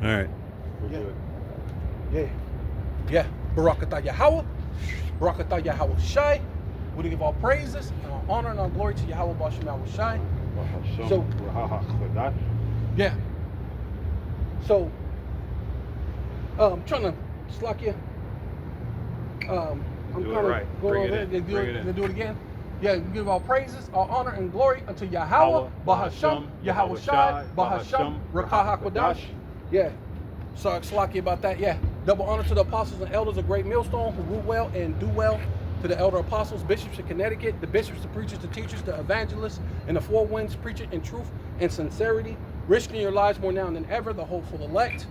All right. Yeah. Yeah. Barakatah Yahweh. Barakatah Yahweh Shai. We give all praises, and all honor, and all glory to Yahweh Bashem Yahweh Shai. So, yeah. So, I'm trying to slack you. I'm Do it kind of right. going Bring over it there. in. Bring it in. Do it again. Yeah, we give all praises, all honor, and glory unto Yahweh, Bahasham, Yahweh Shai, Bahasham, Rakah HaKodash. Yeah. Sorry, slacky about that. Yeah. Double honor to the apostles and elders of Great Millstone who rule well and do well. To the elder apostles, bishops in Connecticut, the bishops, the preachers, the teachers, the evangelists, and the four winds, preaching in truth and sincerity, risking your lives more now than ever, the hopeful elect,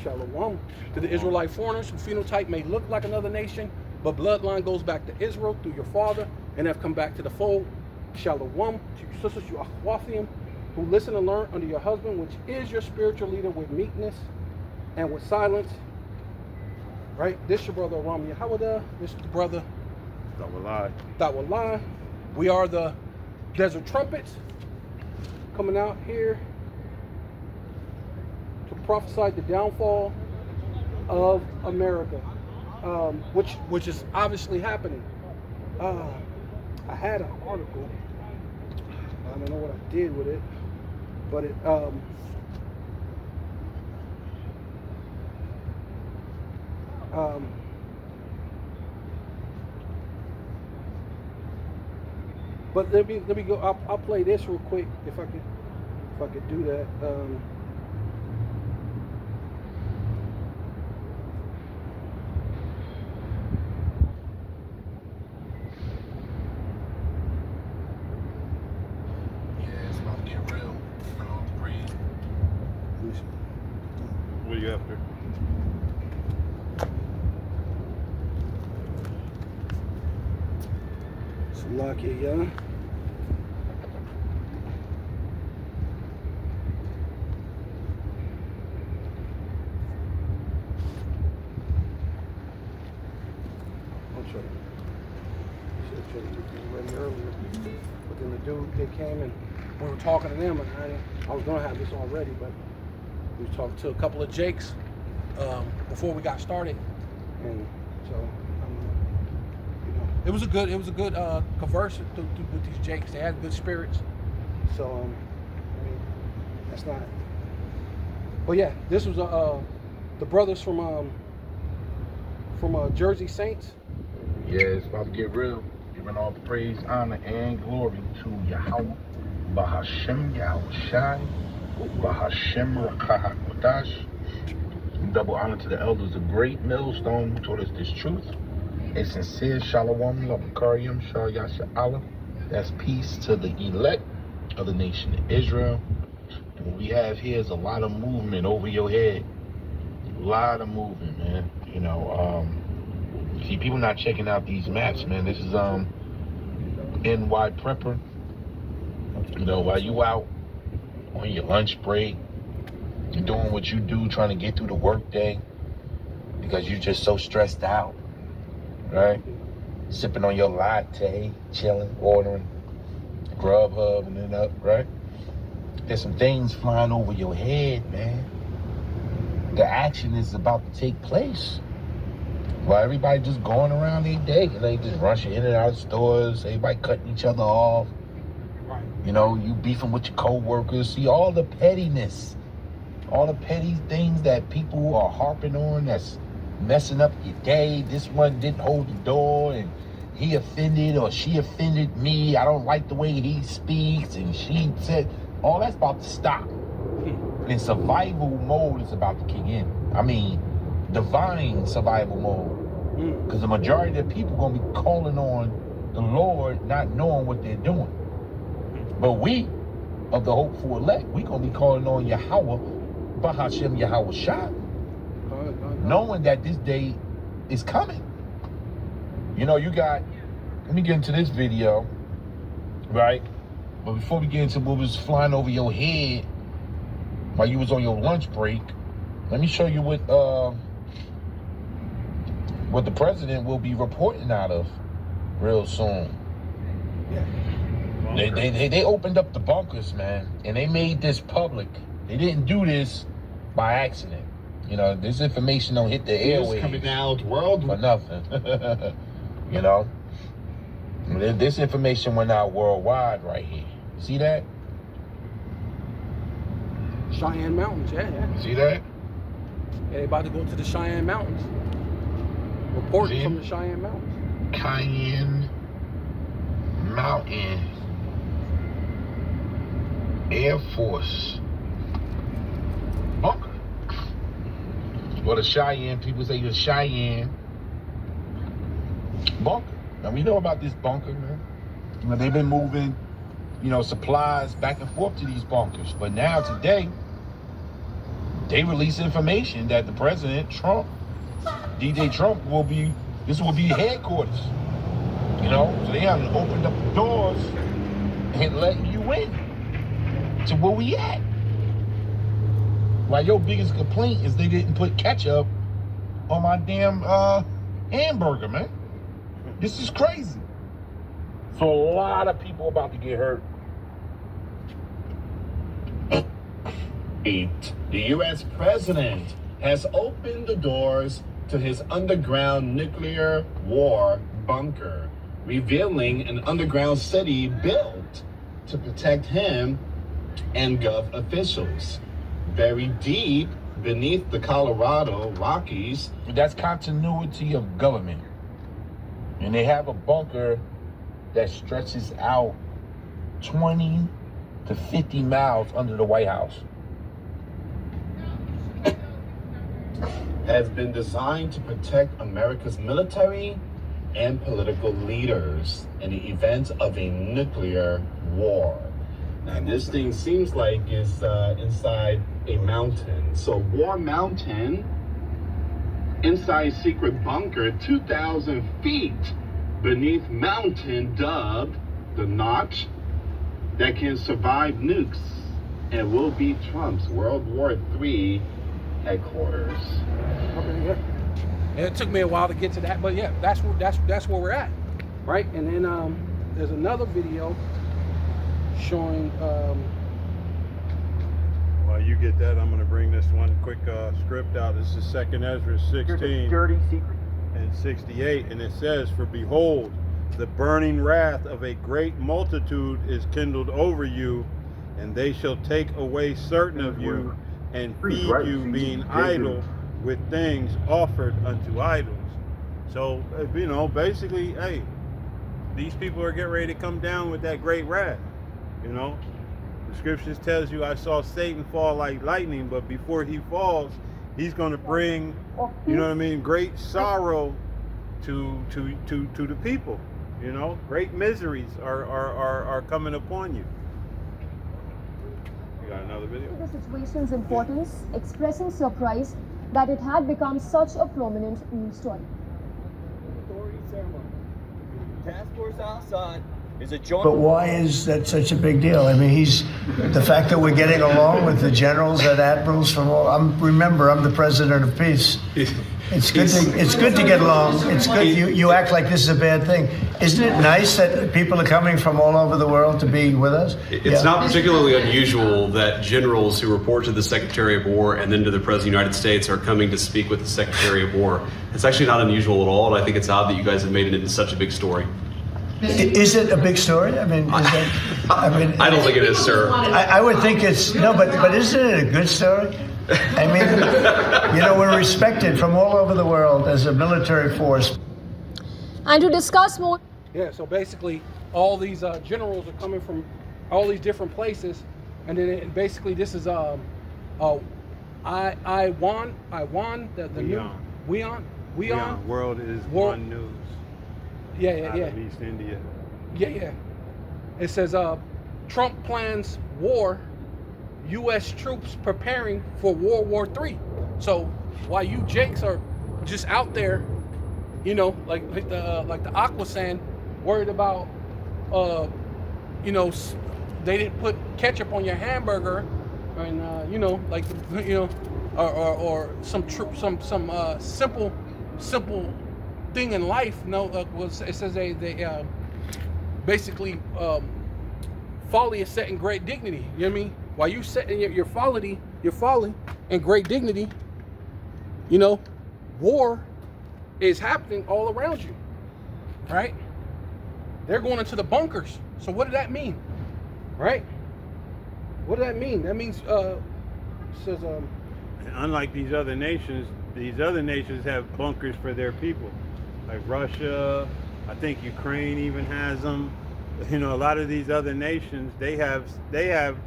Shalom. To the Israelite foreigners whose phenotype may look like another nation, but bloodline goes back to Israel through your father and have come back to the fold, Shalom. To your sisters, you Achwathim, who listen and learn under your husband, which is your spiritual leader, with meekness and with silence. Right? This your brother Ram Yehowadah. This is the brother that will lie. We are the Desert Trumpets coming out here to prophesy the downfall of America, which is obviously happening. I had an article. I don't know what I did with it, but it but let me go. I'll play this real quick if I could do that. Yeah, it's about to get real. What are you after? Salakia, yeah. Should have tried to get them ready earlier. But then the dude, they came and we were talking to them, and I was gonna have this already, but we was talking to a couple of Jakes before we got started, and so you know, it was a good converse with these Jakes. They had good spirits, so I mean, that's not. But yeah, this was the brothers from Jersey Saints. Yeah, it's about to get real. Giving all praise, honor, and glory to Yahweh, Bahashem Yahweh Shai, Bahashem Rakah HaKodash. Double honor to the elders of Great Millstone who taught us this truth. A sincere Shalom, Labakaryim, Shal Yasha Allah. That's peace to the elect of the nation of Israel. And what we have here is a lot of movement over your head. A lot of movement, man. You know, see, people not checking out these maps, man. This is NY Prepper. You know, while you out on your lunch break, you're doing what you do, trying to get through the workday because you're just so stressed out, right? Sipping on your latte, chilling, ordering Grubhub and then up, right? There's some things flying over your head, man. The action is about to take place. While everybody just going around their day, and they just rushing in and out of stores, everybody cutting each other off. Right. You know, you beefing with your co-workers. See all the pettiness, all the petty things that people are harping on that's messing up your day. This one didn't hold the door and he offended or she offended me. I don't like the way he speaks and she said, all that's about to stop. And survival mode is about to kick in. I mean, divine survival mode. Because the majority of the people are going to be calling on the Lord not knowing what they're doing. But we, of the hopeful elect, we're going to be calling on Yahweh, Bahashem Yahweh Shai, knowing that this day is coming. You know, you got, let me get into this video, right? But before we get into what was flying over your head while you was on your lunch break, let me show you what the president will be reporting out of real soon. Yeah. They opened up the bunkers, man, and they made this public. They didn't do this by accident. You know, this information don't hit the airwaves coming out world for nothing. You know, this information went out worldwide right here. See that? Cheyenne Mountains, yeah. See that? Yeah, they about to go to the Cheyenne Mountains. Reporting from the Cheyenne Mountains. Cheyenne Mountain Air Force bunker. Well, the Cheyenne people say the Cheyenne bunker. Now we know about this bunker, man. You know, they've been moving, you know, supplies back and forth to these bunkers. But now today, they release information that the President Trump, DJ Trump, this will be headquarters. You know, so they haven't opened up the doors and letting you in to where we at. Like, your biggest complaint is they didn't put ketchup on my damn hamburger, man. This is crazy. So a lot of people about to get hurt. The U.S. president has opened the doors to his underground nuclear war bunker, revealing an underground city built to protect him and Gov officials. Buried deep beneath the Colorado Rockies. That's continuity of government. And they have a bunker that stretches out 20 to 50 miles under the White House. Has been designed to protect America's military and political leaders in the event of a nuclear war. Now, this thing seems like it's inside a mountain. So, War Mountain, inside secret bunker, 2,000 feet beneath mountain, dubbed the Notch, that can survive nukes and will be Trump's World War III headquarters. Okay, yeah. And it took me a while to get to that, but yeah, that's where we're at, right? And then there's another video showing. While you get that, I'm going to bring this one quick script out. This is 2nd Ezra 16 dirty secret. and 68, and it says, "For behold, the burning wrath of a great multitude is kindled over you, and they shall take away certain of you and feed you, being idle with things offered unto idols." So, you know, basically, hey, these people are getting ready to come down with that great wrath. You know, the scriptures tells you, I saw Satan fall like lightning, but before he falls, he's going to bring, you know what I mean, great sorrow to the people. You know, great miseries are coming upon you. You got another video? The situation's importance, expressing surprise that it had become such a prominent news story. Authority ceremony. Task force outside is a joint. But why is that such a big deal? I mean, the fact that we're getting along with the generals and admirals from all. Remember, I'm the president of peace. It's good to get along. It's good. You act like this is a bad thing. Isn't it nice that people are coming from all over the world to be with us? It's not particularly unusual that generals who report to the Secretary of War and then to the President of the United States are coming to speak with the Secretary of War. It's actually not unusual at all, and I think it's odd that you guys have made it into such a big story. Is it a big story? I mean, I don't think it is, sir. I would think it's no, but isn't it a good story? I mean, you know, we're respected from all over the world as a military force. And to discuss more. Yeah, so basically, all these generals are coming from all these different places, and then basically this is I won the new WION. World is One News. Yeah. Out of East India. Yeah. It says Trump plans war. U.S. troops preparing for World War III. So while you Jakes are just out there, you know, like the Aquasan, worried about, you know, they didn't put ketchup on your hamburger, and you know, like, you know, or some simple thing in life. No, it says they basically folly is set in great dignity. You know what I mean? While you setting your folly, and great dignity, you know, war is happening all around you, right? They're going into the bunkers. So what did that mean, right? What did that mean? That means, says, unlike these other nations have bunkers for their people, like Russia. I think Ukraine even has them. You know, a lot of these other nations, they have,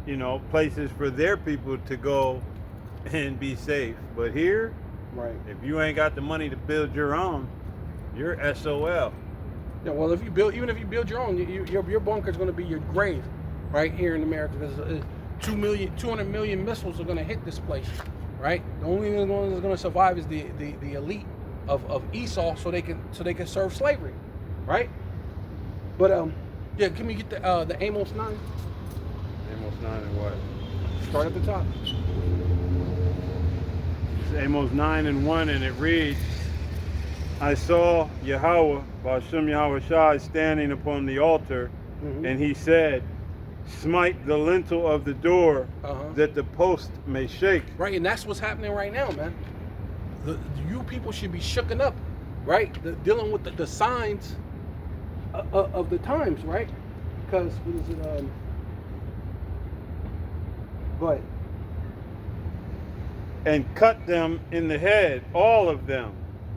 you know, places for their people to go and be safe. But here, right? If you ain't got the money to build your own, you're SOL. Yeah, well, if you build, even if you build your own, your bunker is going to be your grave, right here in America. Because 200 million missiles are going to hit this place, right? The only one that's going to survive is the elite of Esau, so they can serve slavery, right? But yeah, can we get the Amos 9? Amos 9 and what? Start at the top. It's Amos 9 and 1, and it reads, I saw Yahweh, Ba'ashem Yahweh Shai, standing upon the altar, and he said, smite the lintel of the door, that the post may shake. Right, and that's what's happening right now, man. You people should be shooken up, right? Dealing with the signs of the times, right? Because, what is it, go ahead. And cut them in the head, all of them,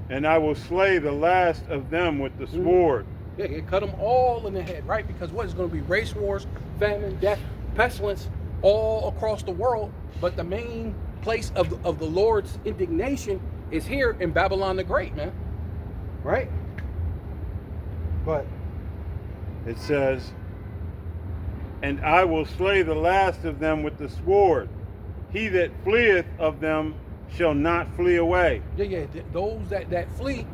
and I will slay the last of them with the sword. Yeah, you cut them all in the head, right? Because what is going to be race wars, famine, death, pestilence, all across the world. But the main place of the Lord's indignation is here in Babylon the Great, man. Right? But it says, and I will slay the last of them with the sword. He that fleeth of them shall not flee away. Yeah, those that flee,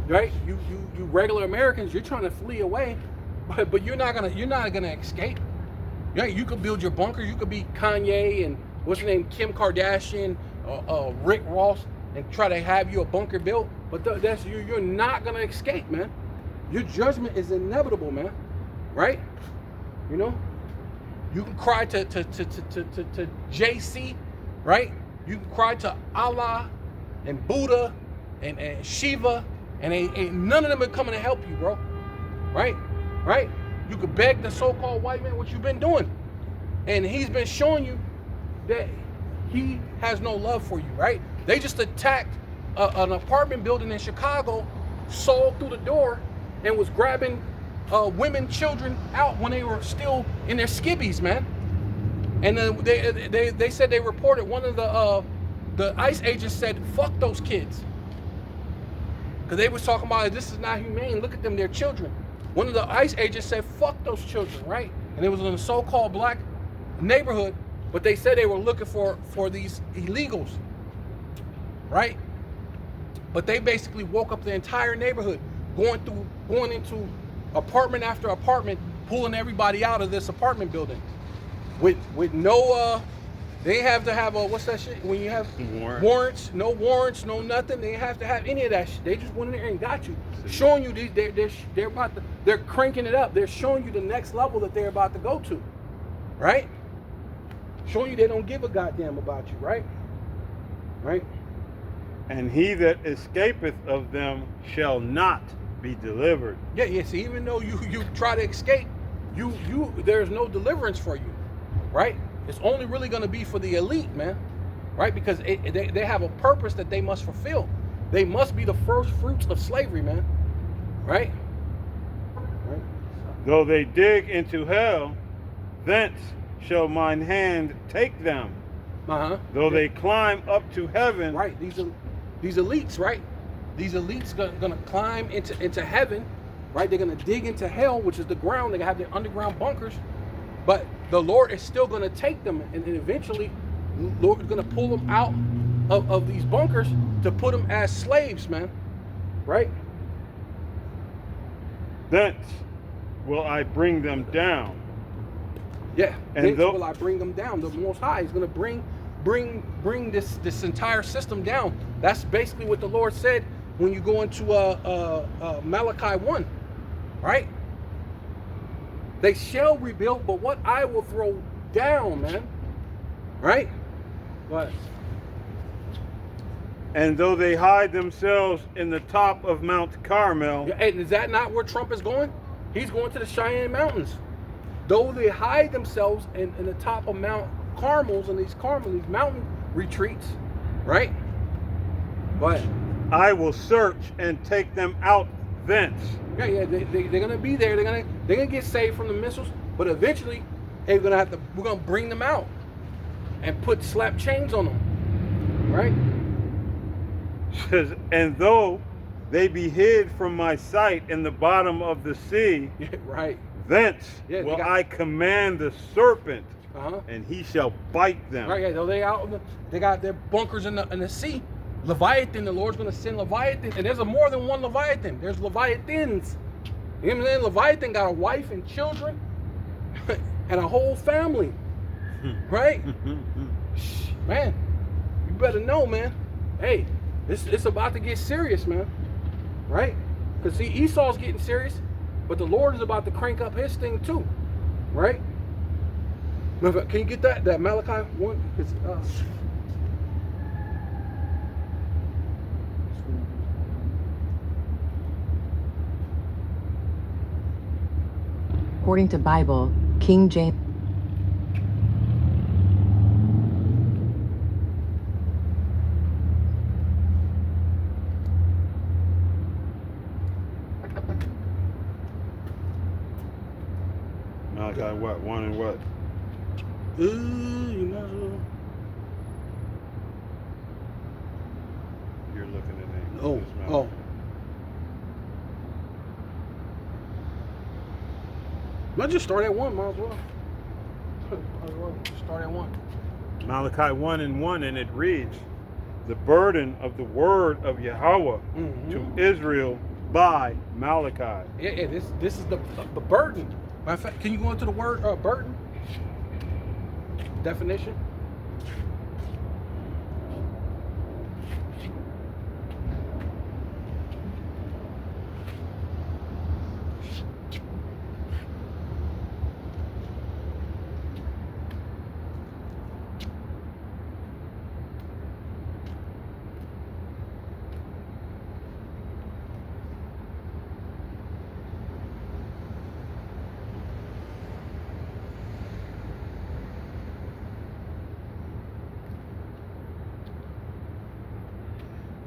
right? You regular Americans, you're trying to flee away, but you're not gonna escape. Right? You could build your bunker. You could be Kanye and what's your name, Kim Kardashian, Rick Ross, and try to have you a bunker built. But that's you're not gonna escape, man. Your judgment is inevitable, man. Right? You know, you can cry to JC, right? You can cry to Allah and Buddha and Shiva, and ain't none of them are coming to help you, bro. Right? Right? You could beg the so-called white man what you've been doing, and he's been showing you that he has no love for you, right? They just attacked an apartment building in Chicago, saw through the door, and was grabbing women, children out when they were still in their skibbies, man. And then they said they reported one of the ICE agents said, fuck those kids. Because they was talking about, this is not humane, look at them, they're children. One of the ICE agents said, fuck those children, right? And it was in a so-called black neighborhood, but they said they were looking for these illegals, right? But they basically woke up the entire neighborhood, going into apartment after apartment, pulling everybody out of this apartment building. With no, they have to have what's that shit? When you have warrants, no nothing. They have to have any of that shit. They just went in there and got you, showing you they're cranking it up. They're showing you the next level that they're about to go to, right? Showing you they don't give a goddamn about you, right? Right? And he that escapeth of them shall not be delivered. Yeah. See, even though you try to escape, there's no deliverance for you. Right? It's only really going to be for the elite, man. Right? Because they have a purpose that they must fulfill. They must be the first fruits of slavery, man. Right? Right? Though they dig into hell, thence shall mine hand take them. Though they climb up to heaven. Right. These elites, right? These elites going to climb into heaven. Right? They're going to dig into hell, which is the ground. They have their underground bunkers. But the Lord is still going to take them, and eventually the Lord is going to pull them out of these bunkers to put them as slaves, man. Right? Thence will I bring them down. Yeah. And thence will I bring them down. The Most High is going to bring this entire system down. That's basically what the Lord said when you go into Malachi 1, right? They shall rebuild, but what I will throw down, man. Right? What? And though they hide themselves in the top of Mount Carmel, Yeah, and is that not where Trump is going? He's going to the Cheyenne Mountains. Though they hide themselves in the top of Mount Carmels and these mountain retreats, right? But I will search and take them out thence. yeah, they're gonna be there. They're gonna get saved from the missiles, but eventually, hey, we're gonna bring them out and slap chains on them, right? Says, and though they be hid from my sight in the bottom of the sea, Yeah, right. thence Yeah, will I command the serpent, Uh-huh. and he shall bite them. Right, yeah, though they got their bunkers in the sea. Leviathan, the Lord's gonna send Leviathan, and there's more than one Leviathan. There's Leviathans. You know what I'm saying? Leviathan got a wife and children and a whole family. Right? Man, you better know, man. Hey, it's about to get serious, man. Right? Because see, Esau's getting serious, but the Lord is about to crank up his thing too. Right? Matter of fact, can you get that Malachi 1? It's, According to Bible, King James. Malachi what? 1 and what? you might as well. You're looking at names. Oh, It's Malachi. oh. Let's just start at 1, might as well. Might as well start at 1. Malachi 1 and 1, and it reads, the burden of the word of Yahweh to Israel by Malachi. Yeah, this is the burden. Matter of fact, can you go into the word burden? Definition?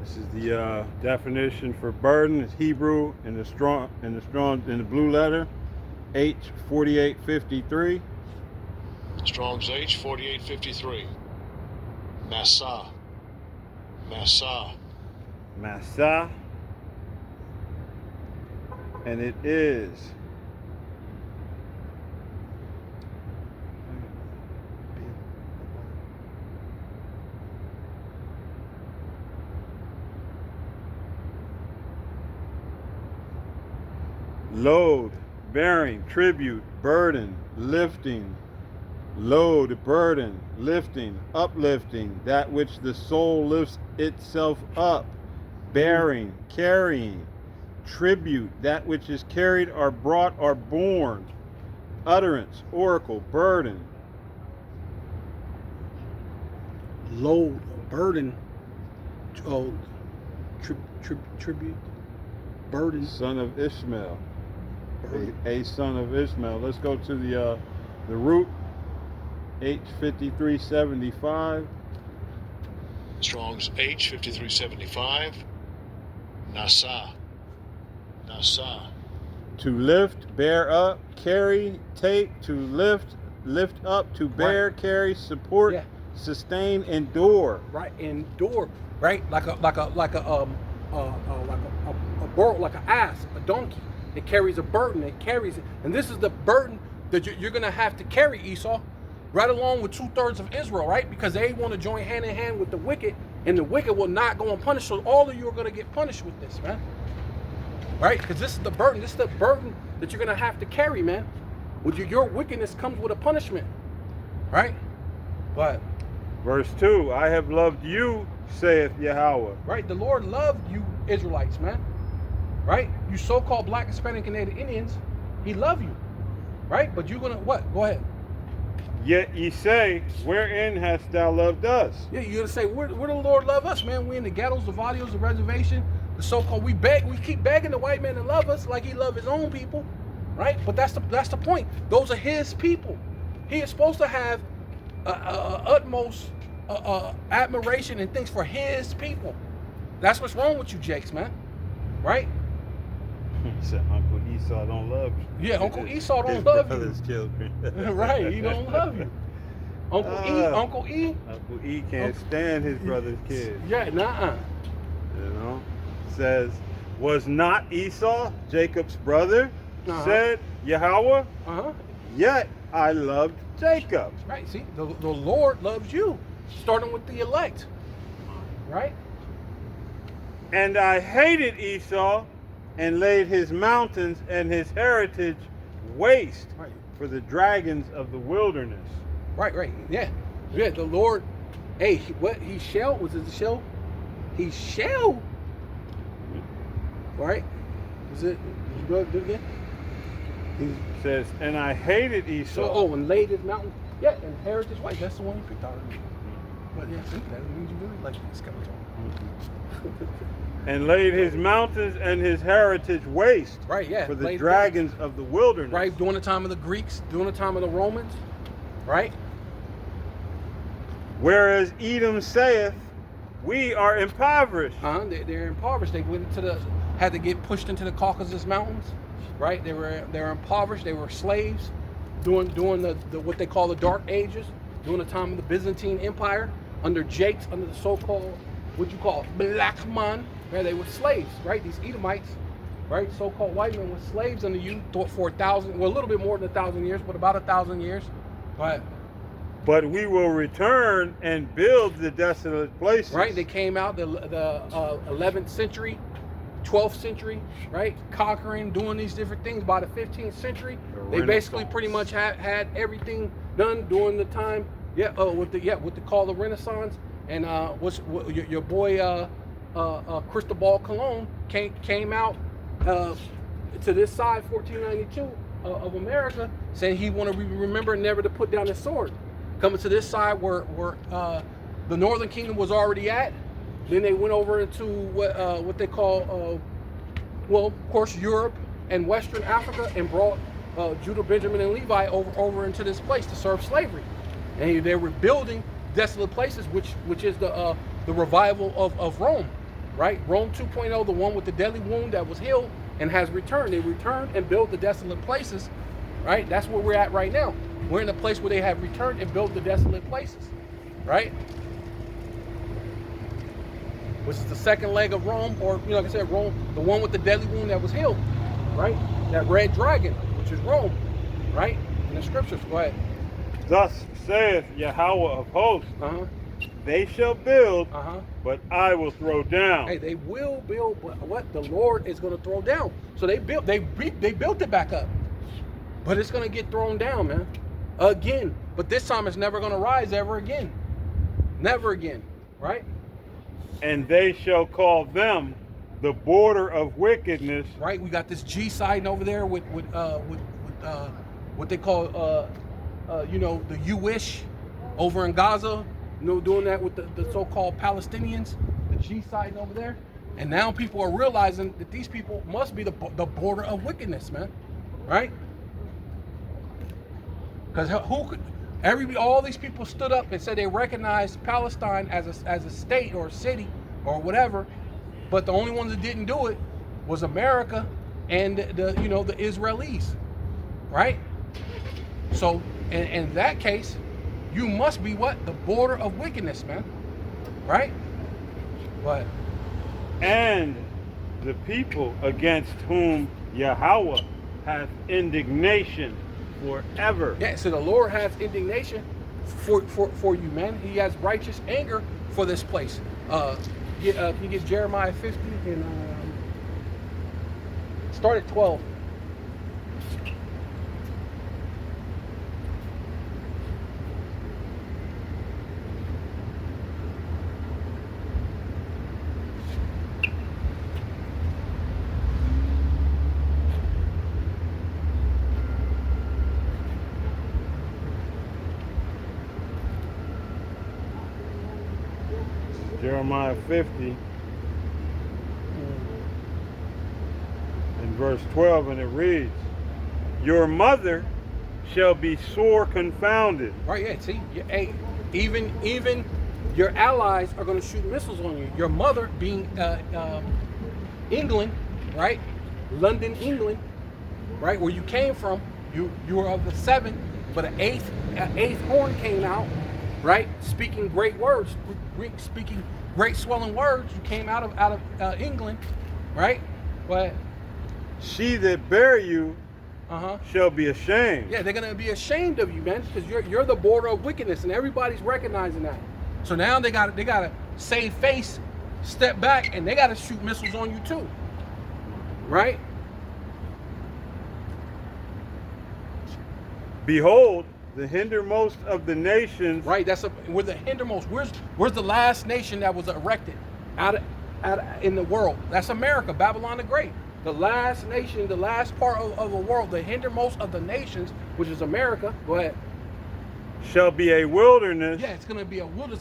This is the definition for burden. It's Hebrew in the blue letter, H4853. Strong's H 4853. Massa. Massa. And it is load, bearing, tribute, burden, lifting, load, burden, lifting, uplifting, that which the soul lifts itself up, bearing, carrying, tribute, that which is carried or brought or borne, utterance, oracle, burden. Load, burden, tribute, burden. Son of Ishmael. A son of Ishmael. Let's go to the root, H5375. Strong's H 5375. Nasa. To lift, bear up, carry, take, to lift up, to bear, Right. carry, support, Yeah. sustain, endure. Right, endure. Right, like a burro, like an ass, a donkey. It carries a burden. It carries it, and this is the burden that you're gonna have to carry, Esau, right along with 2/3 of Israel, right? Because they want to join hand in hand with the wicked, and the wicked will not go unpunished. So all of you are gonna get punished with this, man. Right? Because this is the burden. This is the burden that you're gonna have to carry, man. With your wickedness comes with a punishment, right? But Verse 2, I have loved you, saith Yahweh. right, the Lord loved you, Israelites, man. Right? You so-called Black, Hispanic, and Native Indians, He loved you, right? But you're gonna what? Go ahead. Yet ye say, wherein hast thou loved us? Yeah, you're gonna say, where the Lord love us, man? We in the ghettos, the barrios, the reservation, the so-called. We keep begging the white man to love us like he love his own people, right? But that's the point. Those are his people. He is supposed to have utmost admiration and things for his people. That's what's wrong with you, Jakes, man. Right? He said, Uncle Esau don't love you. Yeah, Uncle Esau don't His love brother's you. children. Right, he don't love you. Uncle E. Uncle E can't stand his brother's kids. Yeah, nuh-uh. You know? Says, was not Esau Jacob's brother? Said Yahweh. Yet I loved Jacob. Right, see, the Lord loves you, starting with the elect. Right? And I hated Esau and laid his mountains and his heritage waste for the dragons of the wilderness. Right, yeah. Yeah, the Lord, hey, he shall, was it the shall? He shall. Right? Was it, did you go do it again? He says, and I hated Esau. So, and laid his mountains. Yeah, and heritage white. That's the one you picked out. But yeah, see, that means you really like the skeleton. And laid his mountains and his heritage waste. Right, yeah. For the dragons of the wilderness. Right, during the time of the Greeks, during the time of the Romans. Right? Whereas Edom saith, we are impoverished. They're impoverished. They went had to get pushed into the Caucasus Mountains. Right? They were impoverished. They were slaves during the what they call the Dark Ages, during the time of the Byzantine Empire, under Jakes, under the so-called, what you call black man, where they were slaves, right? These Edomites, right? So-called white men were slaves under you for 1,000, well, a little bit more than 1,000 years, but about 1,000 years. But we will return and build the desolate places. Right? They came out the 11th century, 12th century, right? Conquering, doing these different things. By the 15th century, they basically pretty much had everything done during the time. Yeah, what they call the Renaissance. And your boy Cristobal Colon came out to this side, 1492 of America, saying he wanted to remember never to put down his sword. Coming to this side where the Northern Kingdom was already at. Then they went over into what they call, well, of course, Europe and Western Africa, and brought Judah, Benjamin, and Levi over into this place to serve slavery. And they were building desolate places, which is the revival of Rome, right? Rome 2.0, the one with the deadly wound that was healed and has returned. They returned and built the desolate places, right? That's where we're at right now. We're in a place where they have returned and built the desolate places, right? Which is the second leg of Rome, or, like I said, Rome, the one with the deadly wound that was healed, right? That red dragon, which is Rome, right? In the scriptures. Go ahead. Thus saith Yahweh of hosts, they shall build, but I will throw down. Hey, they will build, but what? The Lord is going to throw down. So they built it back up, but it's going to get thrown down, man, again. But this time it's never going to rise ever again. Never again, right? And they shall call them the border of wickedness. Right. We got this G side over there with what they call the U-ish over in Gaza. Doing that with the so-called Palestinians, the G side over there. And now people are realizing that these people must be the border of wickedness, man. Right? Because all these people stood up and said they recognized Palestine as a state or a city or whatever, but the only ones that didn't do it was America and the Israelis, right? So in that case, you must be what? The border of wickedness, man, right? What? And the people against whom Yahweh hath indignation forever. Yeah, so the Lord has indignation for you, man. He has righteous anger for this place. You get Jeremiah 50 and start at 12. Jeremiah 50 and verse 12, and it reads, your mother shall be sore confounded. Right, yeah, see, hey, even your allies are going to shoot missiles on you. Your mother, being England, right, London, England, right, where you came from, you were of the 7th, but an eighth horn came out, right, speaking great words, speaking great swelling words. You came out of England, right, but she that bare you shall be ashamed. Yeah, they're gonna be ashamed of you, man, because you're the border of wickedness, and everybody's recognizing that. So now they gotta save face, step back, and they gotta shoot missiles on you too, right? Behold, the hindermost of the nations. Right, we're the hindermost. Where's the last nation that was erected out in the world? That's America, Babylon the Great. The last nation, the last part of the world, the hindermost of the nations, which is America. Go ahead. Shall be a wilderness. Yeah, it's gonna be a wilderness.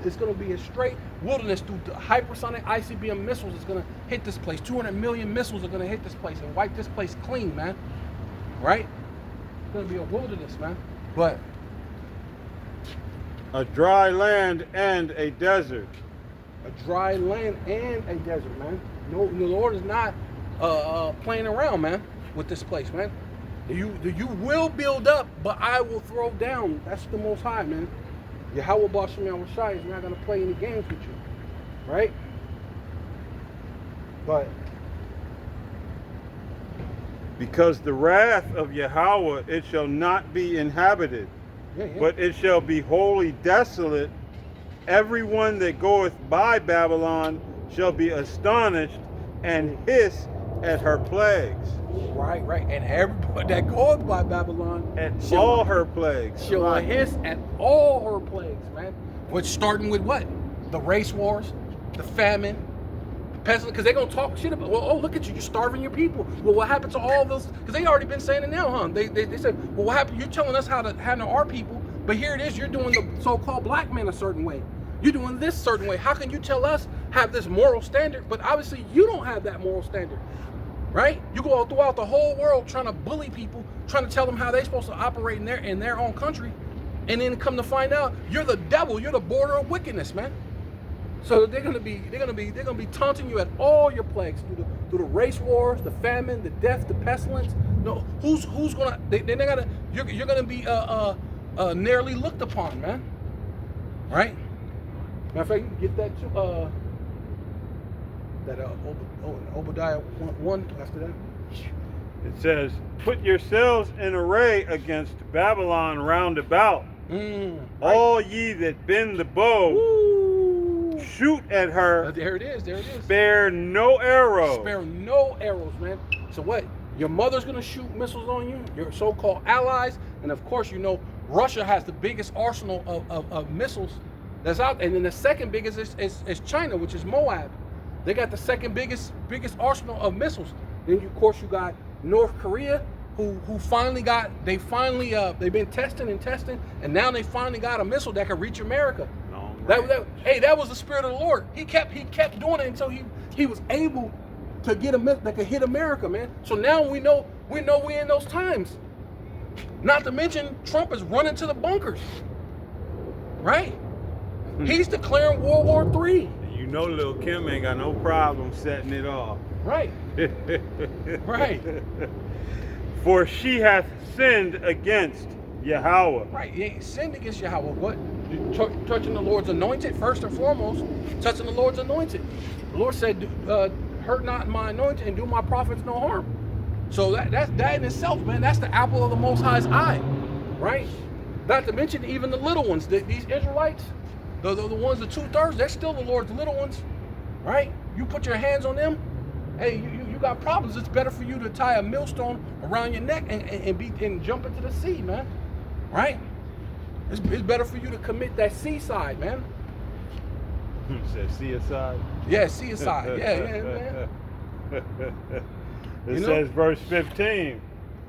It's gonna be a straight wilderness through the hypersonic ICBM missiles. It's gonna hit this place. 200 million missiles are gonna hit this place and wipe this place clean, man. Right? It's gonna be a wilderness, man. But a dry land and a desert. A dry land and a desert, man. No, the Lord is not playing around, man, with this place, man. You will build up, but I will throw down. That's the Most High, man. Yahweh Bashem Yahushai is not going to play any games with you, right? But because the wrath of Yahweh, it shall not be inhabited, but it shall be wholly desolate. Everyone that goeth by Babylon shall be astonished and hiss at her plagues. Right. And everybody that goes by Babylon, at all her plagues. She'll hiss at all her plagues, man. Which starting with what? The race wars, the famine, the pestilence, because they're going to talk shit about, well, oh, look at you, you're starving your people. Well, what happened to all those? Because they already been saying it now, huh? They said, well, what happened? You're telling us how to handle our people, but here it is, you're doing the so-called black man a certain way. You're doing this certain way. How can you tell us have this moral standard, but obviously you don't have that moral standard, right? You go throughout the whole world trying to bully people, trying to tell them how they're supposed to operate in their own country, and then come to find out you're the devil, you're the border of wickedness, man. So they're gonna be taunting you at all your plagues through the race wars, the famine, the death, the pestilence. No, who's gonna? You're gonna be narrowly looked upon, man. Right? Matter of fact, you can get that too. Obadiah 1 after that. It says, put yourselves in array against Babylon round about. All ye that bend the bow, shoot at her. There it is. Spare no arrows. Spare no arrows, man. So what? Your mother's gonna shoot missiles on you, your so-called allies, and of course, you know, Russia has the biggest arsenal of missiles that's out. And then the second biggest is China, which is Moab. They got the second biggest arsenal of missiles. Then of course you got North Korea, who finally they've been testing, and now they finally got a missile that can reach America. That was the spirit of the Lord. He kept doing it until he was able to get a missile that could hit America, man. So now we know we're in those times. Not to mention Trump is running to the bunkers, right? He's declaring World War III. You know, Lil Kim ain't got no problem setting it off. Right. Right. For she hath sinned against Yahweh. Right. He ain't sinned against Yahweh. What? Touching the Lord's anointed, first and foremost. Touching the Lord's anointed. The Lord said, hurt not my anointed and do my prophets no harm. So that in itself, man, that's the apple of the Most High's eye. Right? Not to mention even the little ones. These Israelites, the ones, the 2/3, they're still the Lord's little ones. Right? You put your hands on them, hey, you got problems. It's better for you to tie a millstone around your neck and jump into the sea, man. Right? It's better for you to commit that seaside, man. Said seaside? Yeah, seaside. Yeah, man. It says, verse 15,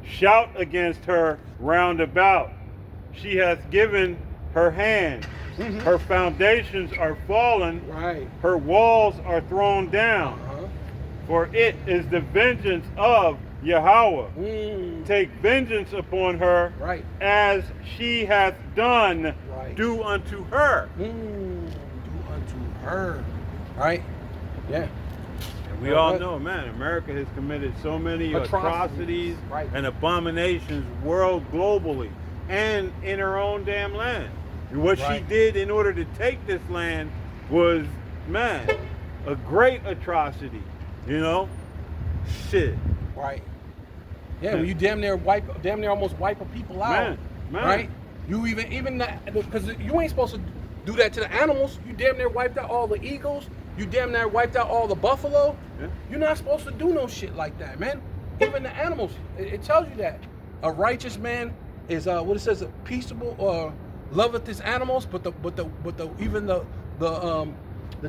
shout against her round about. She hath given her hands. Her foundations are fallen. Right. Her walls are thrown down. For it is the vengeance of Yahweh. Take vengeance upon her, Right. as she hath done. Right. Do unto her. Do unto her. Right? Yeah. And we all know, man, America has committed so many atrocities Right. and abominations globally and in her own damn land. And what she did in order to take this land was, man, a great atrocity. You know? Shit. Right. Yeah, when you damn near almost wipe a people out. Man. Right? You even that, because you ain't supposed to do that to the animals. You damn near wiped out all the eagles. You damn near wiped out all the buffalo. Yeah. You're not supposed to do no shit like that, man. Even the animals. It tells you that. A righteous man is what it says, peaceable or loveth his animals, but even the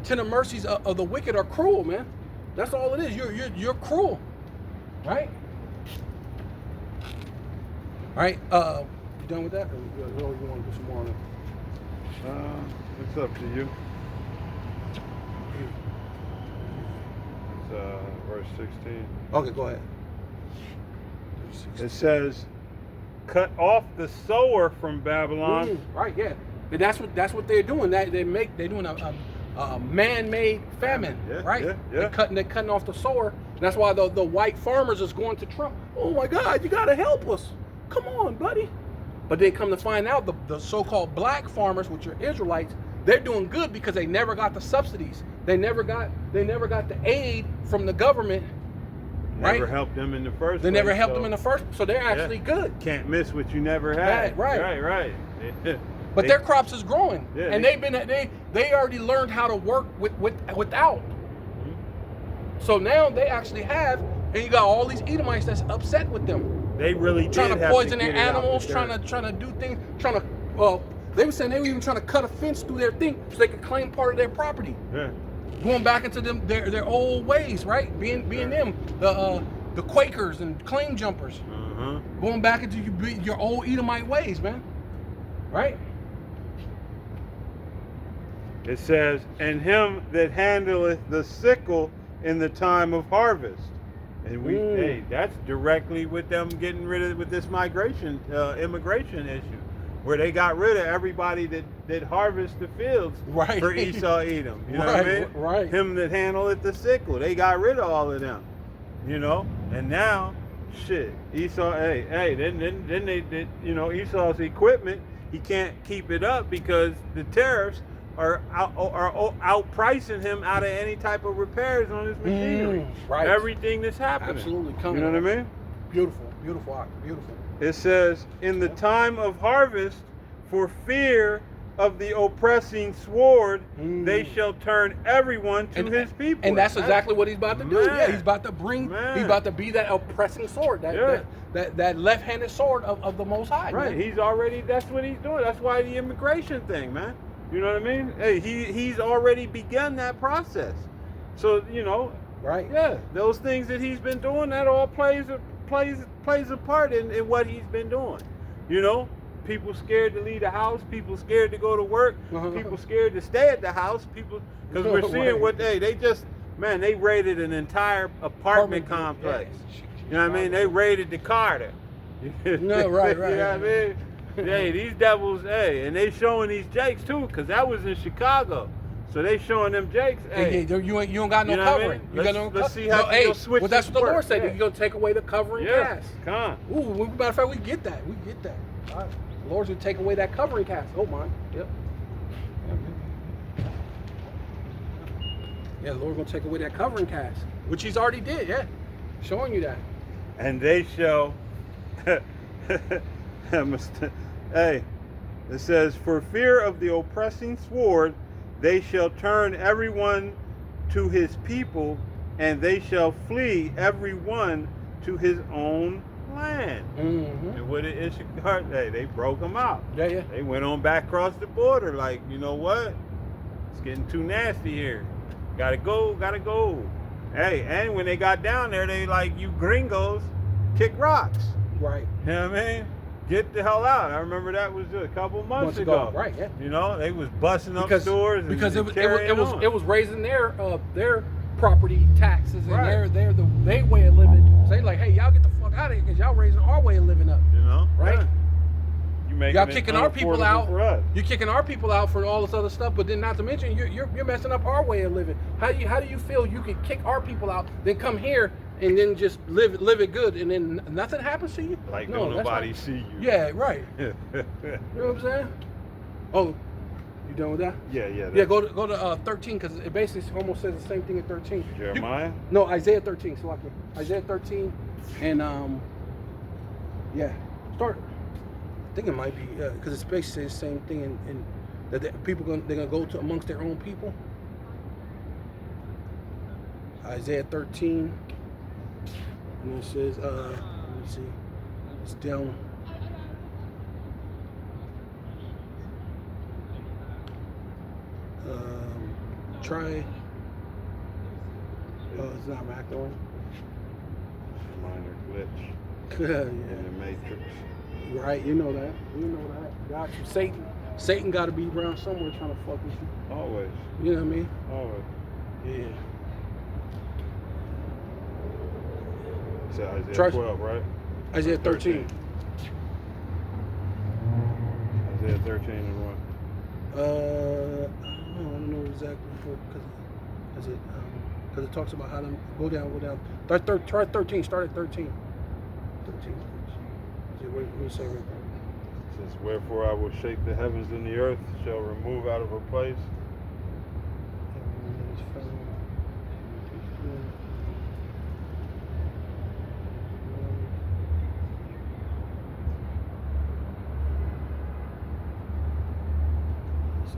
tender mercies of the wicked are cruel, man. That's all it is. You're cruel, right? All right. You done with that? Or you want to put some more on it? It's up to you. It's verse 16. Okay, go ahead. It says, "Cut off the sower from Babylon." Right. Yeah. And that's what they're doing. They're doing a man-made famine, right? Yeah. They're cutting off the sower. That's why the white farmers is going to Trump. Oh my God, you gotta help us. Come on, buddy. But they come to find out the so-called black farmers, which are Israelites, they're doing good because they never got the subsidies. They never got the aid from the government. Never helped them in the first. They never helped them in the first, so they're actually good. Can't miss what you never had. Right. But their crops is growing, Yeah, and they already learned how to work without. So now they actually have, and you got all these Edomites that's upset with them. They really trying did to have poison to their get it out animals, the trying to do things, they were saying they were even trying to cut a fence through their thing so they could claim part of their property. Yeah. Going back into their old ways, right? Being them, the Quakers and claim jumpers. Going back into your old Edomite ways, man. Right? It says, "And him that handleth the sickle in the time of harvest." And hey, that's directly with them getting rid of with this immigration issue, where they got rid of everybody that harvest the fields for Esau Edom. You know what I mean? Right. Him that handleth the sickle, they got rid of all of them. You know, and now, shit, Esau. Then they Esau's equipment, he can't keep it up because the tariffs are outpricing him out of any type of repairs on his machinery. Right. Everything that's happening. Absolutely. You know what I mean? Beautiful. It says, "In the time of harvest, for fear of the oppressing sword, they shall turn everyone to his people." And that's exactly what he's about to do. Man. Yeah, he's about to he's about to be that oppressing sword, that left-handed sword of the Most High. Right. Man. That's what he's doing. That's why the immigration thing, man. You know what I mean? Hey, he's already begun that process. So, right. Yeah, those things that he's been doing, that all plays a part in what he's been doing. People scared to leave the house, people scared to go to work, people scared to stay at the house, because we're seeing what they raided an entire apartment complex. You know what I mean? They raided the Carter. No, right. You know what I mean? Hey, these devils, and they showing these jakes too, because that was in Chicago. So they showing them jakes. Hey, you don't got no covering. You got no covering. Let's see how you'll switch. Well, that's what the Lord said. Yeah. You're going to take away the covering cast. Come on. Ooh, matter of fact, we get that. All right. The Lord's going to take away that covering cast. Oh, my. Yep. Yeah, the Lord's going to take away that covering cast, which he's already did, showing you that. And they shall, it says, "For fear of the oppressing sword, they shall turn everyone to his people, and they shall flee everyone to his own land." And what it is, they broke them out. Yeah. They went on back across the border, like, you know what? It's getting too nasty here. Gotta go. Hey, and when they got down there, they like, "You gringos, kick rocks." Right. You know what I mean? get the hell out. I remember that was a couple months ago. Right, yeah. You know, they was busting up stores because and it was raising their property taxes and Right. their way of living. Say like, hey, y'all get the fuck out of here because y'all raising our way of living up. You know, right? Yeah. You making Y'all it kicking our people unaffordable out. for us. You're kicking our people out for all this other stuff, but then not to mention you're messing up our way of living. How do you feel you can kick our people out, then come here and then just live it good, and then nothing happens to you? Like No, don't that's nobody not- see you. Yeah, right. You know what I'm saying? Oh, you done with that? Yeah. Yeah, go to 13 because it basically almost says the same thing in 13. Jeremiah? No, Isaiah 13. So Isaiah 13, and yeah, start. I think it might be because it's basically the same thing, and that they're gonna go to amongst their own people. Isaiah 13, and it says, let me see, it's down. Try. Oh, it's not Macdon. Minor glitch Yeah. in the matrix. Right, you know that. Got you. Satan got to be around somewhere trying to fuck with you. Always. You know what I mean? Always. Yeah. It's Isaiah Try- 12, right? Isaiah 13. Isaiah 13 and what? I don't know exactly because it talks about how to go down. Try 13. Start at 13. 13. What do you say right there? It says, wherefore I will shake the heavens and the earth shall remove out of her place.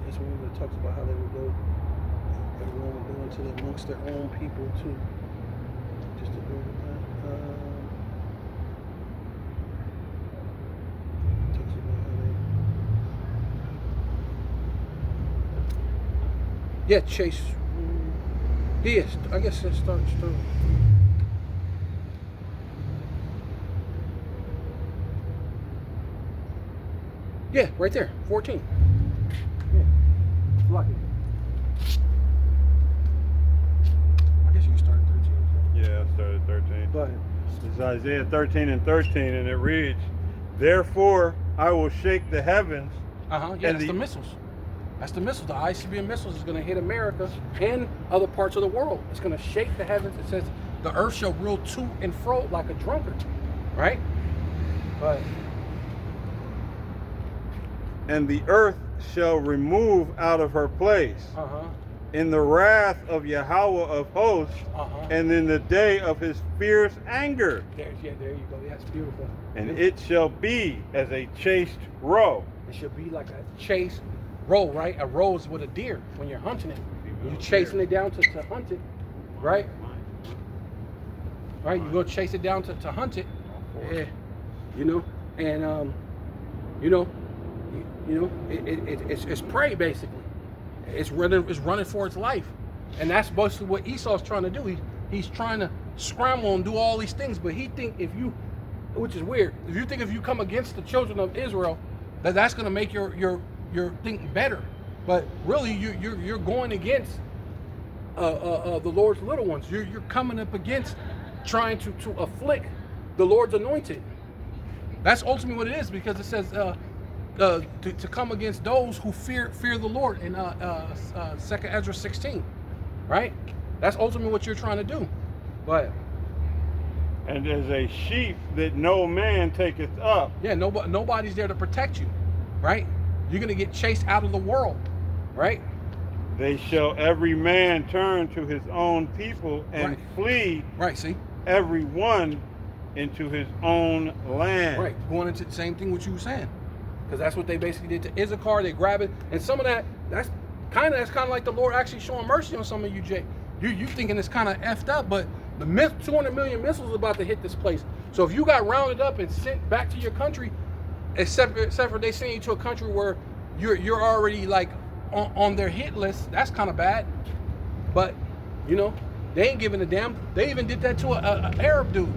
It's when it talks about how they would go. Everyone would go into amongst their own people too. Just to go with that. Talks about how they. Yeah, Chase. Yes, I guess it starts. Yeah, right there, 14. Yeah, lucky. I guess you can start at 13. Yeah, I started at 13. But It's Isaiah 13 and 13, and it reads, therefore I will shake the heavens. yeah, And that's the missiles. That's the missiles. The ICBM missiles is going to hit America and other parts of the world. It's going to shake the heavens. It says the earth shall reel to and fro like a drunkard, right? But And the earth shall remove out of her place in the wrath of Yahweh of hosts, and in the day of his fierce anger. there you go. That's beautiful. And it shall be as a chased roe. It should be like a chase roe, right? A roe is with a deer when you're hunting it. You're chasing it down to hunt it, right? Right? You're going to chase it down to hunt it. Yeah. You know, and it's prey basically. It's running for its life, and that's basically what Esau's trying to do. He's trying to scramble and do all these things, but he think if you, which is weird, if you come against the children of Israel, that's going to make your thing better, but really you're going against the Lord's little ones. You're coming up against trying to afflict the Lord's anointed. That's ultimately what it is, because it says to come against those who fear the Lord in 2 Ezra 16, right? That's ultimately what you're trying to do. But And as a sheep that no man taketh up. yeah, nobody's there to protect you, right? You're gonna get chased out of the world, right? They shall every man turn to his own people and flee. Right. See. Every one into his own land. Right. Going into the same thing what you were saying, because that's what they basically did to Issachar. They grab it, and some of that's kind of like the Lord actually showing mercy on some of you, Jay. You thinking it's kind of effed up, but the 200 million missiles is about to hit this place. So if you got rounded up and sent back to your country, except for they send you to a country where you're already like on their hit list, that's kind of bad. But they ain't giving a damn. They even did that to a Arab dude,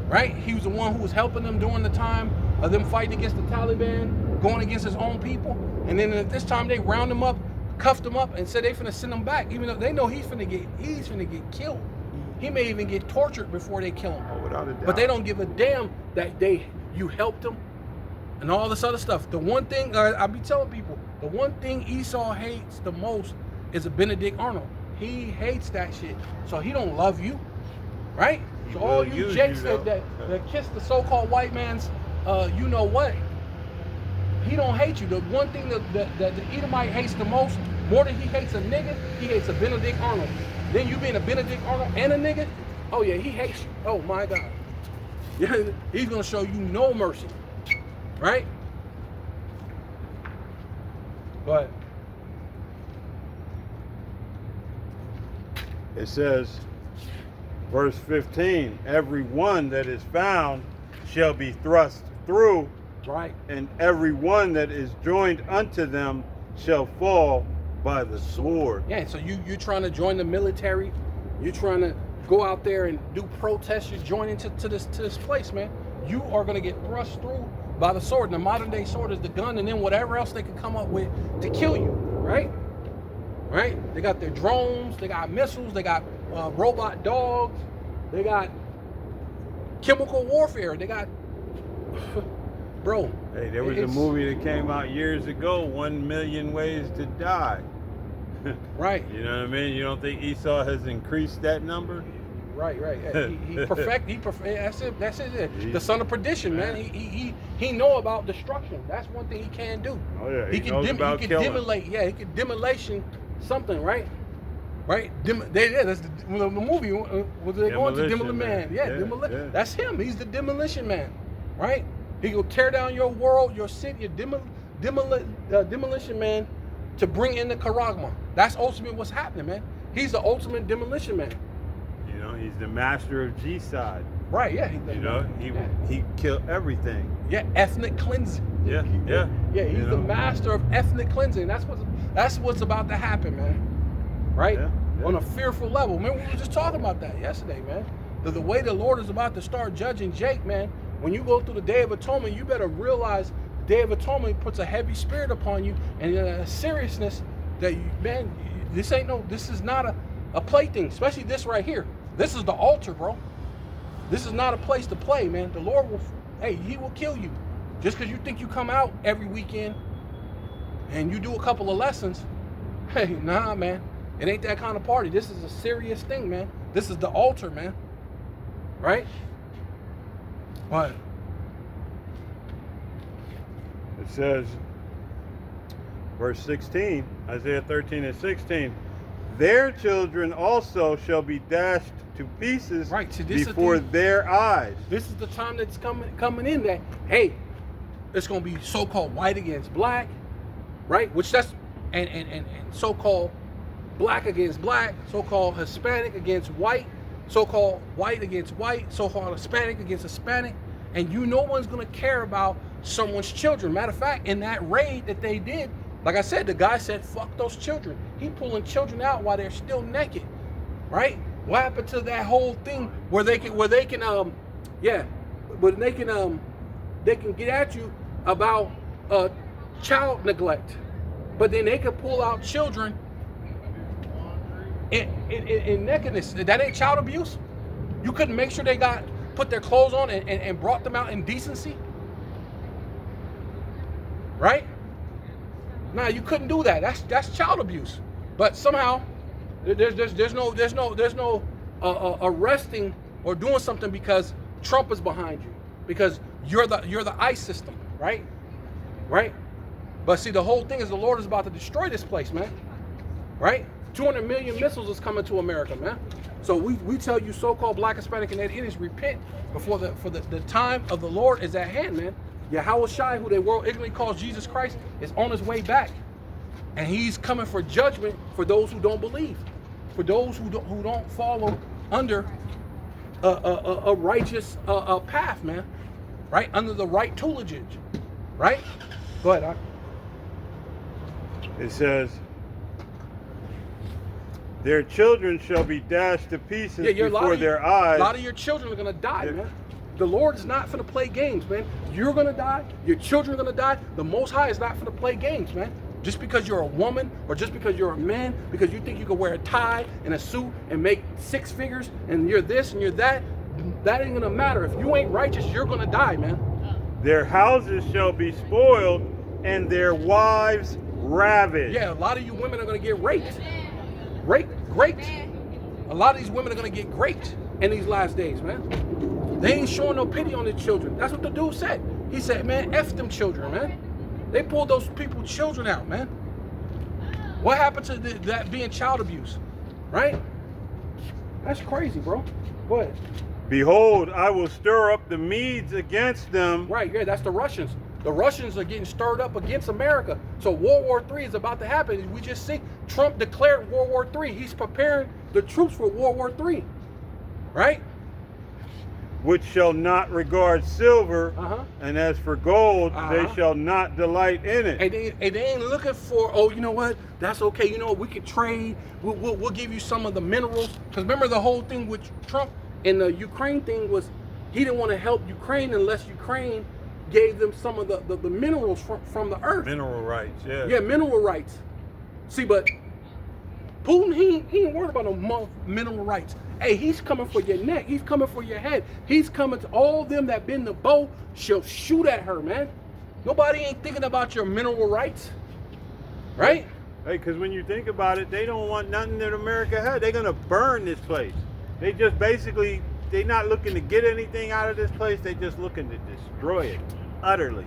right? He was the one who was helping them during the time of them fighting against the Taliban, going against his own people. And then at this time, they round him up, cuffed him up, and said they finna send him back, even though they know he's finna get killed. He may even get tortured before they kill him. Oh, without a doubt. But they don't give a damn that you helped him and all this other stuff. The one thing I be telling people, the one thing Esau hates the most is a Benedict Arnold. He hates that shit. So he don't love you, right? He So will all you use jakes you, that kiss the so-called white man's, you know what? He don't hate you. The one thing that the Edomite hates the most, more than he hates a nigga, he hates a Benedict Arnold. Then you being a Benedict Arnold and a nigga, oh yeah, he hates you. Oh my God. Yeah, he's gonna show you no mercy, right? But it says, verse 15, every one that is found shall be thrust through, right, and every one that is joined unto them shall fall by the sword. Yeah, so you're trying to join the military, you're trying to go out there and do protests, you're joining to this place, man. You are gonna get thrust through by the sword. And the modern day sword is the gun, and then whatever else they can come up with to kill you, right? Right? They got their drones, they got missiles, they got robot dogs, they got chemical warfare, they got, bro. Hey, there was a movie that came out years ago, 1 Million Ways to Die. Right. You know what I mean? You don't think Esau has increased that number? Right. That's it. The son of perdition, man. He know about destruction. That's one thing he can do. Oh yeah, he can demolate. Yeah, he can demolition something, right? Right. That's the movie. Was they going to Demolition Man? Yeah. That's him. He's the demolition man, right? He will tear down your world, your city, your demolition man, to bring in the Karagma. That's ultimately what's happening, man. He's the ultimate demolition man. You know, he's the master of G-side. Right, yeah. He killed everything. Yeah, ethnic cleansing. Yeah. He's the master of ethnic cleansing. That's what's about to happen, man. Right? Yeah. On a fearful level. Man, we were just talking about that yesterday, man. The way the Lord is about to start judging Jake, man. When you go through the Day of Atonement, you better realize the Day of Atonement puts a heavy spirit upon you and a seriousness that this is not a plaything, especially this right here. This is the altar, bro. This is not a place to play, man. The Lord he will kill you. Just because you think you come out every weekend and you do a couple of lessons, hey, nah, man. It ain't that kind of party. This is a serious thing, man. This is the altar, man. Right? What? It says, verse 16, Isaiah 13 and 16, their children also shall be dashed to pieces before their eyes. This is the time that's coming in that, hey, it's going to be so-called white against black, right? Which that's, and so-called black against black, so-called Hispanic against white, so-called white against white, so-called Hispanic against Hispanic, and no one's going to care about someone's children. Matter of fact, in that raid that they did, like I said, the guy said, fuck those children. He pulling children out while they're still naked, right? What happened to that whole thing where they can get at you about child neglect, but then they could pull out children in nakedness. That ain't child abuse. You couldn't make sure they put their clothes on and brought them out in decency, right? Nah, you couldn't do that. That's child abuse. But somehow there's no arresting or doing something because Trump is behind you, because you're the ICE system, right? Right? But see, the whole thing is the Lord is about to destroy this place, man. Right? 200 million missiles is coming to America, man. So we tell you, so-called black, Hispanic, and Native, it is repent before the time of the Lord is at hand, man. Yahweh Shai, who the world ignorantly calls Jesus Christ, is on his way back. And he's coming for judgment for those who don't believe, for those who don't follow under a righteous path, man. Right? Under the right tutelage. Right? Go ahead. It says, their children shall be dashed to pieces before their eyes. A lot of your children are going to die, man. The Lord is not finna play games, man. You're gonna die. Your children are gonna die. The Most High is not finna play games, man. Just because you're a woman or just because you're a man, because you think you can wear a tie and a suit and make 6 figures and you're this and you're that, that ain't gonna matter. If you ain't righteous, you're gonna die, man. Their houses shall be spoiled and their wives ravaged. Yeah, a lot of you women are gonna get raped. Raped. A lot of these women are gonna get raped in these last days, man. They ain't showing no pity on their children. That's what the dude said. He said, man, F them children, man. They pulled those people's children out, man. What happened to that being child abuse, right? That's crazy, bro. Go ahead. Behold, I will stir up the Medes against them. Right, yeah, that's the Russians. The Russians are getting stirred up against America. So World War III is about to happen. We just see Trump declared World War III. He's preparing the troops for World War III, right? Which shall not regard silver, and as for gold, they Uh-huh. shall not delight in it. And they ain't looking for, oh, you know what? That's okay. You know what? We can trade. We'll give you some of the minerals. Because remember the whole thing with Trump and the Ukraine thing was he didn't want to help Ukraine unless Ukraine gave them some of the minerals from the earth. Mineral rights, yeah. Yeah, mineral rights. See, but Putin, he ain't worried about no mineral rights. Hey, he's coming for your neck. He's coming for your head. He's coming to all them that bend the bow shall shoot at her, man. Nobody ain't thinking about your mineral rights, right? Hey, because when you think about it, they don't want nothing that America had. They're going to burn this place. They just basically, they're not looking to get anything out of this place. They're just looking to destroy it utterly.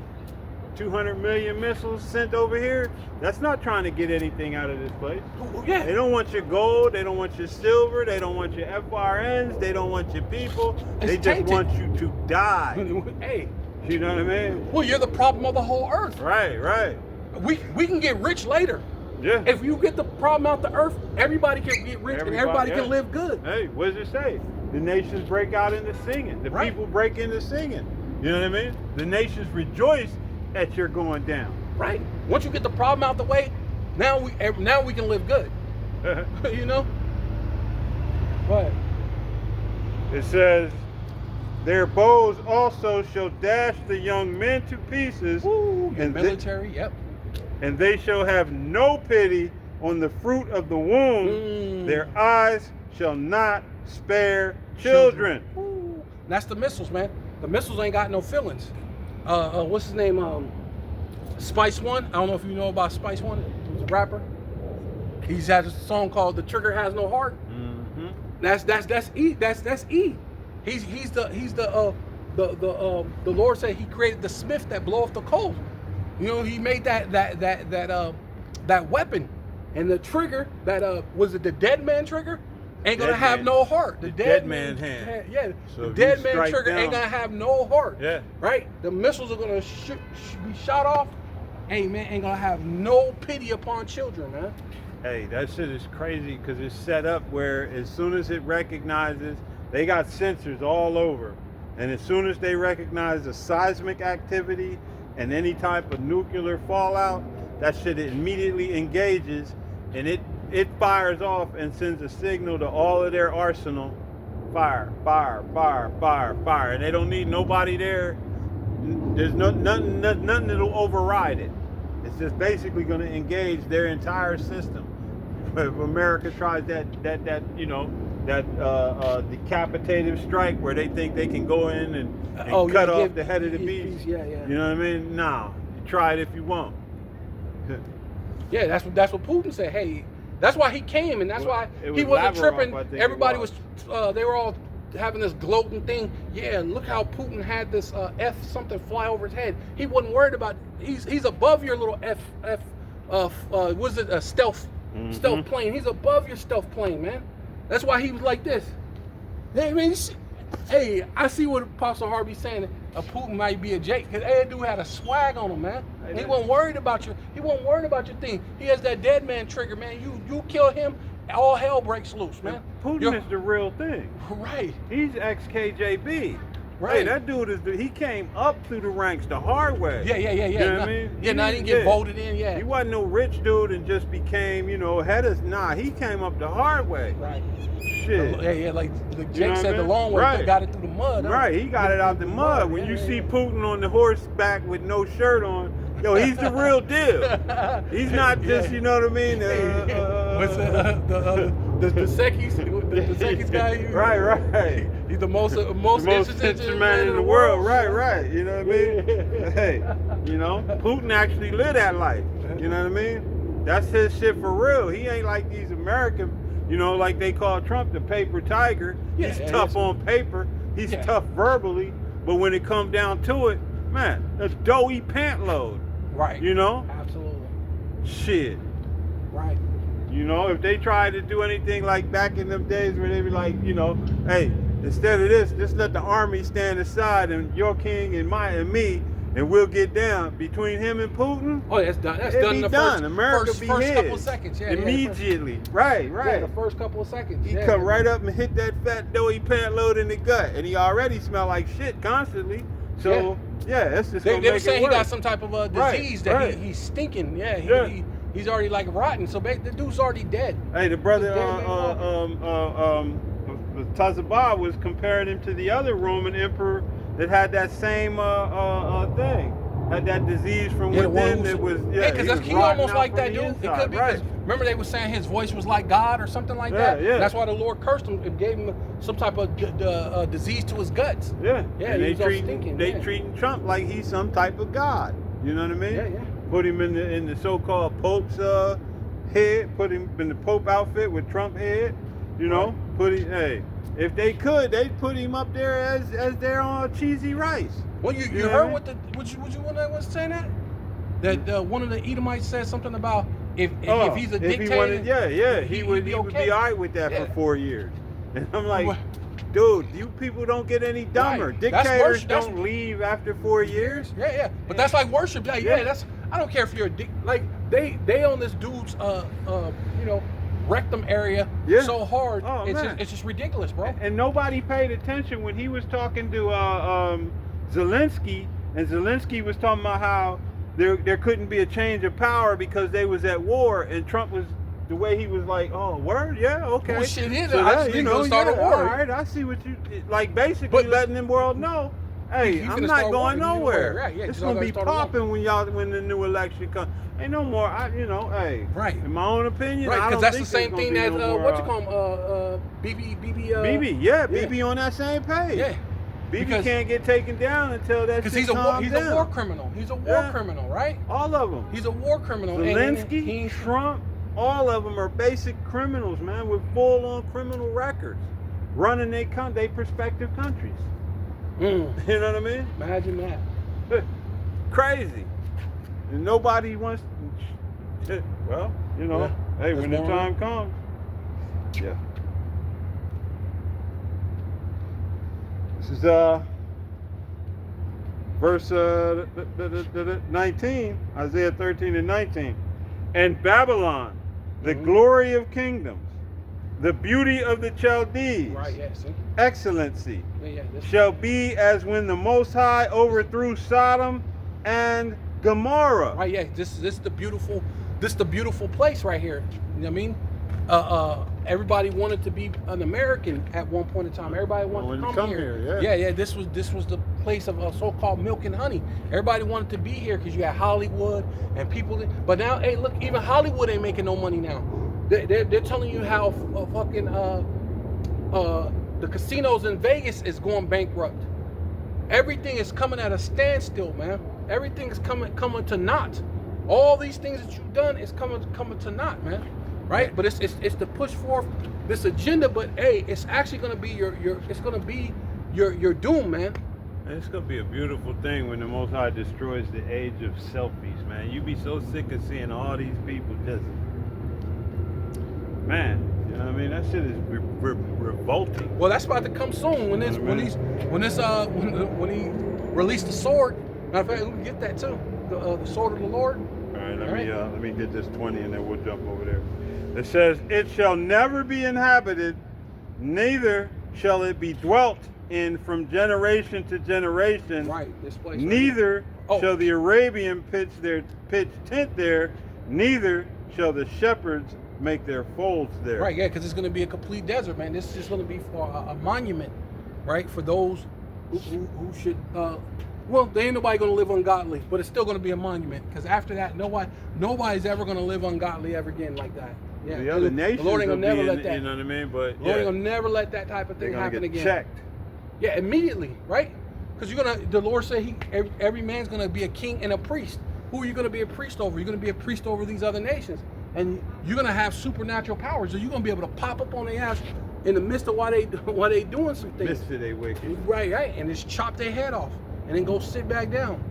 200 million missiles sent over here. That's not trying to get anything out of this place. Yeah. They don't want your gold. They don't want your silver. They don't want your FRNs. They don't want your people. They just tainted. want you to die. Hey, You know what I mean? well, you're the problem of the whole earth. Right, right. We can get rich later. Yeah. If you get the problem out the earth, everybody can get rich and everybody yeah. can live good. Hey, what does it say? The nations break out into singing. The Right. people break into singing. You know what I mean? The nations rejoice at your going down. Right. Once you get the problem out the way, now we can live good. You know? What? It says, their bows also shall dash the young men to pieces, Ooh, your and military, yep. and they shall have no pity on the fruit of the womb. Their eyes shall not spare children. Ooh. That's the missiles, man. The missiles ain't got no feelings. What's his name? Spice One. I don't know if you know about Spice One. He's a rapper. He's had a song called "The Trigger Has No Heart." Mm-hmm. That's E. That's E. He's the Lord said he created the smith that blow off the coals. You know, he made that weapon, and the trigger that was it the dead man trigger ain't gonna have no heart. The dead man hand. Yeah. So the if dead you man strike trigger ain't down- gonna have no heart. Yeah. Right. The missiles are gonna be shot off. Hey man, ain't gonna have no pity upon children, man. Hey, that shit is crazy because it's set up where as soon as it recognizes, they got sensors all over. And as soon as they recognize the seismic activity and any type of nuclear fallout, that shit immediately engages and it fires off and sends a signal to all of their arsenal. Fire, fire, fire, fire, fire. And they don't need nobody there. There's nothing that'll override it. It's just basically going to engage their entire system. If America tries that decapitative strike where they think they can go in and cut off the head of the beast. Yeah. You know what I mean? Nah, you try it if you want. Yeah, that's what Putin said. Hey, that's why he came, and that's why It he was wasn't Lavrov, tripping. I think it Everybody was. they were all having this gloating thing. Yeah, look how Putin had this F something fly over his head. He wasn't worried about. He's above your little F. Was it a stealth plane? He's above your stealth plane, man. That's why he was like this. Hey, man, hey, I see what Apostle Harvey's saying. Putin might be a Jake, because that dude had a swag on him, man. He wasn't worried about you. He wasn't worried about your thing. He has that dead man trigger, man. You kill him, all hell breaks loose, man. Putin is the real thing. Right. He's ex-KGB. Right. Hey, that dude he came up through the ranks the hard way. Yeah. You know what I mean? Yeah, now he didn't get voted in, yeah. He wasn't no rich dude and just became, head of, nah, he came up the hard way. Right. Shit. Yeah, like You know Jake what said, I the mean? long way, Right. they got it through the mud. Huh? Right, he got it out the mud. When you see Putin on the horseback with no shirt on, yo, he's the real deal. He's not just, you know what I mean? What's the Secchi's guy? Right. He's the most interesting man in the world. Right. You know what I mean? Hey, you know, Putin actually lived that life. You know what I mean? That's his shit for real. He ain't like these American, you know, like they call Trump the paper tiger. He's tough on paper. He's tough verbally. But when it comes down to it, man, that's doughy pant load. Right. You know? Absolutely. Shit. Right. You know, if they tried to do anything like back in them days where they be like, you know, hey, instead of this, just let the army stand aside and your king and me, and we'll get down. Between him and Putin, oh, that's done. That's done in the first couple of seconds. Yeah, immediately. Right. Yeah, the first couple of seconds. He come right up and hit that fat doughy pant load in the gut, and he already smell like shit constantly. So that's just they were saying he got some type of disease that he's stinking. He's already like rotten. So the dude's already dead. Hey, the brother Tazabah was comparing him to the other Roman emperor that had that same thing. Had that disease from within that was because he almost like that dude. It could be because remember they were saying his voice was like God or something like that. Yeah. That's why the Lord cursed him and gave him some type of disease to his guts. Yeah. And they treating Trump like he's some type of God. You know what I mean? Yeah. Put him in the so-called Pope's head. Put him in the Pope outfit with Trump head. You know, if they could, they'd put him up there as their cheesy rice. Well, you heard what would you one that was saying that one of the Edomites said something about if he's a dictator, he would be all right with that for 4 years. And I'm like, dude, you people don't get any dumber. Right. Dictators don't leave after 4 years. Yeah. But that's like worship. That's I don't care if you're they on this dude's rectum area so hard. It's just ridiculous, bro. And nobody paid attention when he was talking to Zelensky, and Zelensky was talking about how there couldn't be a change of power because they was at war, and Trump was the way he was like, oh, word, yeah, okay. Well, shit is start a war. All right, I see what you like. Basically, letting the world know. Hey, I'm not going nowhere. Right, it's gonna be popping when the new election comes. Ain't no more. Right. In my own opinion, right? Because that's the same thing that BB on that same page. Yeah. BB can't get taken down until that shit calms down. He's a war criminal. He's a war criminal, right? All of them. He's a war criminal. Zelensky, Trump, all of them are basic criminals, man, with full-on criminal records, running their prospective countries. You know what I mean? Imagine that. Crazy. And nobody wants to, well, hey, when the time comes. Yeah. This is verse 19, Isaiah 13 and 19. And Babylon, the glory of kingdoms, the beauty of the Chaldees, excellency, shall be as when the Most High overthrew Sodom and Gomorrah. Right, yeah. This is the beautiful place right here. You know what I mean? Everybody wanted to be an American at one point in time. Everybody wanted to come here. Yeah. This was the place of so-called milk and honey. Everybody wanted to be here because you had Hollywood and people. But now, hey, look, even Hollywood ain't making no money now. They're telling you how fucking the casinos in Vegas is going bankrupt. Everything is coming at a standstill, man. Everything is coming to naught. All these things that you've done is coming to naught, man. Right? But it's to push forth this agenda. But hey, it's actually gonna be your doom, man. And it's gonna be a beautiful thing when the Most High destroys the age of selfies, man. You be so sick of seeing all these people just, man. You know what I mean? That shit is revolting. Well, that's about to come soon when he released the sword. Matter of fact, we can get that too. The sword of the Lord. All right, let me get this 20 and then we'll jump over there. It says, it shall never be inhabited, neither shall it be dwelt in from generation to generation. Right, this place. Neither shall the Arabian pitch tent there, neither shall the shepherds make their folds there. Right, yeah, because it's going to be a complete desert, man. This is just going to be for a monument right? For those who should, well, there ain't nobody gonna live ungodly, but it's still gonna be a monument, because after that, nobody's ever gonna live ungodly ever again like that. Yeah, The other nations the Lord ain't will gonna never be, let that. you know what I mean? But Lord ain't gonna never let that type of they're thing gonna happen get again. checked. Yeah, immediately, right? Because the Lord said every man's gonna be a king and a priest. Who are you gonna be a priest over? You're gonna be a priest over these other nations, and you're gonna have supernatural powers. So you're gonna be able to pop up on their ass in the midst of while they doing some things. Misfit they wicked. Right, and just chop their head off, and then go sit back down,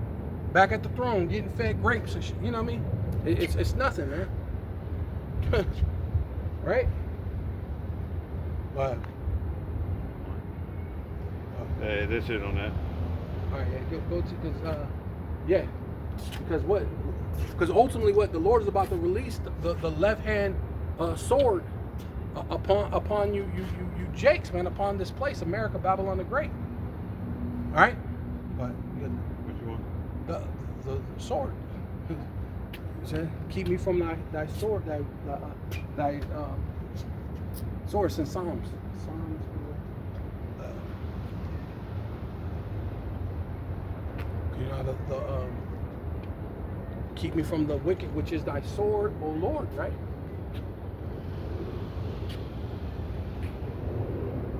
back at the throne, getting fed grapes and shit. You know what I mean? It's nothing, man. Right? But Hey, that's it on that. all right, yeah, go to because yeah, because ultimately what the Lord is about to release the left hand sword upon you Jakes, man, upon this place, America, Babylon the Great. All right, but What you want? the sword. He said, keep me from thy sword, thy sword. In Psalms. You know, keep me from the wicked, which is thy sword, O Lord, right?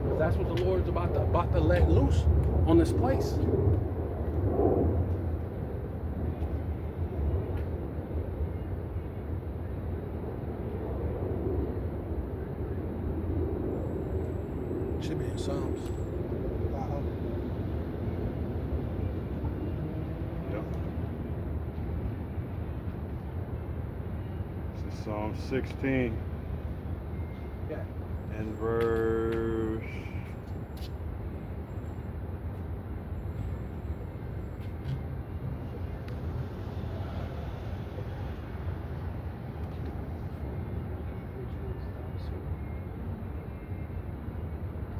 Because that's what the Lord's about to let loose on this place. Should be in Psalms. Yep. This is Psalm 16 Yeah. and verse.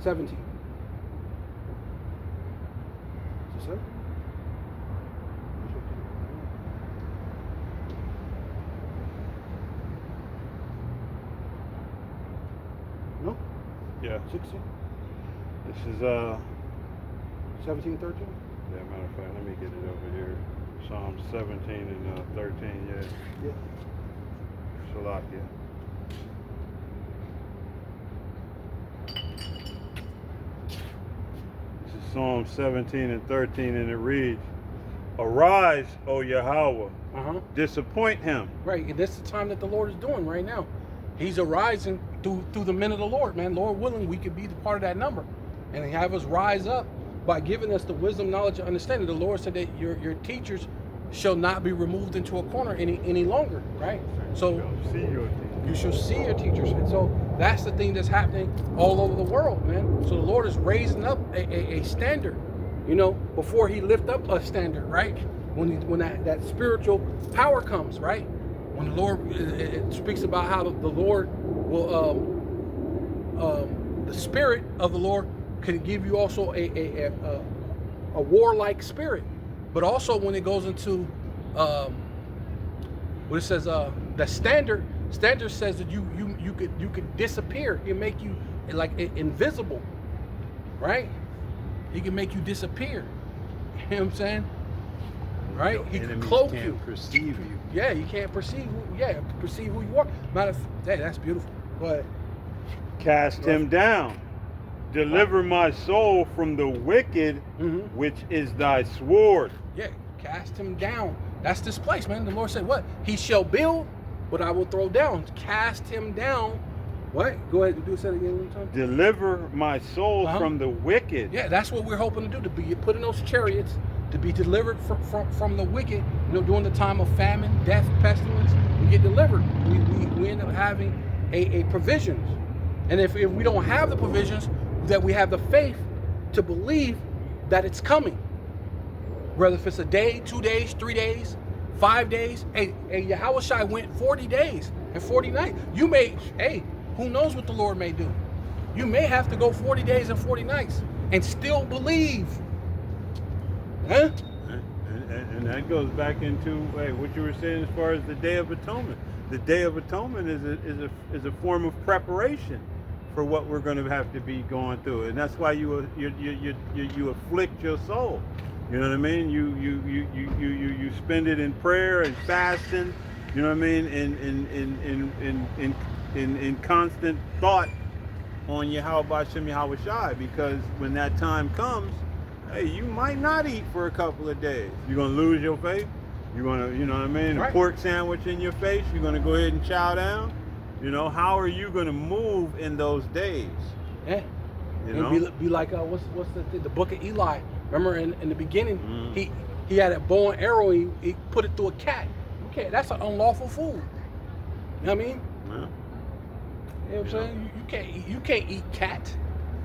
$17. Is this it? No? Yeah. 16? This is 17, 13? Yeah, matter of fact, let me get it over here. Psalm 17 and 13. Yeah. Yeah. Shalakia. This is Psalm 17 and 13, and it reads, "Arise, O Yahweh, disappoint him." Right, and this is the time that the Lord is doing right now. He's arising through the men of the Lord, man. Lord willing, we could be the part of that number, and He have us rise up by giving us the wisdom, knowledge, and understanding. The Lord said that your teachers shall not be removed into a corner any longer, right? So you shall see your teachers, and so that's the thing that's happening all over the world, man. So the Lord is raising up a standard, you know, before He lift up a standard, right? When that spiritual power comes, right? When the Lord, it speaks about how the Lord will, the Spirit of the Lord can give you also a warlike spirit, but also when it goes into what it says, the standard says that you could disappear. It make you like invisible, right? He can make you disappear. You know what I'm saying? Right? He can cloak you. Perceive you. Yeah, you can't perceive. Perceive who you are. Matter of fact, hey, that's beautiful. Go ahead. Cast him down. Deliver my soul from the wicked, which is thy sword. Yeah, cast him down. That's this place, man. The Lord said, what? He shall build, but I will throw down. Cast him down. What? Go ahead and do that again one time. Deliver my soul from the wicked. Yeah, that's what we're hoping to do, to be put in those chariots, to be delivered from the wicked. You know, during the time of famine, death, pestilence, we get delivered. We end up having a provisions. And if we don't have the provisions, that we have the faith to believe that it's coming. Whether if it's a day, 2 days, 3 days, 5 days. Hey, Yahushua went 40 days and 40 nights. You may, who knows what the Lord may do? You may have to go 40 days and 40 nights and still believe. Huh? And that goes back into what you were saying as far as the Day of Atonement. The Day of Atonement is a form of preparation for what we're going to have to be going through, and that's why you afflict your soul. You know what I mean? You spend it in prayer and fasting. You know what I mean? In constant thought on Yahweh Shem Yahweh Shai, because when that time comes, hey, you might not eat for a couple of days. You're gonna lose your faith. You're gonna, you know what I mean? Right. A pork sandwich in your face. You're gonna go ahead and chow down. You know, how are you gonna move in those days? Yeah. You It'd know, be like what's the book of Eli? Remember in the beginning, he had a bow and arrow. He put it through a cat. Okay, that's an unlawful food. You know what I mean? Yeah. You know what I'm saying? You can't eat cat. You know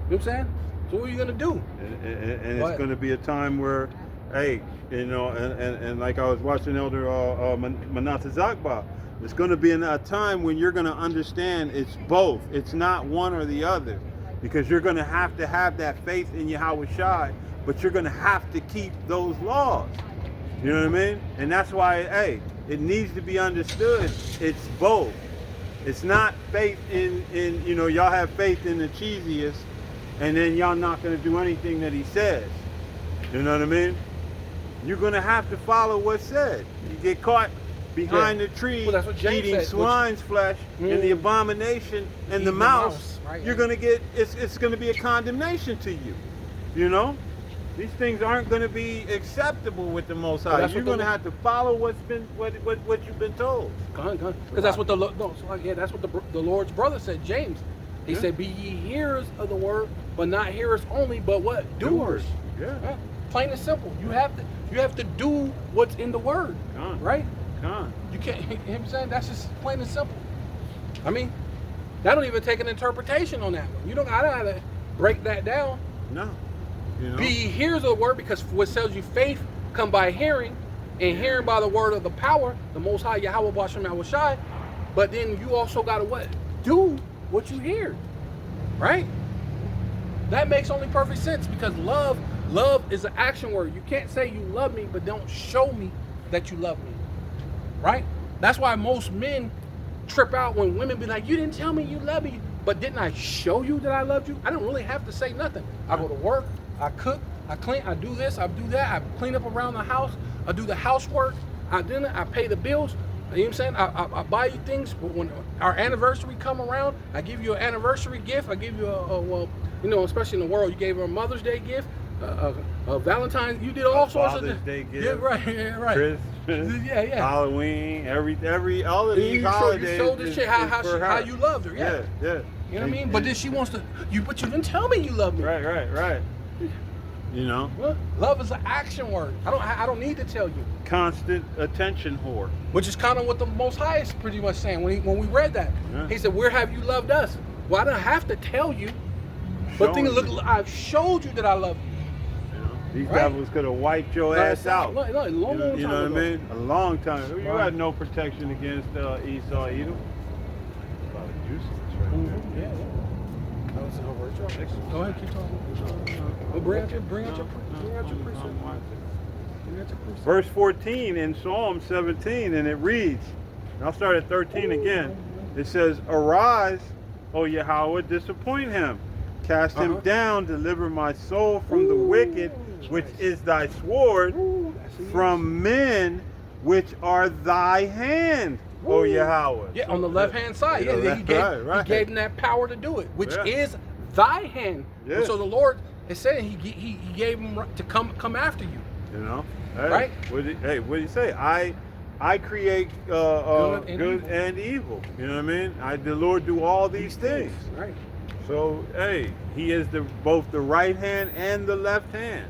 what I'm saying? So what are you gonna do? And it's going to be a time where, hey, you know, and like I was watching Elder Manasseh Zakba, it's going to be a time when you're going to understand it's both. It's not one or the other, because you're going to have that faith in Yahweh Shai, but you're going to have to keep those laws. You know what I mean? And that's why, hey, it needs to be understood. It's both. It's not faith in you know, y'all have faith in the cheesiest, and then y'all not going to do anything that he says. You know what I mean? You're going to have to follow what's said. You get caught behind the tree, well, that's what James eating said, swine's flesh and the abomination and the mouse. Right, you're going to get, it's going to be a condemnation to you. You know? These things aren't going to be acceptable with the Most High. You're going to have to follow what you've been told. Because that's what that's what the Lord's brother said, James. He said, "Be ye hearers of the word, but not hearers only, but what? Doers." Yeah. Plain and simple. You have to do what's in the word, right? You can't. You know what I'm saying? That's just plain and simple. I mean, that don't even take an interpretation on that one. You don't gotta break that down. No. You know? Be ye hearers of the word, because what tells you faith come by hearing, and hearing by the word of the power, the Most High Yahweh Bashem Yahweh Shai. But then you also gotta what? Do what you hear, right? That makes only perfect sense, because love is an action word. You can't say you love me but don't show me that you love me, right? That's why most men trip out when women be like, "You didn't tell me you love me, but didn't I show you that I loved you?" I don't really have to say nothing. I go to work, I cook, I clean, I do this, I do that, I clean up around the house, I do the housework, I pay the bills. You know what I'm saying? I buy you things. When our anniversary come around, I give you an anniversary gift. I give you well, you know, especially in the world, you gave her a Mother's Day gift, a Valentine's. You did all sorts of Father's Day gift. Yeah, right. Christmas. Yeah. Halloween. All of these holidays. You showed this shit how you loved her. Yeah. Yeah. You know what I mean? But then she wants to. But you didn't tell me you loved me. Right. You know, well, love is an action word. I don't need to tell you. Constant attention whore. Which is kind of what the Most High is pretty much saying when we read that. Yeah. He said, "Where have you loved us?" Well, I don't have to tell you, but I've showed you that I love you. You know, these devils could have wiped your ass out. You know what I mean? A long time. You had no protection against Esau, Edom. About a juice. Yeah. Go ahead, keep talking. Bring out your precept. Verse 14 in Psalm 17, and it reads, and I'll start at 13 again. It says, "Arise, O Yahweh, disappoint him. Cast him down, deliver my soul from the wicked, which is thy sword, from men which are thy hand, O Yahweh." Yeah, on the left-hand side. Yeah, he gave him that power to do it, which is thy hand. Yeah. So the Lord is saying he gave him to come after you. You know? Hey, right? What did he say? I create good and evil. You know what I mean? The Lord do all these things. Right. So, hey, he is both the right hand and the left hand.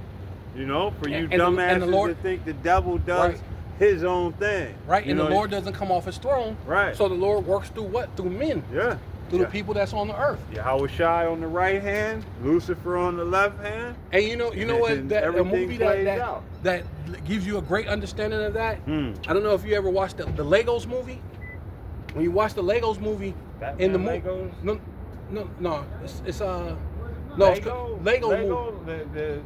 You know, for you dumbasses that think the devil does his own thing. Right, and the Lord doesn't come off his throne. Right. So the Lord works through what? Through men. Yeah. Through the people that's on the earth. Yahweh Shai on the right hand, Lucifer on the left hand. And you know what? A movie that gives you a great understanding of that. I don't know if you ever watched the Legos movie. When you watch the Legos movie, Batman in the Legos? no, it's No, Lego movie. the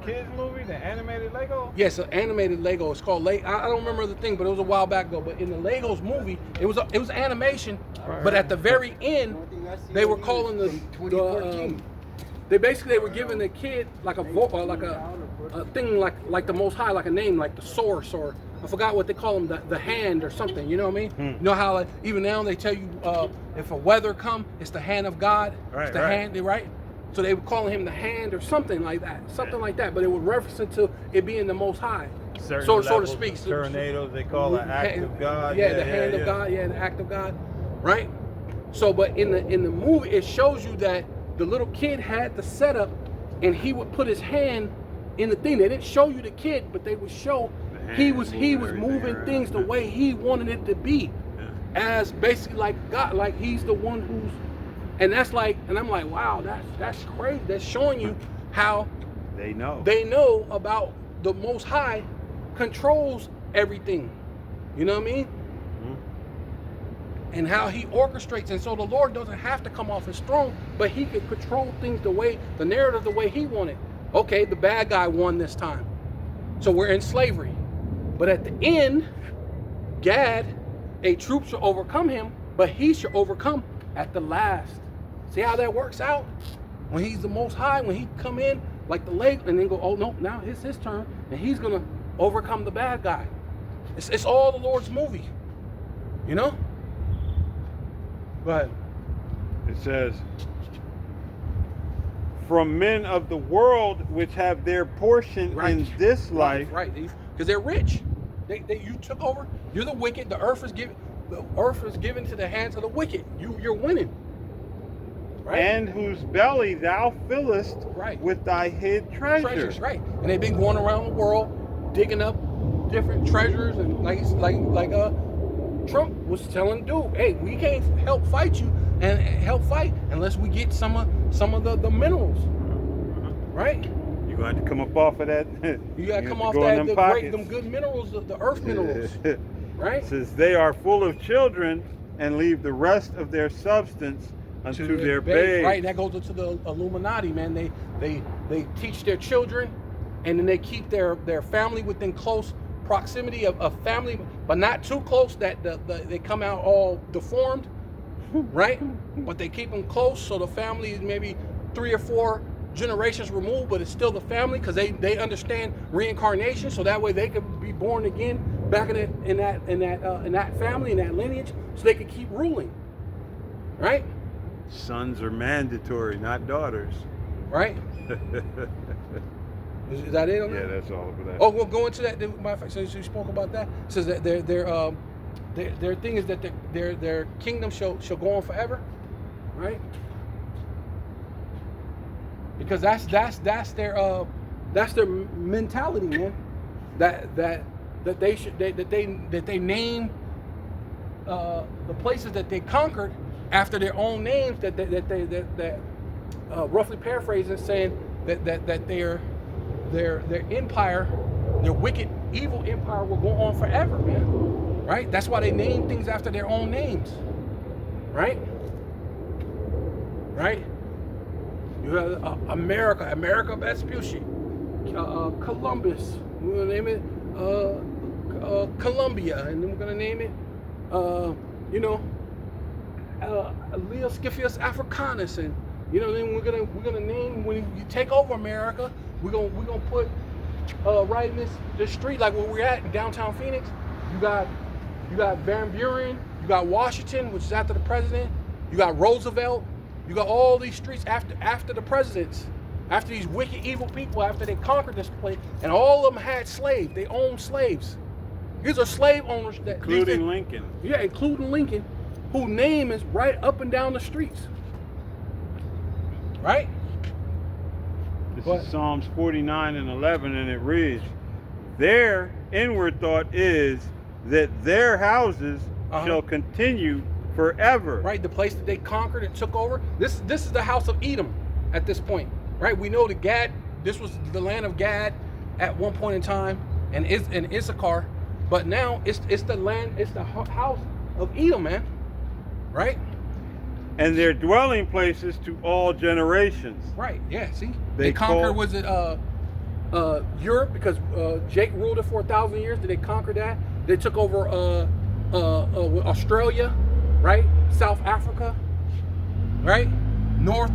kids movie, the animated Lego. Yes, an animated Lego. It's called I don't remember the thing, but it was a while back ago. But in the Legos movie, it was animation. But at the very end, they were calling they were giving the kid like a thing like the Most High, like a name, like the source, or I forgot what they call them, the hand or something. You know what I mean? You know how like, even now they tell you if a weather come, it's the hand of God. It's the hand, right? So they were calling him the hand or something like that, But it was referencing to it being the Most High, so to speak. Tornadoes, they call it act of God. Yeah, the hand of God. Yeah, the act of God, right? So, but in the movie, it shows you that the little kid had the setup, and he would put his hand in the thing. They didn't show you the kid, but they would show he was moving things the way he wanted it to be, as basically like God, like he's the one who's, and that's like, and I'm like, wow, that's crazy. That's showing you how they know about the Most High controls everything. You know what I mean? And how he orchestrates, and so the Lord doesn't have to come off his throne, but he could control things the narrative the way he wanted. Okay, the bad guy won this time, so we're in slavery. But at the end, Gad, a troop shall overcome him, but he shall overcome at the last. See how that works out? When he's the Most High, when he come in like the lake, and then go, oh no, now it's his turn, and he's gonna overcome the bad guy. It's all the Lord's movie, you know. But it says, from men of the world which have their portion in this life. Right, because they're rich. You took over. You're the wicked. The earth is given to the hands of the wicked. You're winning. Right? And whose belly thou fillest with thy hid treasures. Right. And they've been going around the world digging up different treasures, and like Trump was telling dude, hey, we can't help fight unless we get some of the minerals, right? You're going to have to come up off of that. You got to come off them good minerals, the earth minerals, right? It says they are full of children and leave the rest of their substance unto their babes. Right, that goes into the Illuminati, man. They teach their children, and then they keep their family within close proximity of family, but not too close that they come out all deformed, right? But they keep them close, so the family is maybe 3 or 4 generations removed, but it's still the family, because they understand reincarnation, so that way they could be born again back in that family, in that lineage, so they could keep ruling, right? Sons are mandatory, not daughters, right? Is that it? Yeah, that's all of that. Oh, we'll go into that. Matter of fact, so you spoke about that. It says that their thing is that their kingdom shall go on forever, right? Because that's their mentality, man. That they name the places that they conquered after their own names. That roughly paraphrasing, saying that their empire, their wicked, evil empire, will go on forever, man. Right? That's why they name things after their own names. Right? Right? You have America Vespucci, Columbus. We're gonna name it Columbia, and then we're gonna name it, Leo Scipius Africanus, and then we're gonna name, when you take over America, we're gonna put right in this street, like where we're at in downtown Phoenix. You got Van Buren, you got Washington, which is after the president. You got Roosevelt. You got all these streets after the presidents, after these wicked, evil people, after they conquered this place, and all of them had slaves. They owned slaves. These are slave owners including Lincoln. Yeah, including Lincoln, whose name is right up and down the streets. Right? This is Psalms 49 and 11, and it reads, their inward thought is that their houses shall continue forever. Right, the place that they conquered and took over. This is the house of Edom at this point. Right, we know that Gad, this was the land of Gad at one point in time, and Issachar, but now it's the land, it's the house of Edom, man. Right? and their dwelling places to all generations. Right. Yeah. See, They they conquered. call- Was it Europe, because Jake ruled it for 1,000 years? Did they conquer that? They took over Australia, right? South Africa, right? North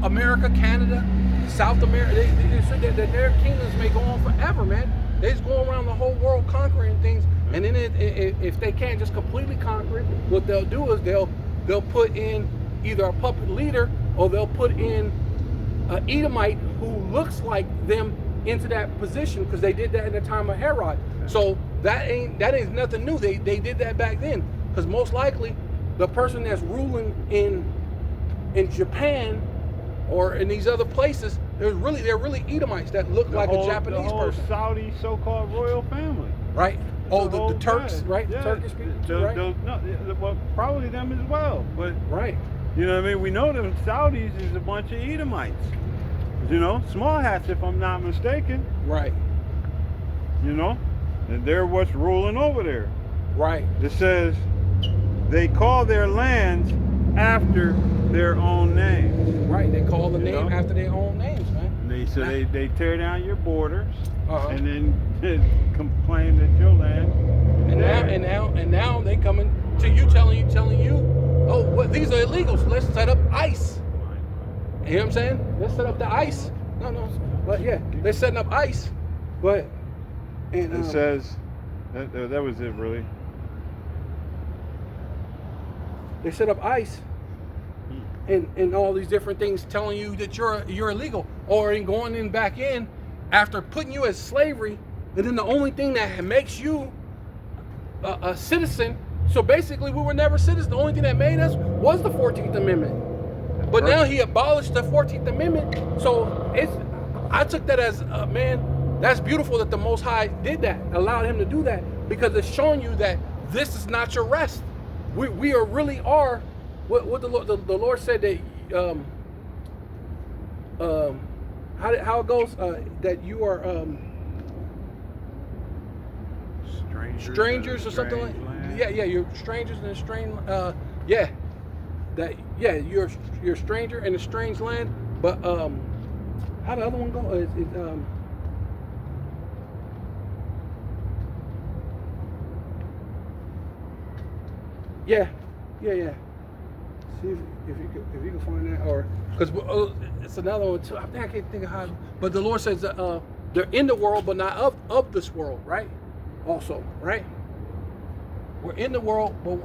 America, Canada, South America. They said that their kingdoms may go on forever, man. They just go around the whole world conquering things, and then if they can't just completely conquer it, what they'll do is they'll put in either a puppet leader, or they'll put in an Edomite who looks like them into that position, because they did that in the time of Herod. So that ain't nothing new. They did that back then, because most likely the person that's ruling in Japan or in these other places, they're really Edomites that look like a Japanese the whole person, Saudi so-called royal family. right? Oh, whole the Turks, thing. right? Yeah. Turkish people, right? Well, probably them as well, but Right. you know what I mean. We know them Saudis is a bunch of Edomites. You know, small hats if I'm not mistaken. Right. You know, and they're what's ruling over there. Right. It says they call their lands after their own names. Right. They call the You name know? after their own names, man. And they tear down your borders, Uh-huh. and then complain that your land. And now they coming to you, telling you, oh, what, these are illegal. So let's set up ICE. You know what I'm saying? Let's set up the ICE. No, but yeah, they're setting up ICE. But and It says that was it really. they set up ICE and all these different things, telling you that you're illegal, or in going in back in after putting you as slavery, and then the only thing that makes you a citizen. So basically, we were never citizens. The only thing that made us was the 14th Amendment. But now he abolished the 14th Amendment. So I took that as, man, that's beautiful that the Most High did that, allowed him to do that, because it's showing you that this is not your rest. We are really are what the Lord said that how it goes, that you are strangers or something like that. Yeah, you're strangers in a strange you're a stranger in a strange land. But how the other one go? Yeah. See if you can find that, or because it's another one too. I think I can't think of how. But the Lord says that they're in the world, but not of this world, right? Also, right? We're in the world, but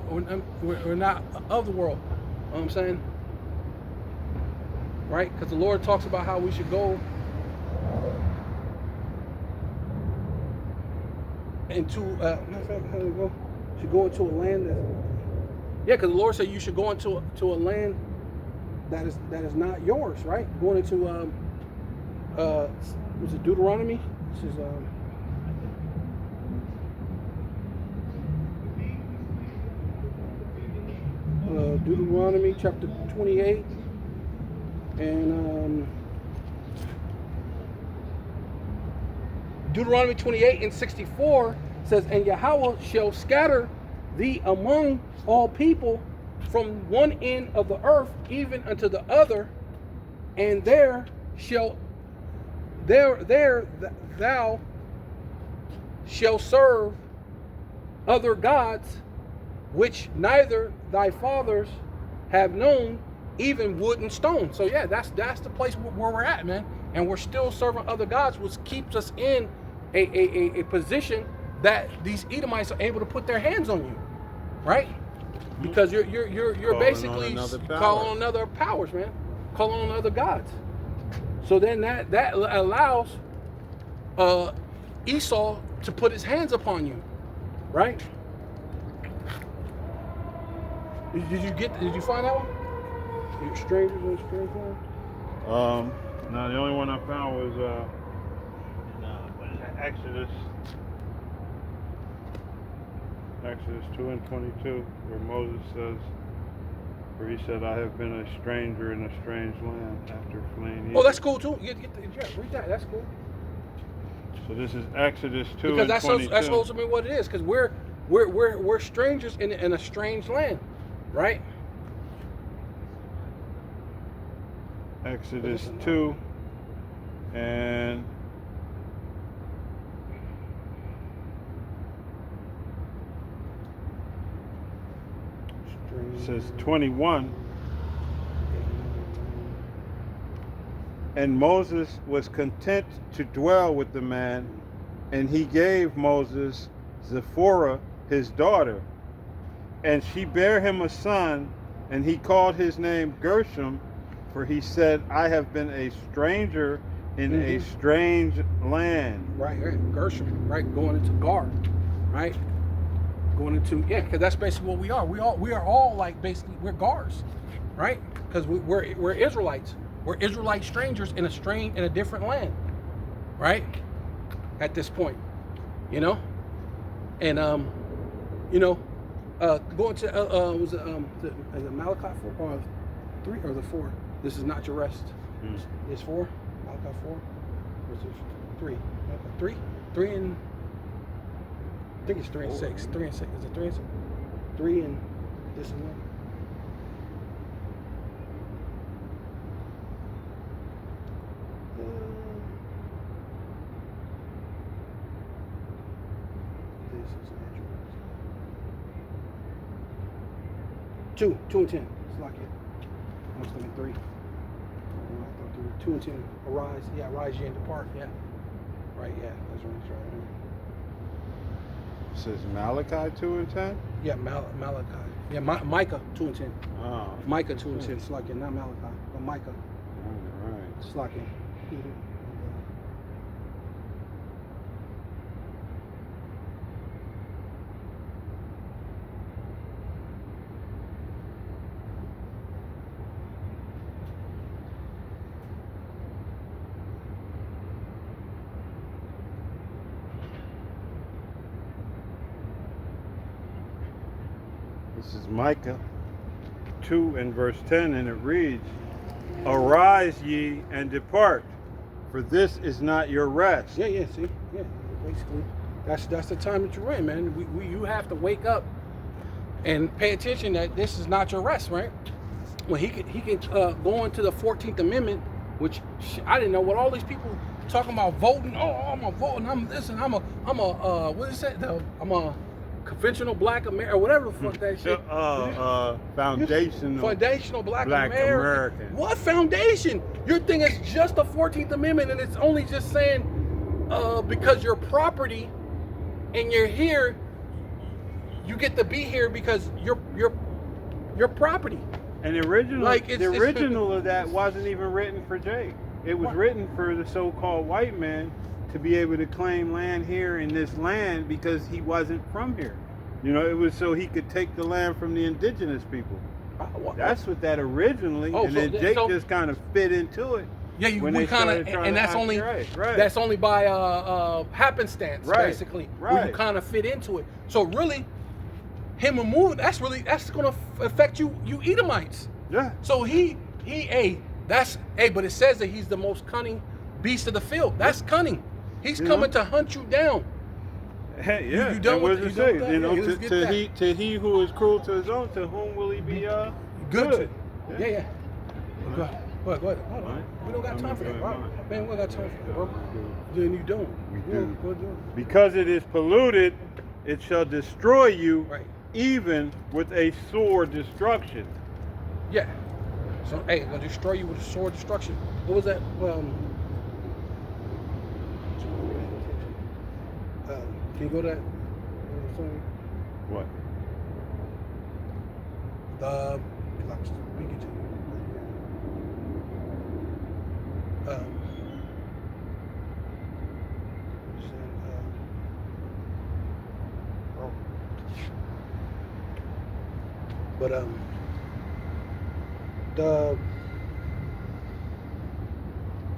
we're not of the world. You know what I'm saying? Right? Because the Lord talks about how we should go into how do we go? Should go into a land that. Yeah, because the Lord said you should go into a land that is not yours, right? Going into was it Deuteronomy? This is Deuteronomy chapter 28 and Deuteronomy 28 and 64 says, and Yahweh shall scatter thee among all people from one end of the earth even unto the other, and there thou shalt serve other gods which neither thy fathers have known, even wood and stone. So yeah, that's the place where we're at, man. And we're still serving other gods, which keeps us in a position that these Edomites are able to put their hands on you, right? Because you're Calling basically on calling on other powers, man, calling on other gods. So then that allows Esau to put his hands upon you, right? Did you find that one? You're strangers in a strange land? No, the only one I found was Exodus 2 and 22, where Moses says, where he said, I have been a stranger in a strange land after fleeing Egypt. Oh, that's cool too. Read that. That's cool. So this is Exodus 2 because and that's 22. That's ultimately what it is. Because we're strangers in a strange land, right? Exodus 2 and it says 21. And Moses was content to dwell with the man, and he gave Moses Zipporah his daughter, and she bare him a son, and he called his name Gershom, for he said, I have been a stranger in a strange land. Right, Gershom, right, going into guard, right? Going into, yeah, because that's basically what we are. We are all like basically we're guards, right? Because we're Israelites. We're Israelite strangers in a different land, right? At this point, you know, and going to was it Malachi 4 or 3 or the 4? This is not your rest. It's 4. Malachi 4. Or is it 3? 3. 3 and I think it's 3 and 6. 3 and 6. Is it 3 and 6? 3 and this is 1. Two and 10. It's like it. I was thinking 3. 2 and 10. Arise. Yeah, arise ye and depart. Yeah. Right, yeah. That's right. It says Malachi 2 and 10? Yeah, Malachi. Yeah, Micah 2 and 10. Oh. Micah 2 and 10. It's like it, not Malachi, but Micah. All right. It's like it. This is Micah 2 and verse 10, and it reads, Arise ye and depart, for this is not your rest. Yeah, see? Yeah, basically. That's the time that you're in, man. You have to wake up and pay attention that this is not your rest, right? When he can go into the 14th Amendment, which I didn't know what all these people talking about voting. Oh, I'm a voting. I'm this and I'm a what is it? I'm a conventional black American, or whatever the fuck that shit. Foundational black American. What foundation? Your thing is just the 14th Amendment, and it's only just saying because you're property and you're here, you get to be here because you're property. And the original of that wasn't even written for Jake. It was written for the so-called white man to be able to claim land here in this land because he wasn't from here. You know, it was so he could take the land from the indigenous people. That's what that originally, and then Jake just kind of fit into it. Yeah, we kind of, and that's only that's only by happenstance, basically. Right. Where you kind of fit into it. So really, him removing that's going to affect you Edomites. Yeah. So but it says that he's the most cunning beast of the field. That's cunning. He's coming to hunt you down. Hey, yeah. And what does it say? You know, to he who is cruel to his own, to whom will he be good? Yeah. Go ahead. Right. We don't got time for that, right? Man, we don't got time for that, bro. Then you don't. We do. Because it is polluted, it shall destroy you, even with a sword destruction. Yeah. So, hey, gonna destroy you with a sword destruction. What was that? Can you go to that? What? Speaking to you.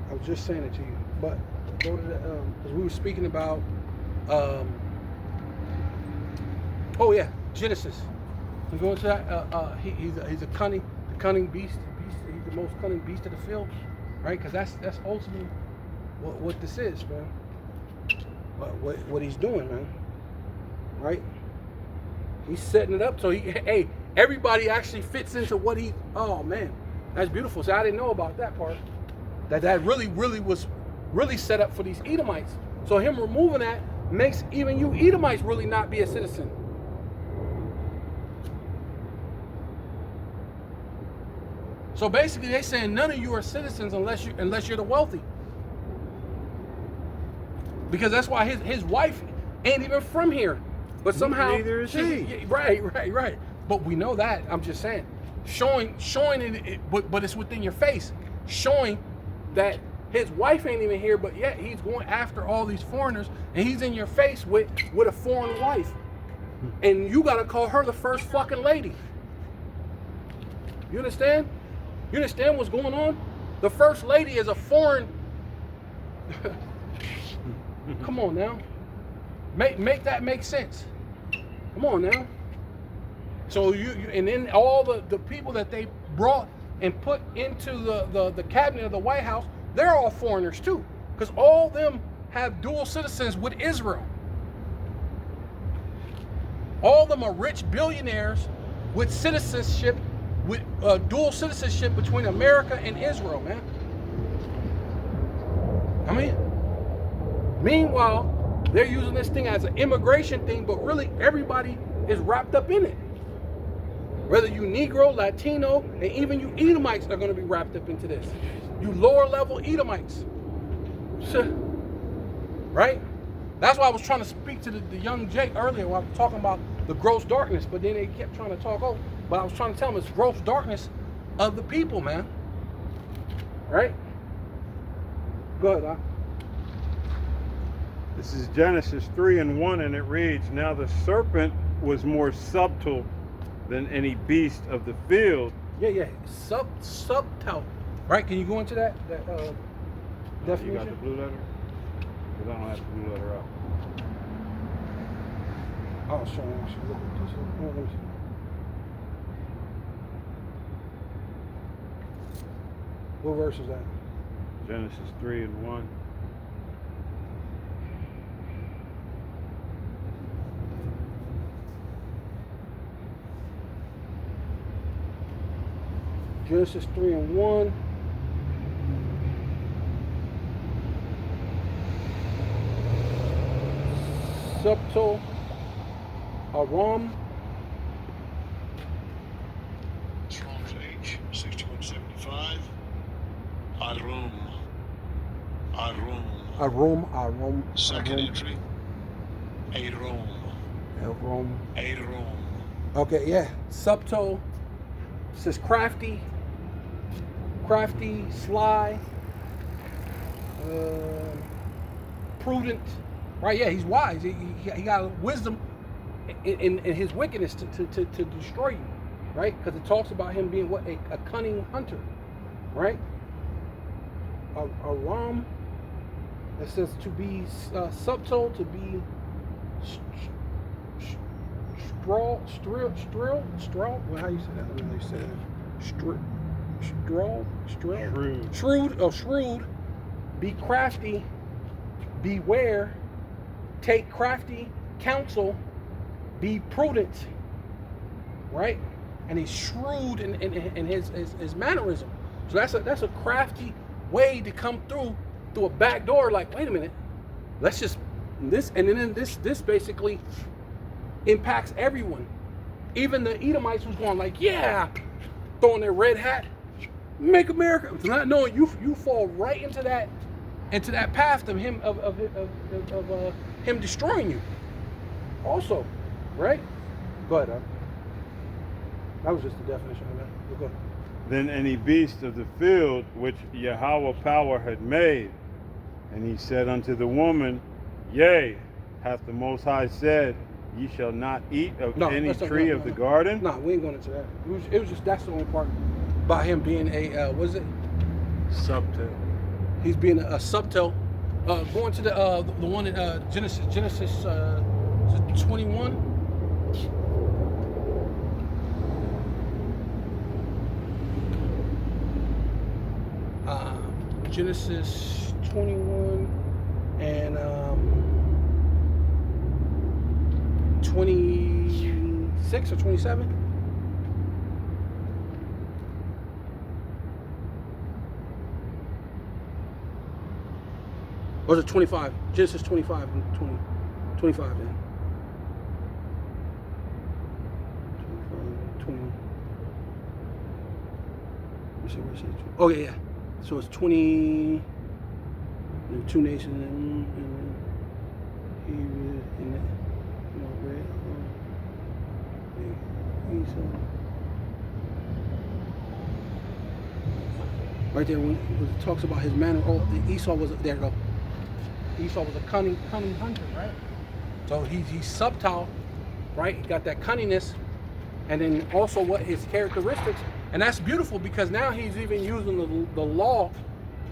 I was just saying it to you, but go to the because we were speaking about Genesis. We go into that. He's a cunning beast. He's the most cunning beast of the field, right? Because that's ultimately what this is, man. What he's doing, man. Right? He's setting it up so everybody actually fits into what he. Oh man, That's beautiful. So I didn't know about that part. That really was really set up for these Edomites. So him removing that makes even you Edomites really not be a citizen. So basically, they're saying none of you are citizens unless you're the wealthy. Because that's why his wife ain't even from here, but somehow neither is he. Right. But we know that. I'm just saying, showing it, but it's within your face, showing that his wife ain't even here, but yet he's going after all these foreigners, and he's in your face with a foreign wife, and you gotta call her the first fucking lady. You understand? You understand what's going on? The first lady is a foreign. Come on now. Make that make sense. Come on now. So you and then all the people that they brought and put into the cabinet of the White House, they're all foreigners too. Because all of them have dual citizens with Israel. All of them are rich billionaires with citizenship, with dual citizenship between America and Israel, man. I mean, meanwhile, they're using this thing as an immigration thing, but really everybody is wrapped up in it. Whether you Negro, Latino, and even you Edomites are going to be wrapped up into this. You lower level Edomites. Right? That's why I was trying to speak to the young Jake earlier when I was talking about the gross darkness, but then they kept trying to talk over. But I was trying to tell them it's gross darkness of the people, man. Right? Good, huh? This is Genesis 3:1, and it reads, "Now the serpent was more subtle than any beast of the field." Yeah. Subtle. Right? Can you go into that definition? You got the blue letter? Because I don't have the blue letter out. Oh, sorry. I should look at this. Oh, let me see. What verse is that? Genesis 3:1. Genesis 3:1. Subtle Aram. Strong's H, 6175. Arum. Arum. Second entry. Arum. Arum. Okay, yeah. Subtle. Says crafty, sly, prudent. Right? Yeah, he's wise. He got wisdom in his wickedness to destroy you. Right? Because it talks about him being what a cunning hunter. Right? Aram. It says to be subtle, to be straw. Well, how you say that? Let me say that. Shrewd. Be crafty. Beware. Take crafty counsel. Be prudent. Right? And he's shrewd in his mannerism. So that's a crafty way to come through a back door. Like, wait a minute. Let's just this, and then this basically impacts everyone. Even the Edomites was going like, yeah, throwing their red hat, make America. Not knowing you fall right into that path of him him destroying you. Also, right? Go ahead. That was just the definition of that. Go ahead. "Then any beast of the field which Yahweh power had made, and he said unto the woman, Yea, hath the Most High said, Ye shall not eat of any tree of the garden?" No, we ain't going into that. It was just, that's the only part about him being a what is it? Subtle. He's being a subtle. Going to the one in Genesis 21. Genesis 21 and 26 or 27. Or is it 25? Genesis 25 and 20. 25 then. 25, 20. Let's see, where is it? Oh, yeah. So it's 20. Two nations and he was in the, Esau. Right there, when it talks about his manner. Oh, Esau was there. Go. Esau was a cunning hunter, right? So he's subtle, right? He got that cunningness, and then also what his characteristics, and that's beautiful because now he's even using the law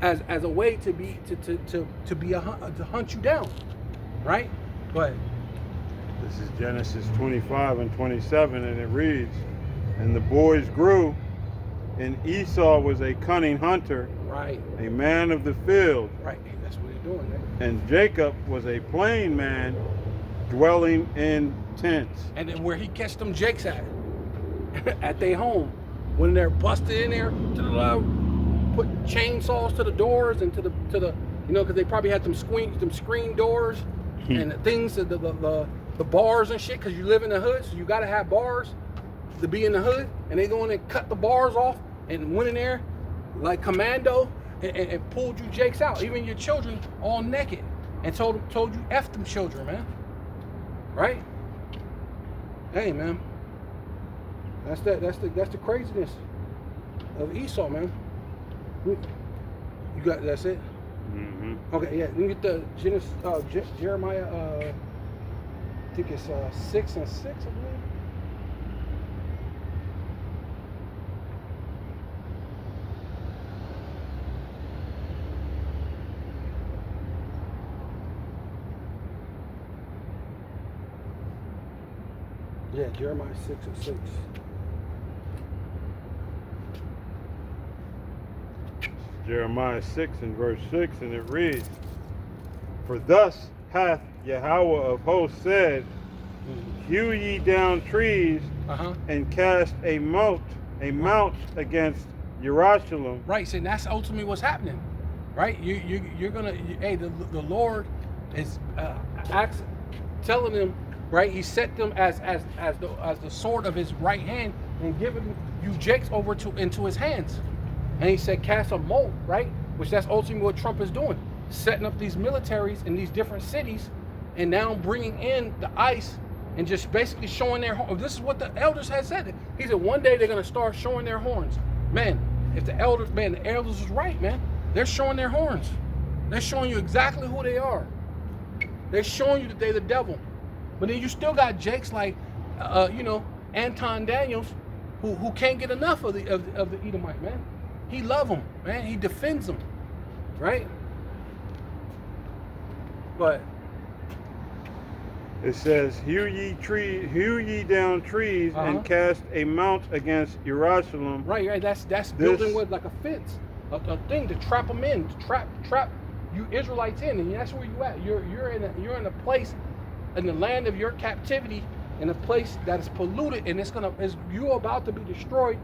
as a way to hunt you down, right? Go ahead. This is Genesis 25 and 27, and it reads, "And the boys grew, and Esau was a cunning hunter, right, a man of the field, right. That's what he's doing, right? And Jacob was a plain man, dwelling in tents." And then where he catch them Jakes at, at their home, when they're busted in there, put chainsaws to the doors and to the because they probably had them screen doors and the things, the bars and shit, because you live in the hood, so you got to have bars to be in the hood, and they go in and cut the bars off and went in there like commando and pulled you Jakes out, even your children all naked, and told you F them children, man. Right? Hey, man. That's the craziness of Esau, man. You got that's it. Mm-hmm. Okay, yeah. You get the Genesis, Jeremiah. I think it's 6 and 6, I believe. Yeah, Jeremiah 6 and 6. Jeremiah 6 and verse 6, and it reads, "For thus hath Yahweh of hosts said, hew ye down trees and cast a mount against Jerusalem." Right, so that's ultimately what's happening, right? You're gonna, hey, the Lord is telling them, right? He set them as the sword of his right hand and giving you Jakes over into his hands. And he said, cast a moat, right? Which that's ultimately what Trump is doing, setting up these militaries in these different cities, and now bringing in the ICE and just basically showing their horns. This is what the elders had said. He said one day they're gonna start showing their horns. Man, if the elders is right, man. They're showing their horns. They're showing you exactly who they are. They're showing you that they're the devil. But then you still got Jakes like, Anton Daniels, who can't get enough of the Edomite, man. He love them, man. He defends them, right? But it says, hew ye down trees and cast a mount against Jerusalem. Right. That's building with like a fence, a thing to trap them in, to trap you Israelites in, and that's where you at. You're in a place in the land of your captivity, in a place that is polluted, and you're about to be destroyed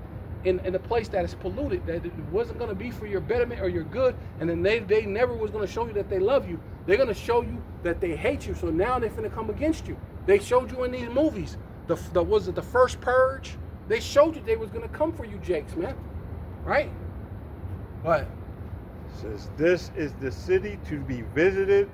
in a place that is polluted, that it wasn't going to be for your betterment or your good, and then they never was going to show you that they love you. They're going to show you that they hate you, so now they're finna come against you. They showed you in these movies, was it the first Purge? They showed you they was going to come for you, Jakes, man. Right? What? It says, this is the city to be visited.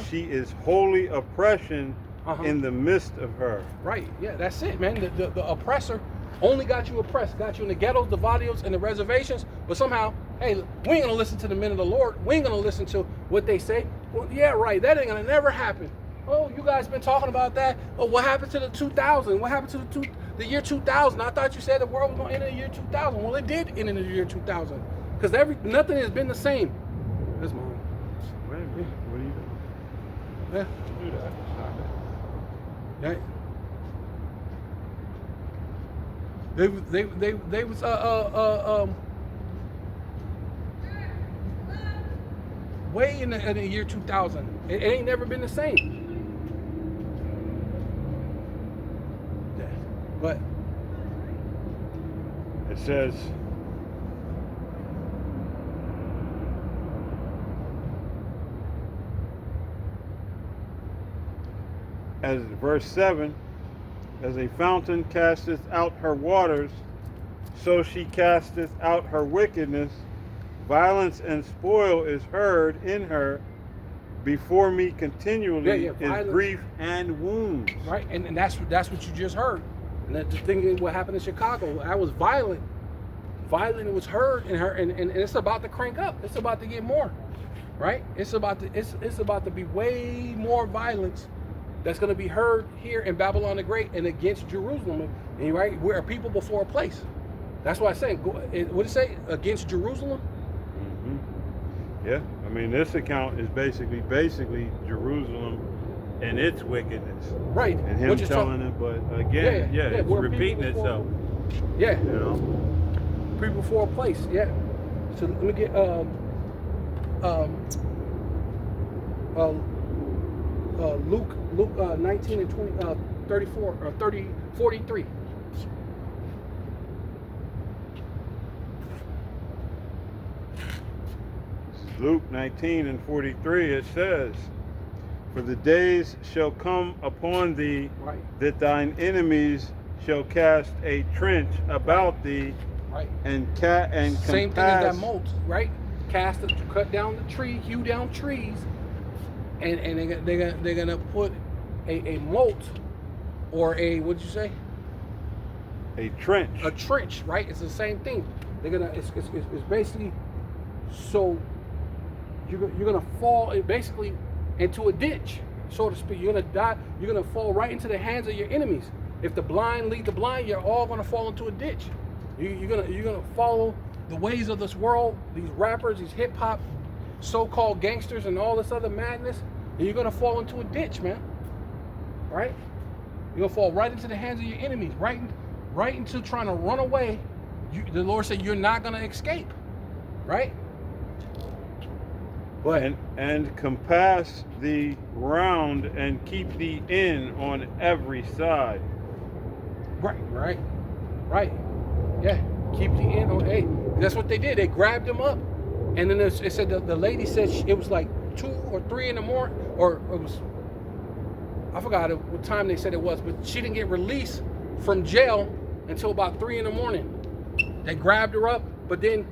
She is holy oppression in the midst of her. Right, yeah, that's it, man. The oppressor only got you oppressed, got you in the ghettos, the barrios, and the reservations, but somehow, hey, we ain't gonna listen to the men of the Lord. We ain't gonna listen to what they say. Well, yeah, right, that ain't gonna never happen. Oh, you guys been talking about that. Oh, what happened to the 2000? What happened to the year 2000? I thought you said the world was gonna end in the year 2000. Well, it did end in the year 2000, because nothing has been the same. That's mine. Wait a minute, what are you doing? Yeah. Do that. Stop it. Right. They was way in the year 2000. It ain't never been the same. Yeah. But it says, as verse 7, as a fountain casteth out her waters, so she casteth out her wickedness. Violence and spoil is heard in her. Before me continually is grief and wounds. Right, and that's what you just heard. And that the thing what happened in Chicago, that was violent. Violent was heard in her, and it's about to crank up. It's about to get more, right? It's about to be way more violence that's going to be heard here in Babylon the Great and against Jerusalem. And right, we're a people before a place. That's why I say, what did it say? Against Jerusalem? Mm-hmm. Yeah, I mean, this account is basically Jerusalem and its wickedness. Right. And him telling it, but again, it's repeating itself. Yeah. You know? People before a place, yeah. So let me get Luke 19 and 20, 34 or 30, 43. Luke 19 and 43, it says, for the days shall come upon thee, that thine enemies shall cast a trench about thee, and same thing as that mold, right? Cut down the tree, hew down trees, and they're gonna put a moat or a, what'd you say? A trench. A trench, right? It's the same thing. They're gonna it's basically so you're gonna fall basically into a ditch, so to speak. You're gonna die. You're gonna fall right into the hands of your enemies. If the blind lead the blind, you're all gonna fall into a ditch. You're gonna follow the ways of this world, these rappers, these hip hop, so-called gangsters, and all this other madness, and you're gonna fall into a ditch, man. Right? You're gonna fall right into the hands of your enemies, right into trying to run away. The Lord said you're not gonna escape, right? And compass thee round and keep thee in on every side. Right. Yeah, keep the in on. Hey, that's what they did. They grabbed him up, and then it said the lady said it was like 2 or 3 in the morning, or it was, I forgot what time they said it was, but she didn't get released from jail until about 3 in the morning. They grabbed her up, but then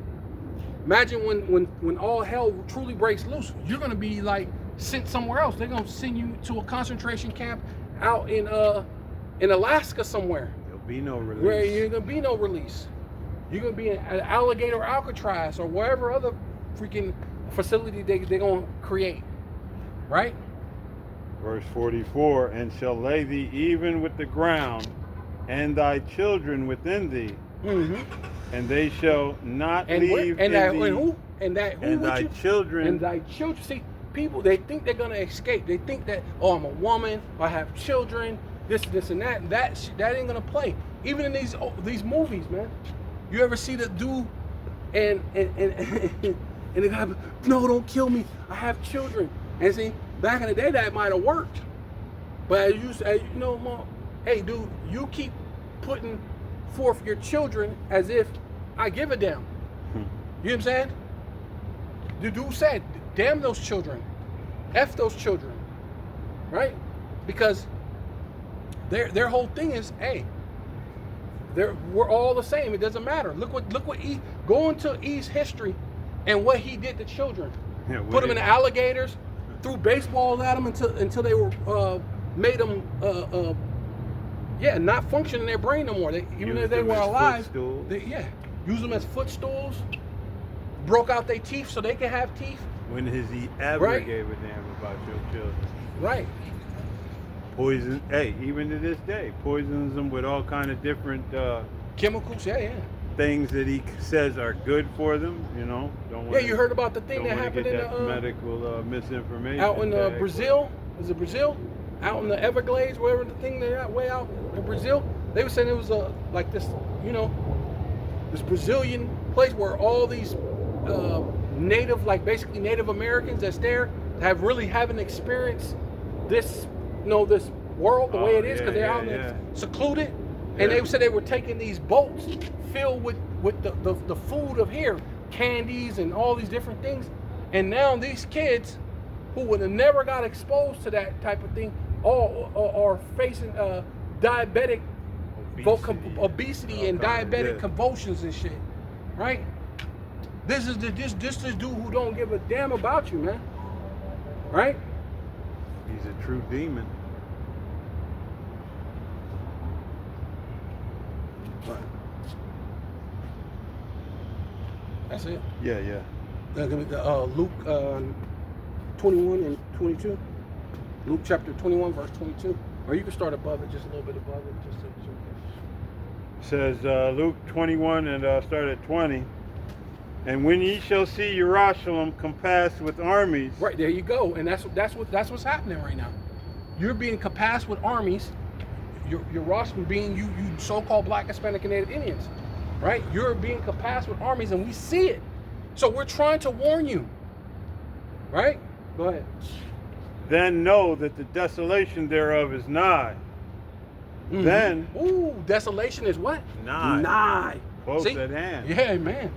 imagine when all hell truly breaks loose, you're gonna be like sent somewhere else. They're gonna send you to a concentration camp out in Alaska somewhere. Be no release. Where you're gonna be no release. You're gonna be in an alligator or Alcatraz or wherever other freaking facility they're gonna create, right? Verse 44, and shall lay thee even with the ground, and thy children within thee, and they shall not leave and thy children. And thy children. See, people, they think they're gonna escape. They think that, oh, I'm a woman, I have children, this and that. That ain't gonna play. Even in these movies, man. You ever see the dude and the guy, no, don't kill me, I have children. And see, back in the day that might have worked. But as you know, Mom, hey dude, you keep putting forth your children as if I give a damn. You know what I'm saying? The dude said, damn those children. F those children. Right? Because their whole thing is, hey, we're all the same. It doesn't matter. Look what go into E's history and what he did to children. Yeah, put them in alligators, threw baseball at them until they were made them not function in their brain no more. Even if they were alive, use them as footstools. Broke out their teeth so they can have teeth. When has he ever gave a damn about your children? Right. Poison. Hey, even to this day, poisons them with all kind of different chemicals. Things that he says are good for them. You know. You heard about the thing that happened in the medical misinformation out in Brazil. Was it Brazil? Out in the Everglades, wherever the thing they're at, way out in Brazil. They were saying it was like this, this Brazilian place where all these native, like basically Native Americans that's there haven't experienced this, this world the way it is, because they're out secluded. And they said they were taking these boats filled with the food of here, candies and all these different things. And now these kids who would have never got exposed to that type of thing, are facing diabetic obesity and diabetic yeah. convulsions and shit, right? This is this dude who don't give a damn about you, man. Right? He's a true demon. Right. That's it. Yeah, yeah. Luke 21 and 22. Luke chapter 21, verse 22. Or you can start above it, just a little bit above it. Just to, Says Luke 21 and start at 20. And when ye shall see Jerusalem compassed with armies. Right, there you go. And that's what's happening right now. You're being compassed with armies. Your Jerusalem being you so-called Black, Hispanic, and Native Indians. Right? You're being compassed with armies, and we see it. So we're trying to warn you. Right? Go ahead. Then know that the desolation thereof is nigh. Mm-hmm. Then. Ooh, desolation is what? Nigh. Nigh. Close See? at hand. Yeah, man.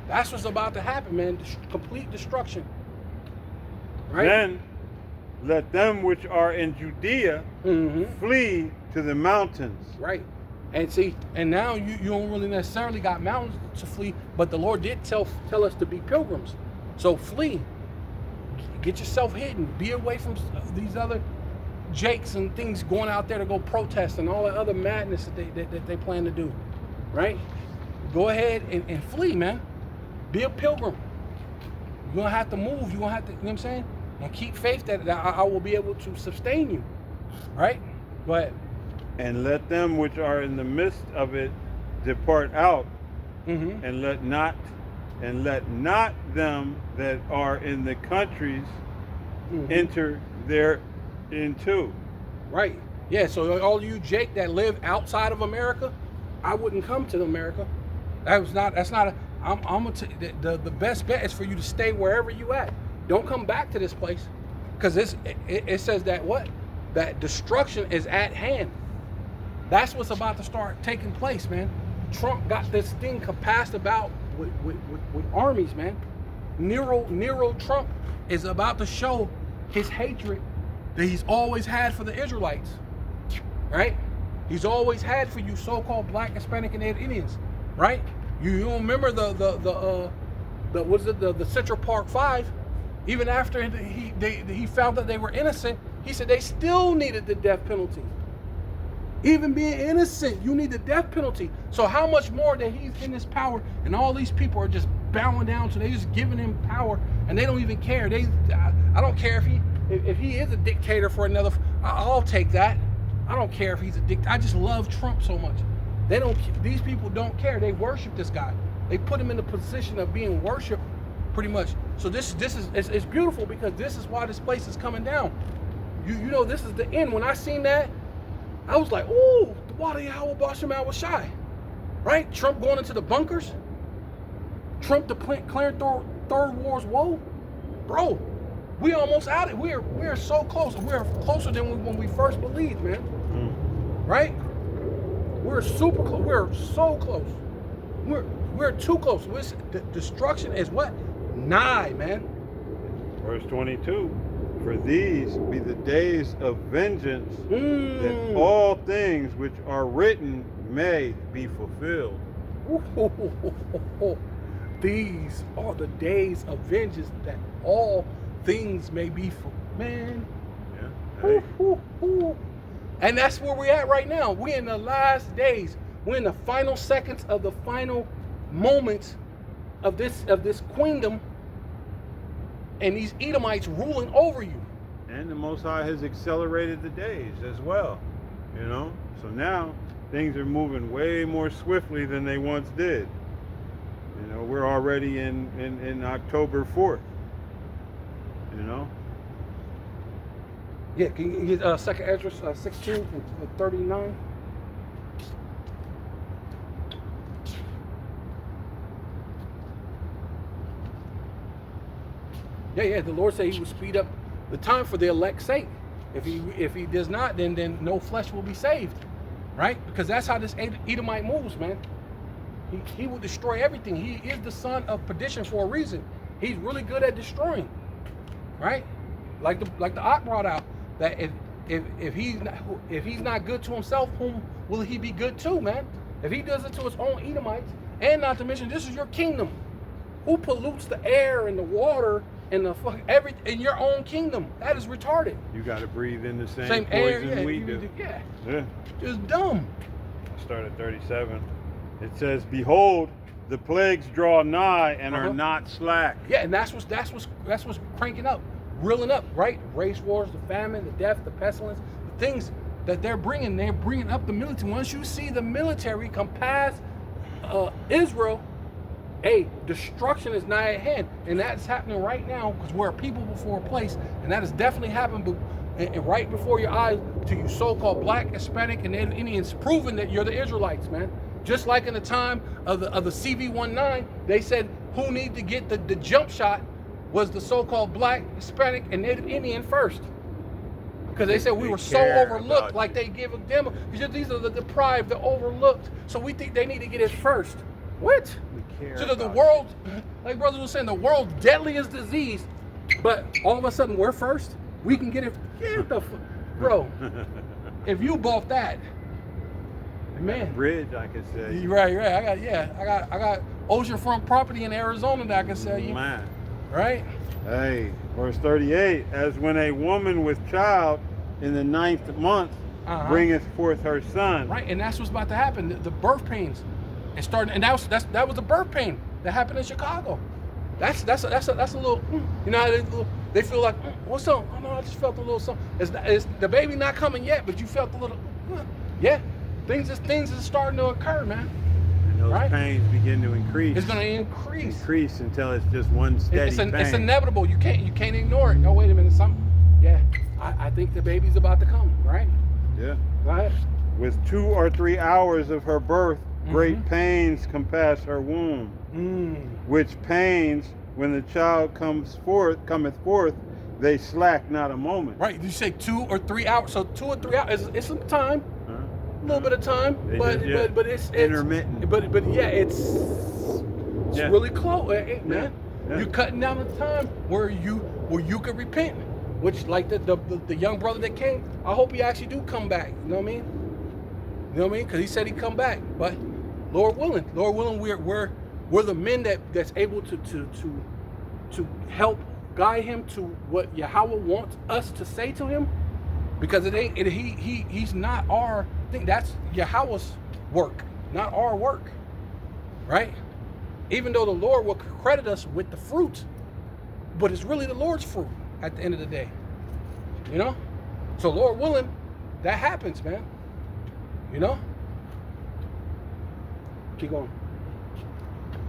That's what's about to happen, man. Complete destruction. Right? Then let them which are in Judea flee to the mountains. Right. And see, and now you don't really necessarily got mountains to flee, but the Lord did tell us to be pilgrims. So flee. Get yourself hidden. Be away from these other jakes and things going out there to go protest and all the other madness that they plan to do. Right? Go ahead and flee, man. Be a pilgrim. You're going to have to move. You're going to have to, you know what I'm saying? And keep faith that I will be able to sustain you. Right? Go ahead. And let them which are in the midst of it depart out, and let not them that are in the countries enter thereinto. Right. Yeah, so all you Jake that live outside of America, I wouldn't come to America. I'm gonna the best bet is for you to stay wherever you at. Don't come back to this place. Because it says that what? That destruction is at hand. That's what's about to start taking place, man. Trump got this thing compassed about with armies, man. Nero Trump is about to show his hatred that he's always had for the Israelites. Right? He's always had for you so-called Black, Hispanic, and Native Indians. Right? You don't remember the Central Park 5? Even after he found that they were innocent, he said they still needed the death penalty. Even being innocent, you need the death penalty. So how much more that he's in this power and all these people are just bowing down to, they just giving him power and they don't even care. I don't care if he is a dictator for another, I'll take that. I don't care if he's a dictator. I just love Trump so much. These people don't care. They worship this guy. They put him in the position of being worshipped pretty much. So it's beautiful because this is why this place is coming down. You know, this is the end. When I seen that, I was like, ooh, why the hell Basham was shy? Right? Trump going into the bunkers? Trump declaring third war's woe? Bro, we almost out it. We're so close. We're closer than when we first believed, man. Right? We're super close. We're so close. We're too close. The destruction is what? Nigh, man. Verse 22. For these be the days of vengeance, that all things which are written may be fulfilled. These are the days of vengeance, that all things may be fulfilled. Man. Yeah. Hey. And that's where we're at right now. We're in the last days. We're in the final seconds of the final moments of this queendom and these Edomites ruling over you. And the Most High has accelerated the days as well, you know? So now things are moving way more swiftly than they once did. You know, we're already in October 4th, you know? Yeah, can you get 2 Ezra 16 and 39? Yeah, the Lord said he would speed up the time for the elect's sake. If he does not, then no flesh will be saved. Right? Because that's how this Edomite moves, man. He will destroy everything. He is the son of perdition for a reason. He's really good at destroying. Right? Like the Ak brought out, that if he's not good to himself, whom will he be good to, man? If he does it to his own Edomites, and not to mention this is your kingdom. Who pollutes the air and the water and the in your own kingdom? That is retarded. You got to breathe in the same poison air, we do. Yeah. Yeah. Just dumb. I start at 37. It says, "Behold, the plagues draw nigh and are not slack." Yeah, and that's what's cranking up, reeling up, right? Race wars, the famine, the death, the pestilence, the things that they're bringing up the military. Once you see the military come past Israel, hey, destruction is nigh at hand, and that's happening right now because we're a people before a place, and that has definitely happened right before your eyes to you so-called black, Hispanic, and Native Indians, proving that you're the Israelites, man. Just like in the time of the CV-19, they said who needed to get the jump shot was the so-called black, Hispanic, and Native Indian first. Because they said we were so overlooked, like they give them, because these are the deprived, the overlooked. So we think they need to get it first. What? So that the world, like brothers were saying, the world's deadliest disease, but all of a sudden we're first. We can get it. Get the bro. If you bought that, man. Bridge, I could say. Right. I got oceanfront property in Arizona that I can sell you. Man. Right. Hey, verse 38, as when a woman with child in the 9th month bringeth forth her son. Right, and that's what's about to happen. The birth pains, and starting, and that was the birth pain that happened in Chicago. That's a little, you know, how they feel like, what's up? Oh no, I just felt a little something. It's the baby not coming yet, but you felt a little, yeah. Things is starting to occur, man. And those pains begin to increase. It's going to increase. Increase until it's just one steady pain. It's inevitable. You can't ignore it. Oh, wait a minute. I think the baby's about to come, right? Yeah. Go ahead. With 2 or 3 hours of her birth, great pains compass her womb. Which pains, when the child cometh forth, they slack not a moment. Right. You say 2 or 3 hours. So 2 or 3 hours. It's some time. A little bit of time, but it's intermittent. But yeah, it's really close, man. Yeah. You're cutting down the time where you could repent. Which, like the young brother that came, I hope he actually do come back. You know what I mean? You know what I mean? Because he said he'd come back. But Lord willing, we're the men that's able to help guide him to what Yahweh wants us to say to him. Because he's not our thing. That's Yahweh's work, not our work, right? Even though the Lord will credit us with the fruit, but it's really the Lord's fruit at the end of the day, you know? So Lord willing, that happens, man, you know? Keep going.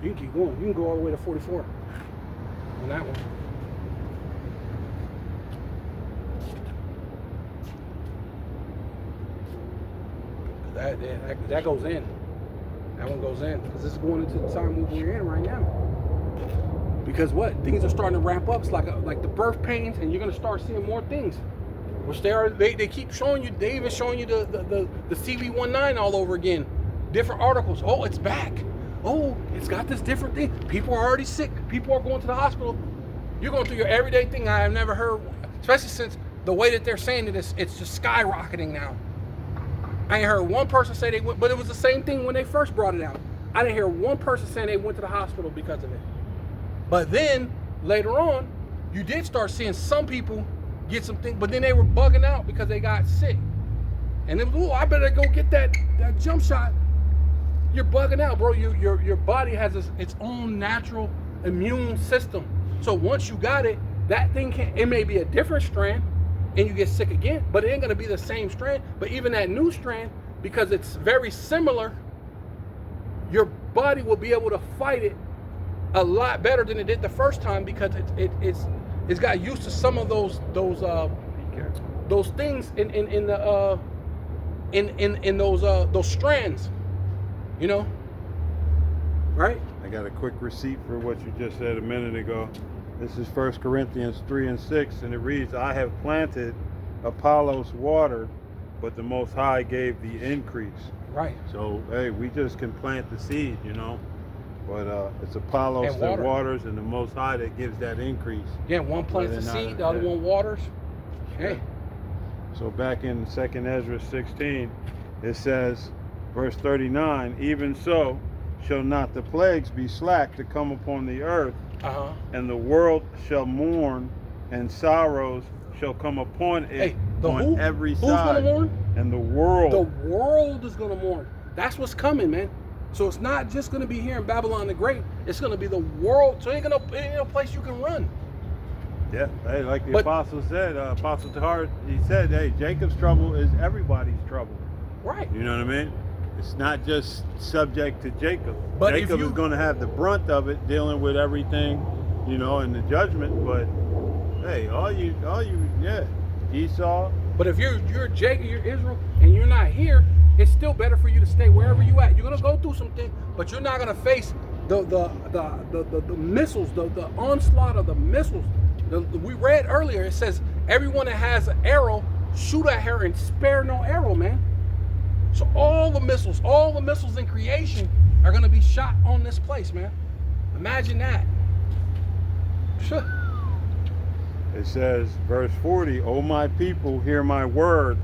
You can keep going. You can go all the way to 44 on that one. That goes in. That one goes in because this is going into the time we're in right now. Because what? Things are starting to ramp up. It's like the birth pains, and you're gonna start seeing more things. Which they keep showing you. They even showing you the CV-19 all over again. Different articles. Oh, it's back. Oh, it's got this different thing. People are already sick. People are going to the hospital. You're going through your everyday thing. I have never heard, especially since the way that they're saying it is, it's just skyrocketing now. I ain't heard one person say they went, but it was the same thing when they first brought it out. I didn't hear one person saying they went to the hospital because of it. But then later on, you did start seeing some people get some things, but then they were bugging out because they got sick. And it was, oh, I better go get that jump shot. You're bugging out, bro. Your body has its own natural immune system. So once you got it, that thing it may be a different strand, and you get sick again, but it ain't gonna be the same strand. But even that new strand, because it's very similar, your body will be able to fight it a lot better than it did the first time because it's got used to some of those things in those strands, you know, right? I got a quick receipt for what you just said a minute ago. This is 1 Corinthians 3:6, and it reads, I have planted, Apollos watered, but the Most High gave the increase. Right. So, hey, we just can plant the seed, you know, but it's Apollos that waters and the Most High that gives that increase. Yeah, one plants the seed, the other one waters. Hey, So back in 2nd Ezra 16, it says, verse 39, even so shall not the plagues be slack to come upon the earth, and the world shall mourn, and sorrows shall come upon it on every side. Who's gonna mourn? And the world. The world is gonna mourn. That's what's coming, man. So it's not just gonna be here in Babylon the Great. It's gonna be the world. So ain't no place you can run. Yeah, hey, like the apostle said, Apostle Tahar, he said, hey, Jacob's trouble is everybody's trouble. Right. You know what I mean? It's not just subject to Jacob. But Jacob is going to have the brunt of it, dealing with everything, you know, in the judgment. But hey, all you, yeah, Esau. But if you're Jacob, you're Israel, and you're not here, it's still better for you to stay wherever you at. You're gonna go through some things, but you're not gonna face the missiles, the onslaught of the missiles. We read earlier, it says everyone that has an arrow, shoot at her and spare no arrow, man. So all the missiles in creation are gonna be shot on this place, man. Imagine that. It says, verse 40, O my people, hear my word,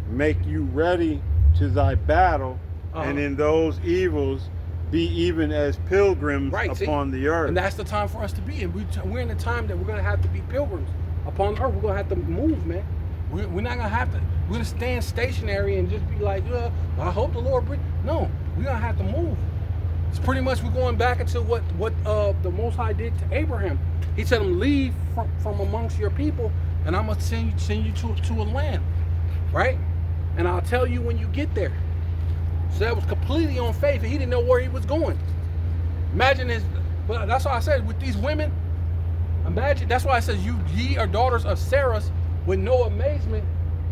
make you ready to thy battle, and in those evils be even as pilgrims upon the earth. And that's the time for us to be in. We're in the time that we're going to have to be pilgrims upon the earth. We're going to have to move, man. We're not going to have to, we're going to stand stationary and just be like, I hope the Lord bring. No, we're going to have to move. It's pretty much we're going back into what the Most High did to Abraham. He said, leave from amongst your people, and I'm going to send you to a land, right? And I'll tell you when you get there. So that was completely on faith, and he didn't know where he was going. Imagine this, but that's why I said with these women, imagine, that's why I said ye are daughters of Sarah with no amazement,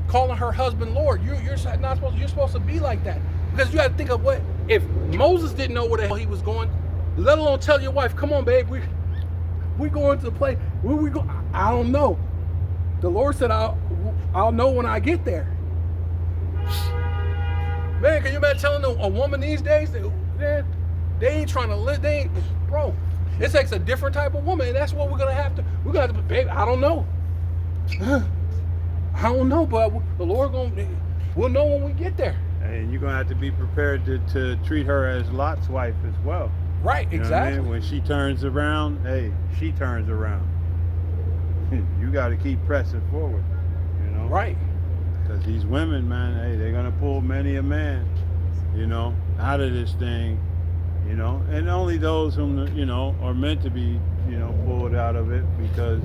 calling her husband Lord. You're supposed to be like that. Because you got to think of what, if Moses didn't know where the hell he was going, let alone tell your wife, come on, babe, we're going to the place. Where we go? I don't know. The Lord said, I'll know when I get there. Man, can you imagine telling a woman these days that they ain't trying to live, bro, it takes a different type of woman, and that's what we're going to have to, babe, I don't know. I don't know, but the Lord we'll know when we get there. And you're going to have to be prepared to treat her as Lot's wife as well. Right, you know exactly. What I mean? When she turns around, hey, she turns around. You got to keep pressing forward, you know? Right. Because these women, man, hey, they're going to pull many a man, you know, out of this thing, you know? And only those whom, you know, are meant to be, you know, pulled out of it, because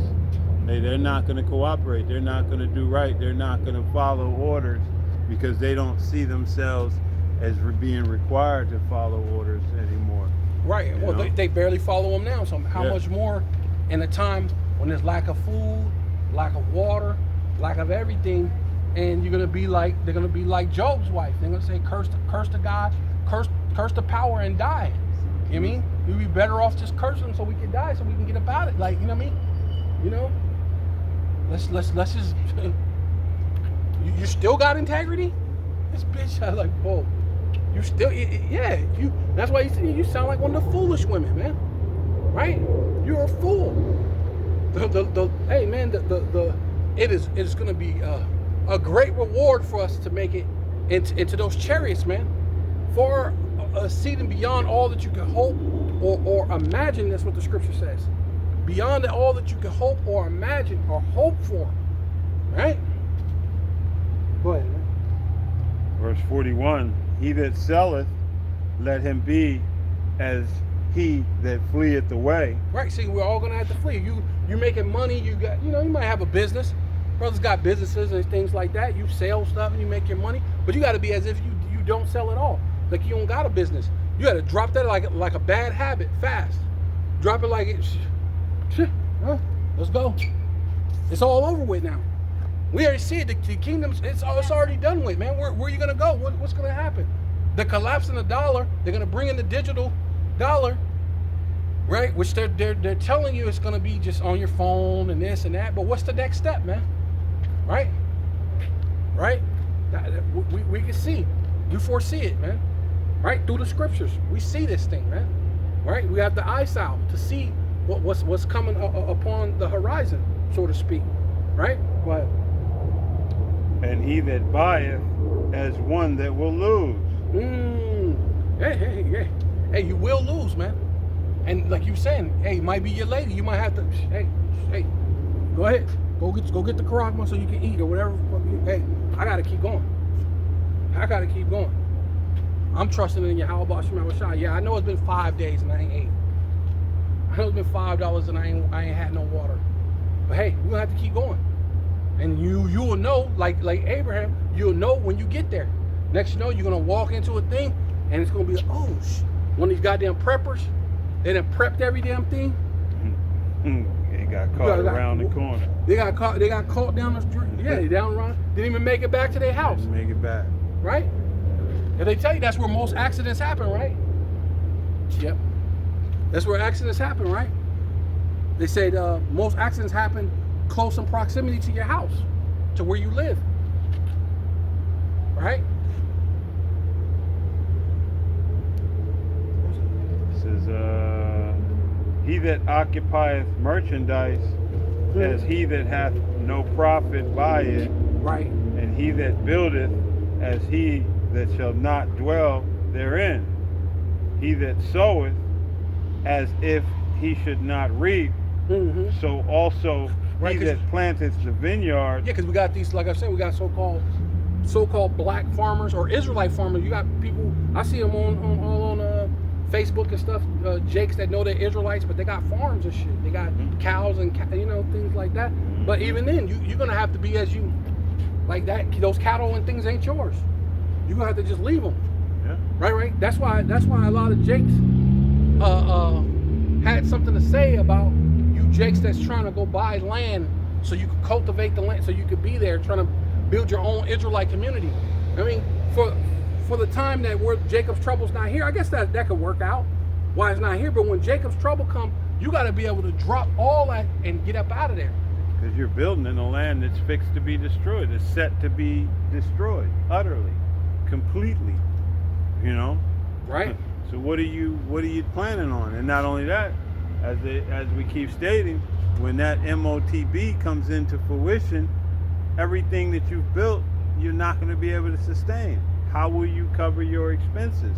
hey, they're not going to cooperate. They're not going to do right. They're not going to follow orders, because they don't see themselves as being required to follow orders anymore. Right. Well, they barely follow them now. So how much more in a time when there's lack of food, lack of water, lack of everything, and they're gonna be like Job's wife. They're gonna say, curse to God, curse the power and die. You know what I mean? We'd be better off just cursing them so we can die, so we can get about it. Like, you know what I mean? You know? Let's just. You still got integrity? This bitch, I like, whoa. You still, yeah. That's why you sound like one of the foolish women, man. Right? You're a fool. Hey, man, it is going to be a great reward for us to make it into those chariots, man. For exceeding beyond all that you can hope or imagine. That's what the scripture says. Beyond all that you can hope or imagine or hope for. Right? Go ahead, man. Verse 41, he that selleth, let him be as he that fleeth away. Right, see, we're all gonna have to flee. You're making money, you might have a business. Brothers got businesses and things like that. You sell stuff and you make your money, but you gotta be as if you don't sell at all. Like you don't got a business. You gotta drop that like a bad habit, fast. Drop it like it, let's go. It's all over with now. We already see it. The kingdom, it's already done with, man. Where are you going to go? What's going to happen? The collapse in the dollar, they're going to bring in the digital dollar, right? Which they're telling you it's going to be just on your phone and this and that. But what's the next step, man? Right? Right? We can see. We foresee it, man. Right? Through the scriptures. We see this thing, man. Right? We have the eyesight to see what's coming upon the horizon, so to speak. Right? But and he that buyeth as one that will lose. Hey, you will lose, man. And like you saying, hey, might be your lady. You might have to, hey, go ahead. Go get the karagma so you can eat or whatever. Hey, I gotta keep going. I'm trusting in Yahweh B'Shem Shai. Yeah, I know it's been 5 days and I ain't ate. I know it's been $5 and I ain't had no water. But hey, we're gonna have to keep going. And you will know, like Abraham, you'll know when you get there. Next you know, you're gonna walk into a thing and it's gonna be like, oh, one of these goddamn preppers, they done prepped every damn thing. They got caught around the corner. They got caught down the street. Yeah, they down around. Didn't even make it back to their house. Didn't make it back. Right? And they tell you that's where most accidents happen, right? Yep. That's where accidents happen, right? They say most accidents happen close in proximity to your house, to where you live. Right? This is he that occupieth merchandise as he that hath no profit by it. Right. And he that buildeth as he that shall not dwell therein. He that soweth as if he should not reap. So also he that planteth the vineyard. Yeah, because we got these, like I said, we got so-called black farmers or Israelite farmers. You got people, I see them on Facebook and stuff, jakes that know they're Israelites, but they got farms and shit. They got cows and things like that. But even then, you're gonna have to be as you like that. Those cattle and things ain't yours. You're gonna have to just leave them. Yeah. Right. That's why a lot of jakes had something to say about you jakes that's trying to go buy land so you could cultivate the land, so you could be there trying to build your own Israelite community. I mean, for the time that Jacob's trouble's not here, I guess that could work out why it's not here. But when Jacob's trouble come, you got to be able to drop all that and get up out of there. Because you're building in a land that's fixed to be destroyed. It's set to be destroyed utterly, completely. Right. So what are you planning on? And not only that, as we keep stating, when that MOTB comes into fruition, everything that you've built, you're not going to be able to sustain. How will you cover your expenses?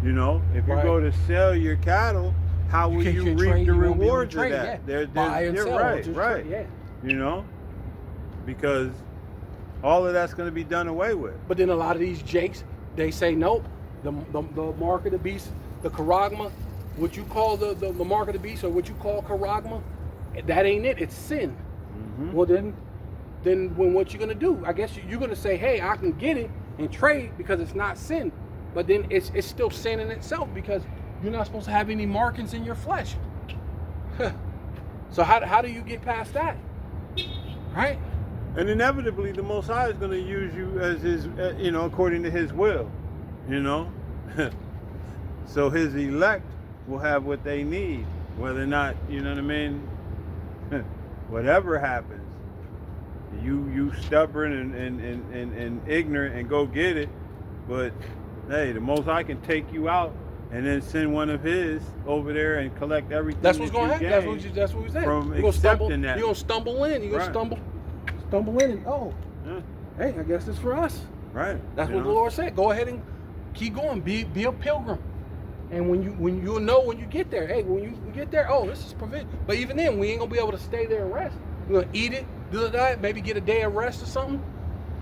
If you go to sell your cattle, how will you reap the rewards of that? Right. Because all of that's going to be done away with. But then a lot of these jakes, they say nope. The mark of the beast, the karagma, what you call the mark of the beast, or what you call karagma, that ain't it. It's sin. Well then when what you gonna do? I guess you're gonna say, hey, I can get it and trade because it's not sin, but then it's still sin in itself because you're not supposed to have any markings in your flesh. So how do you get past that? Right? And inevitably, the Most High is going to use you as his, according to his will. So his elect will have what they need, whether or not, whatever happens. You stubborn and ignorant and go get it, but hey, the Most High can take you out and then send one of his over there and collect everything. That's what's going to happen. That's what we said. From accepting that, you're gonna stumble in. You're gonna stumble in, and hey, I guess it's for us. Right. That's what the Lord said. Go ahead and keep going. Be a pilgrim. And when you'll know when you get there. Hey, when you get there, this is provision. But even then, we ain't gonna be able to stay there and rest. We're gonna eat it, do the diet, maybe get a day of rest or something. You know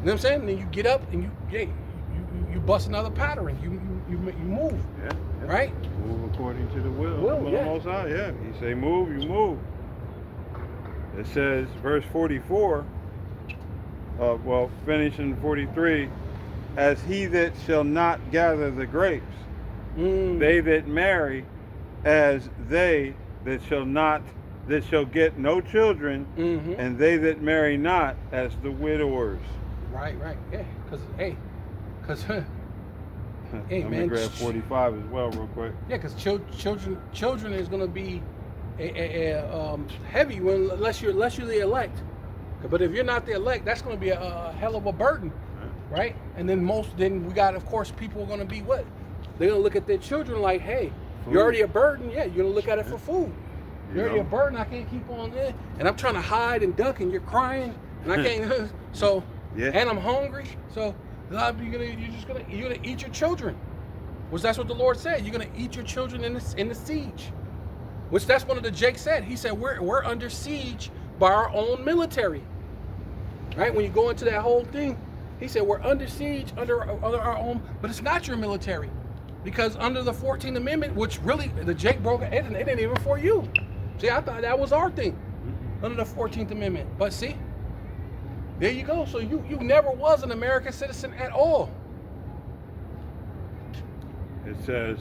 what I'm saying? And then you get up and you bust another pattern. You move. Yeah. Right? Move according to the will of the Most High. Yeah. He say move, you move. It says, verse 44. Finishing 43. As he that shall not gather the grapes, they that marry, as they that shall get no children, and they that marry not, as the widowers. Right, yeah. Because hey, I'm man, gonna grab 45 as well, real quick. Yeah, because children is gonna be heavy unless you're the elect. But if you're not the elect, that's gonna be a hell of a burden, right? And then we got, of course, people are gonna be what? They're gonna look at their children like, hey, food. You're already a burden. Yeah, you're gonna look at it for food. You're already a burden. I can't keep on there, and I'm trying to hide and duck, and you're crying, and I can't. So Yeah. and I'm hungry. So you're gonna eat your children. Which that's what the Lord said. You're gonna eat your children in the siege. Which that's one of the Jake said. He said we're under siege by our own military. Right? When you go into that whole thing, he said we're under siege under our own, but it's not your military. Because under the 14th Amendment, which really the Jake broke it ain't even for you. See, I thought that was our thing. Under the 14th Amendment. But see, there you go. So you never was an American citizen at all. It says,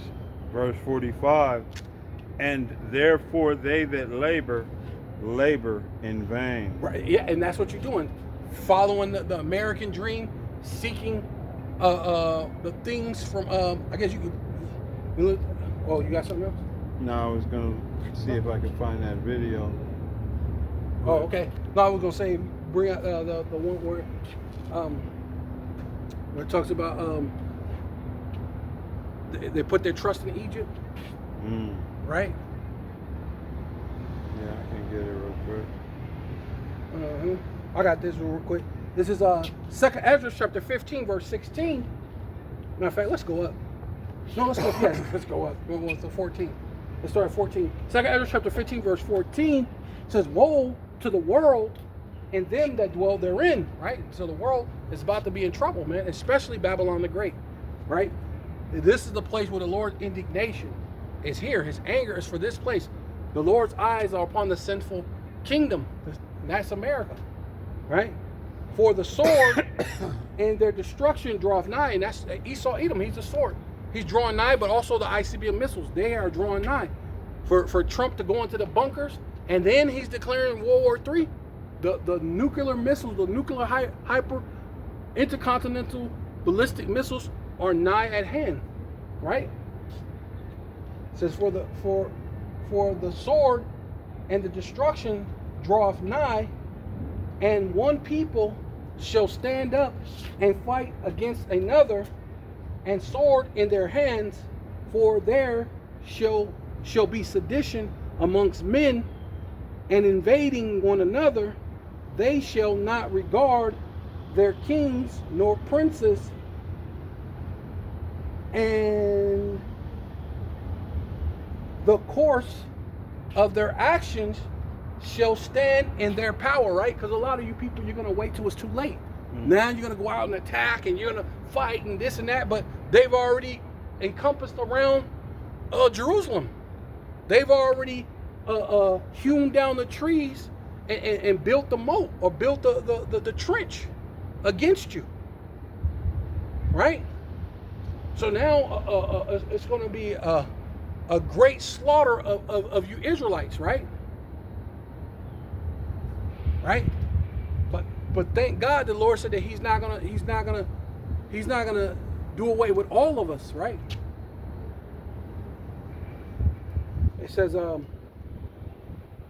verse 45, and therefore they that labor in vain. Right. Yeah, and that's what you're doing. Following the American dream, seeking the things from I guess you could oh, you got something else? No, I was gonna see if I could find that video. Oh, okay. No, I was gonna say bring out the one where it talks about they put their trust in Egypt. Right? Yeah, I can get it real quick. I got this real quick. This is 2nd Ezra chapter 15 verse 16. Matter of fact, let's go up. No, let's go. Yes, let's go up. We'll go to 14. Let's start at 14. 2nd Ezra chapter 15 verse 14 says, "Woe to the world and them that dwell therein." Right. So the world is about to be in trouble, man. Especially Babylon the Great. Right. This is the place where the Lord's indignation is here. His anger is for this place. The Lord's eyes are upon the sinful kingdom. That's America. Right? For the sword and their destruction draweth nigh. And that's Esau Edom. He's the sword. He's drawing nigh, but also the ICBM missiles. They are drawing nigh. For Trump to go into the bunkers, and then he's declaring World War III. The nuclear missiles, the nuclear hyper intercontinental ballistic missiles are nigh at hand. Right? It says for the sword and the destruction draweth nigh, and one people shall stand up and fight against another, and sword in their hands, for there shall be sedition amongst men, and invading one another, they shall not regard their kings nor princes, and the course of their actions shall stand in their power, right? Because a lot of you people, you're going to wait till it's too late. Now you're going to go out and attack and you're going to fight and this and that, but they've already encompassed around Jerusalem. They've already hewn down the trees and built the moat or built the trench against you, right? So now it's going to be a great slaughter of you Israelites, right? Right? But thank God the Lord said that He's not gonna do away with all of us, right? It says,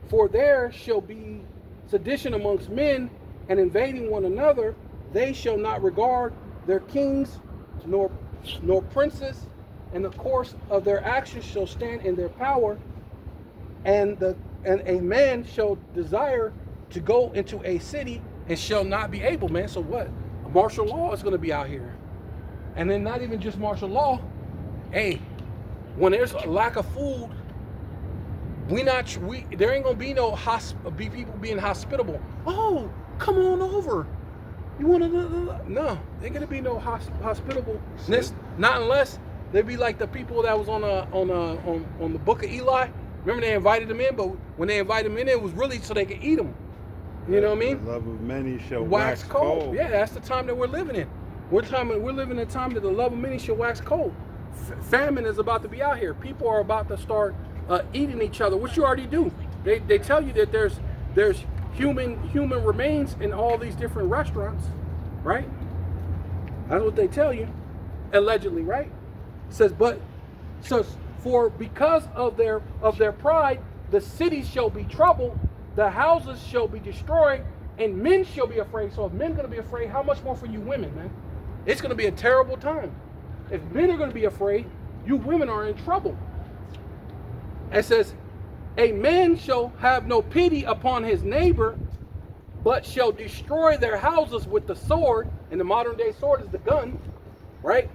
for there shall be sedition amongst men, and invading one another, they shall not regard their kings nor princes, and the course of their actions shall stand in their power, and a man shall desire to go into a city and shall not be able, man. So what? Martial law is going to be out here. And then not even just martial law. Hey, when there's a lack of food, there ain't going to be no people being hospitable. Oh, come on over. You want to? No, ain't going to be no hospitableness. Not unless they be like the people that was on the Book of Eli. Remember they invited them in, but when they invited them in, it was really so they could eat them. You know what I mean? The love of many shall wax cold. Yeah, that's the time that we're living in. We're living in a time that the love of many shall wax cold. Famine is about to be out here. People are about to start eating each other, which you already do. They tell you that there's human remains in all these different restaurants, right? That's what they tell you, allegedly, right? It says, because of their pride, the cities shall be troubled, the houses shall be destroyed, and men shall be afraid. So if men are going to be afraid, how much more for you women, man? It's going to be a terrible time. If men are going to be afraid, you women are in trouble. It says, a man shall have no pity upon his neighbor, but shall destroy their houses with the sword, and the modern day sword is the gun, right?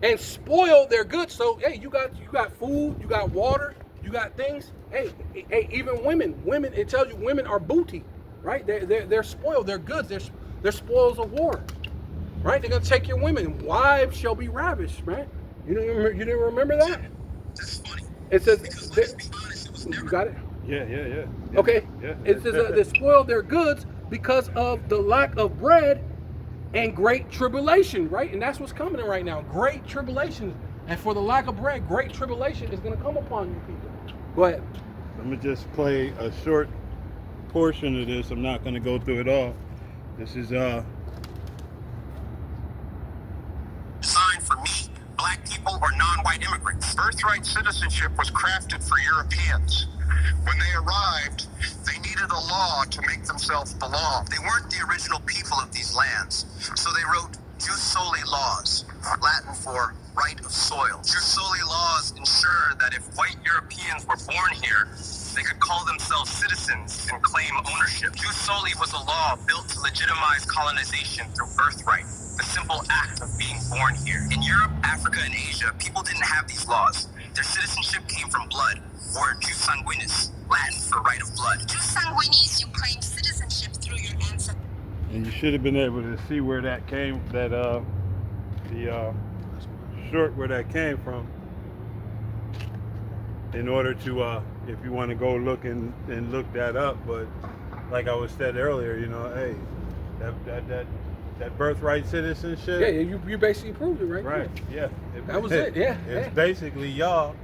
And spoil their goods. So hey, you got food, you got water, you got things. Hey, even women, it tells you women are booty, right? They're spoiled, they're goods, they're spoils of war, right? They're gonna take your women. Wives shall be ravished, right? You didn't remember that? That's funny. It says, Because let's be honest, it was never. you got it? Yeah. Okay. Yeah. It says they spoil their goods because of the lack of bread and great tribulation, right? And that's what's coming right now. Great tribulation. And for the lack of bread, great tribulation is going to come upon you people. Go ahead. Let me just play a short portion of this. I'm not going to go through it all. This is Designed for me, black people, or non-white immigrants. Birthright citizenship was crafted for Europeans. When they arrived, they needed a law to make themselves belong. They weren't the original people of these lands, so they wrote jus soli laws, Latin for right of soil. Jus soli laws ensure that if white Europeans were born here, they could call themselves citizens and claim ownership. Jus soli was a law built to legitimize colonization through birthright, the simple act of being born here. In Europe, Africa, and Asia, people didn't have these laws. Their citizenship came from blood, or jus sanguinis, Latin for right of blood. Jus sanguinis, you claim citizenship through your ancestors. and you should have been able to see where that came, the short where that came from, in order to, if you want to go look and look that up. But like I was said earlier, hey, that birthright citizenship. Yeah, you basically proved it, right? Right. Yeah. That was it. Yeah. It's basically y'all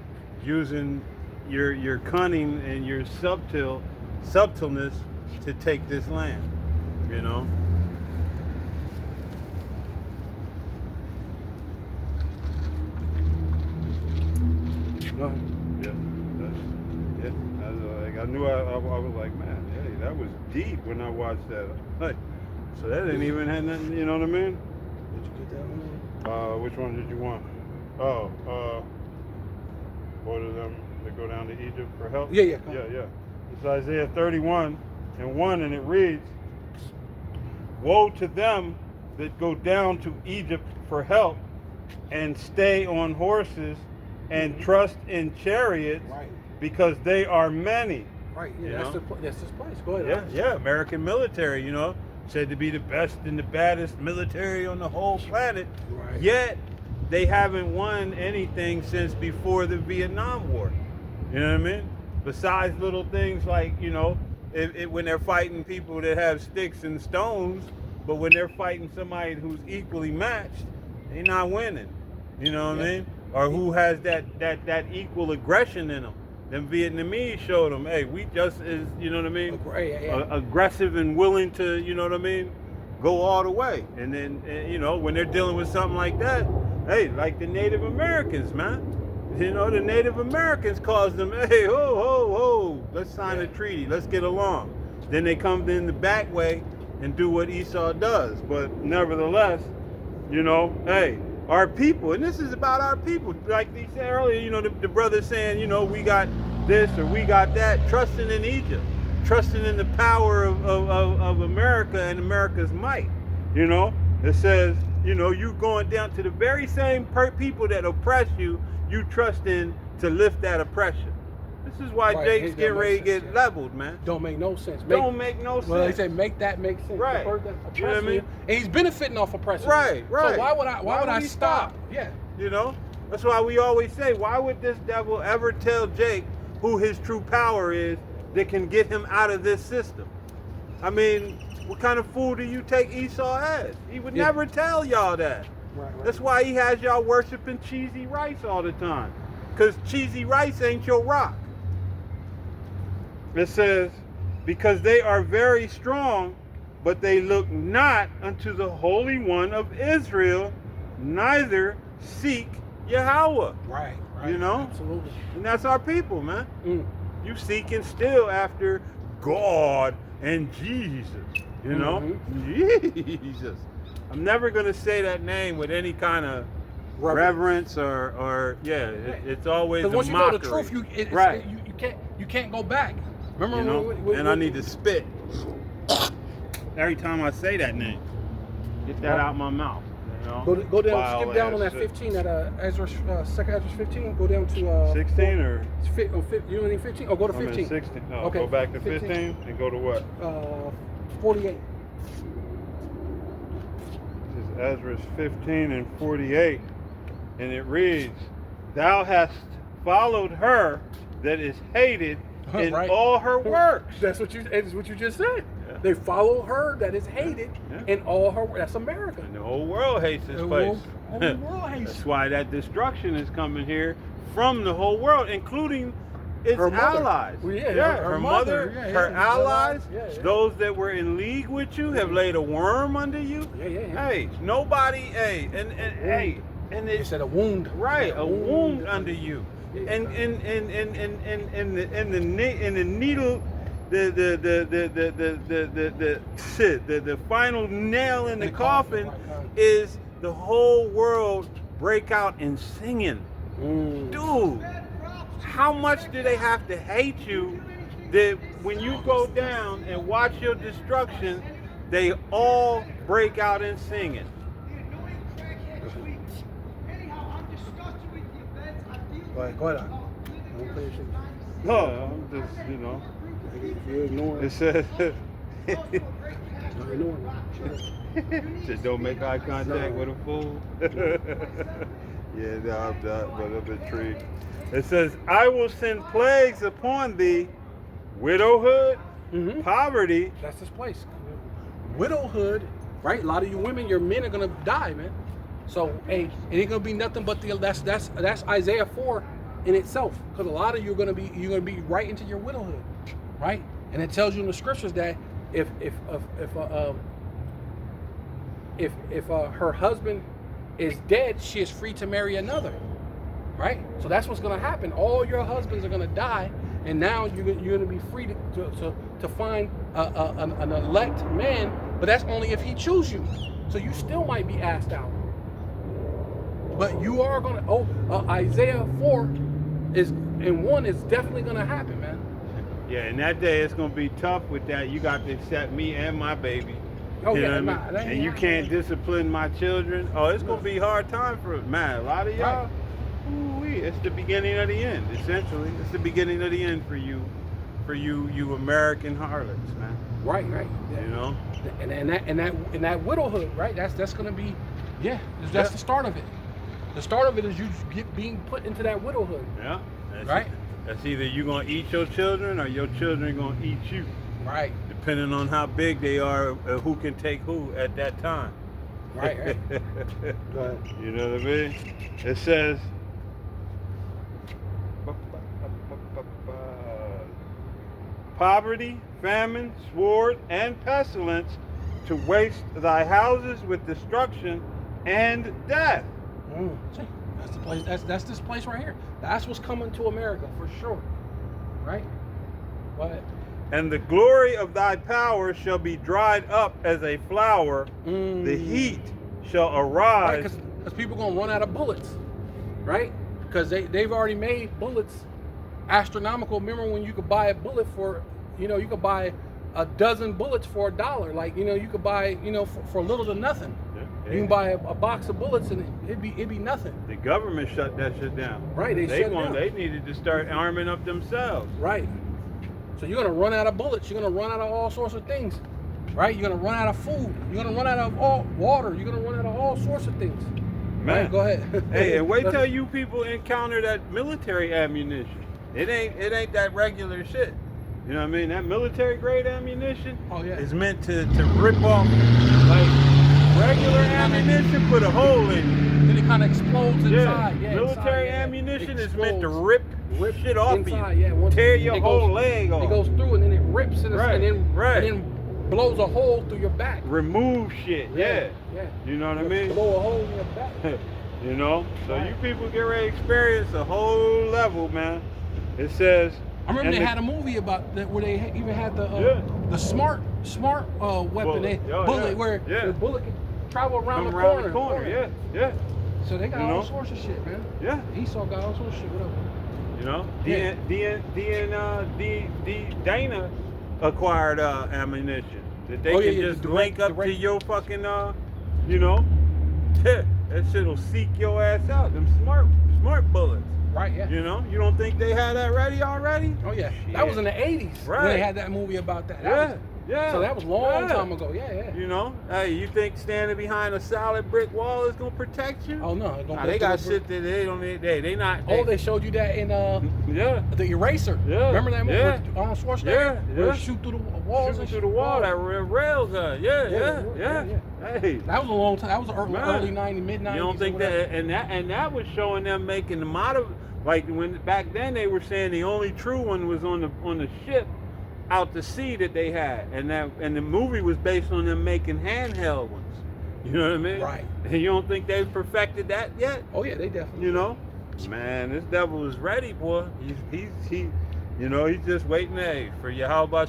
using your cunning and your subtleness to take this land. Go ahead. I knew I was like, man, hey, that was deep when I watched that. Like, so that didn't even have nothing, you know what I mean? Did you get that one? Which one did you want? Oh, both of them that go down to Egypt for help? Yeah. Yeah. It's Isaiah 31:1, and it reads, "Woe to them that go down to Egypt for help and stay on horses and trust in chariots, Right. because they are many." Right. You Yeah. know? That's his place. Go ahead. Yeah. American military, said to be the best and the baddest military on the whole planet. Right. Yet they haven't won anything since before the Vietnam War. You know what I mean? Besides little things like, when they're fighting people that have sticks and stones, but when they're fighting somebody who's equally matched, they're not winning. You know what I mean? Or who has that equal aggression in them. Them Vietnamese showed them, hey, we just is, you know what I mean? Aggressive and willing to, you know what I mean? Go all the way. And then, when they're dealing with something like that, hey, like the Native Americans, man. The Native Americans caused them, hey, ho, let's sign a treaty, let's get along. Then they come in the back way and do what Esau does. But nevertheless, hey, our people, and this is about our people, like they said earlier, the brother saying, we got this or we got that, trusting in Egypt, trusting in the power of America and America's might. It says, you going down to the very same people that oppress you, you trust in to lift that oppression. This is why Jake's getting ready to get leveled, man. Don't make no sense. Don't make no sense. Well, they say make that make sense. Right. The person that's You know what I oppressing mean? you, and he's benefiting off oppression. Right. So why would I he stop? Yeah. That's why we always say, why would this devil ever tell Jake who his true power is that can get him out of this system? I mean, what kind of fool do you take Esau as? He would never tell y'all that. Right. That's why he has y'all worshiping cheesy rice all the time. Because cheesy rice ain't your rock. It says, because they are very strong, but they look not unto the Holy One of Israel, neither seek Yahweh. Right. Absolutely. And that's our people, man. You seeking still after God and Jesus. Jesus. I'm never going to say that name with any kind of reverence or it's always a once you mockery. know the truth, you can't go back. Remember and I need to spit. every time I say that name. Get that out my mouth. You know? Go down, Vile skip down on ass that shit. 15, that Ezra, second Ezra 15. Go down to 16 or? You don't need 15? Oh, go to I'm 15. in 16. No, Okay, go back to 15 and go to what? 48. This is Ezra 15 and 48. And it reads, Thou hast followed her that is hated in Right. all her works. That's what you just said. Yeah. They follow her that is hated Yeah. in all her. That's America. And the whole world hates this The place. whole world hates That's it. why that destruction is coming here from the whole world, including its Her mother. allies. Well, yeah, her mother, mother, her yeah, allies, yeah. those that were in league with you have laid a worm under you. Yeah. Hey, nobody, hey, and You it's said a wound. right, a wound under you. And the needle, the final nail in the coffin is the whole world break out in singing. Dude, how much do they have to hate you that when you go down and watch your destruction, they all break out in singing? Go ahead. Don't play your shit. No, I'm just, you know. You're ignoring. It says, You're ignoring. just don't make eye contact with a fool. Yeah, no, I'm not, but I'm intrigued. It says, I will send plagues upon thee, widowhood, poverty. That's this place. Widowhood, right? A lot of you women, your men are gonna die, man. So, hey, it ain't gonna be nothing but that's Isaiah 4 in itself, because a lot of you are gonna be right into your widowhood, right? And it tells you in the scriptures that if her husband is dead, she is free to marry another, right? So that's what's gonna happen. All your husbands are gonna die, and now you're gonna be free to find an elect man, but that's only if he chooses you. So you still might be asked out. But you are gonna. Isaiah 4 is definitely gonna happen, man. Yeah, and that day it's gonna be tough with that. You got to accept me and my baby. Oh, You yeah, know what I mean? nah, And you can't discipline my children. Oh, it's gonna be a hard time for man. A lot of y'all. Ooh-wee, it's the beginning of the end. Essentially, it's the beginning of the end for you American harlots, man. Right. Yeah. You know. And that widowhood, right? That's gonna be, that's the start of it. The start of it is you being put into that widowhood. Yeah. Right. That's either you gonna eat your children or your children gonna eat you. Right. Depending on how big they are, who can take who at that time. Right. Go ahead. You know what I mean? It says, poverty, famine, sword, and pestilence to waste thy houses with destruction and death. See, that's the place. That's this place right here. That's what's coming to America for sure. Right. Go ahead. And the glory of thy power shall be dried up as a flower. The heat shall arise. Right, because people gonna run out of bullets, right? Because they've already made bullets astronomical. Remember when you could buy a bullet for, you could buy a dozen bullets for $1. Like, you could buy, for little to nothing. Yeah. You can buy a box of bullets and it'd be nothing. The government shut that shit down. Right, they shut it down. They needed to start arming up themselves. Right. So you're gonna run out of bullets. You're gonna run out of all sorts of things, right? You're gonna run out of food. You're gonna run out of all water. You're gonna run out of all sorts of things. Man, right, go ahead. Hey, and wait till you people encounter that military ammunition. It ain't that regular shit. You know what I mean? That military grade ammunition is meant to rip off like regular ammunition, put a hole in you. Then it kind of explodes inside. Yeah, military inside, ammunition is meant to rip shit off inside, you. Tear your whole leg off. It goes through and then it rips and then blows a hole through your back. Remove shit. Yeah. You know what I mean? Blow a hole in your back. You know? So you people get ready to experience a whole level, man. It says. I remember they had a movie about that where they even had the smart weapon, bullet, where the bullet could travel around the corner. Yeah. So they got all sorts of shit, man. Yeah. Esau got all sorts of shit. What up? You know, Dana acquired ammunition. that they Oh, can yeah, just direct- link up to direct- your fucking you know, that shit'll seek your ass out. Them smart bullets. Right, yeah. You know, you don't think they had that ready already? Oh yeah, Shit. that was in the 80s when Right. they had that movie about that. That Yeah, was- yeah. So that was a long yeah. time ago. Yeah. You know, hey, you think standing behind a solid brick wall is gonna protect you? Oh no, Nah, they got shit that they don't need. They not. Oh, they showed you that in yeah. The Eraser. Yeah. Remember that movie Yeah. with Arnold Schwarzenegger? Yeah, Where yeah. they shoot through the walls Shooting and through the wall, that rail gun. Yeah. Hey, That was a long time. That was early, Man. early 90s, mid 90s. you don't think that? And that was showing them making the model. Like when back then they were saying the only true one was on the ship out to sea that they had, and the movie was based on them making handheld ones. You know what I mean? Right. And you don't think they've perfected that yet? Oh yeah, they definitely. You know, man, this devil is ready, boy. He you know, he's just waiting for Yahweh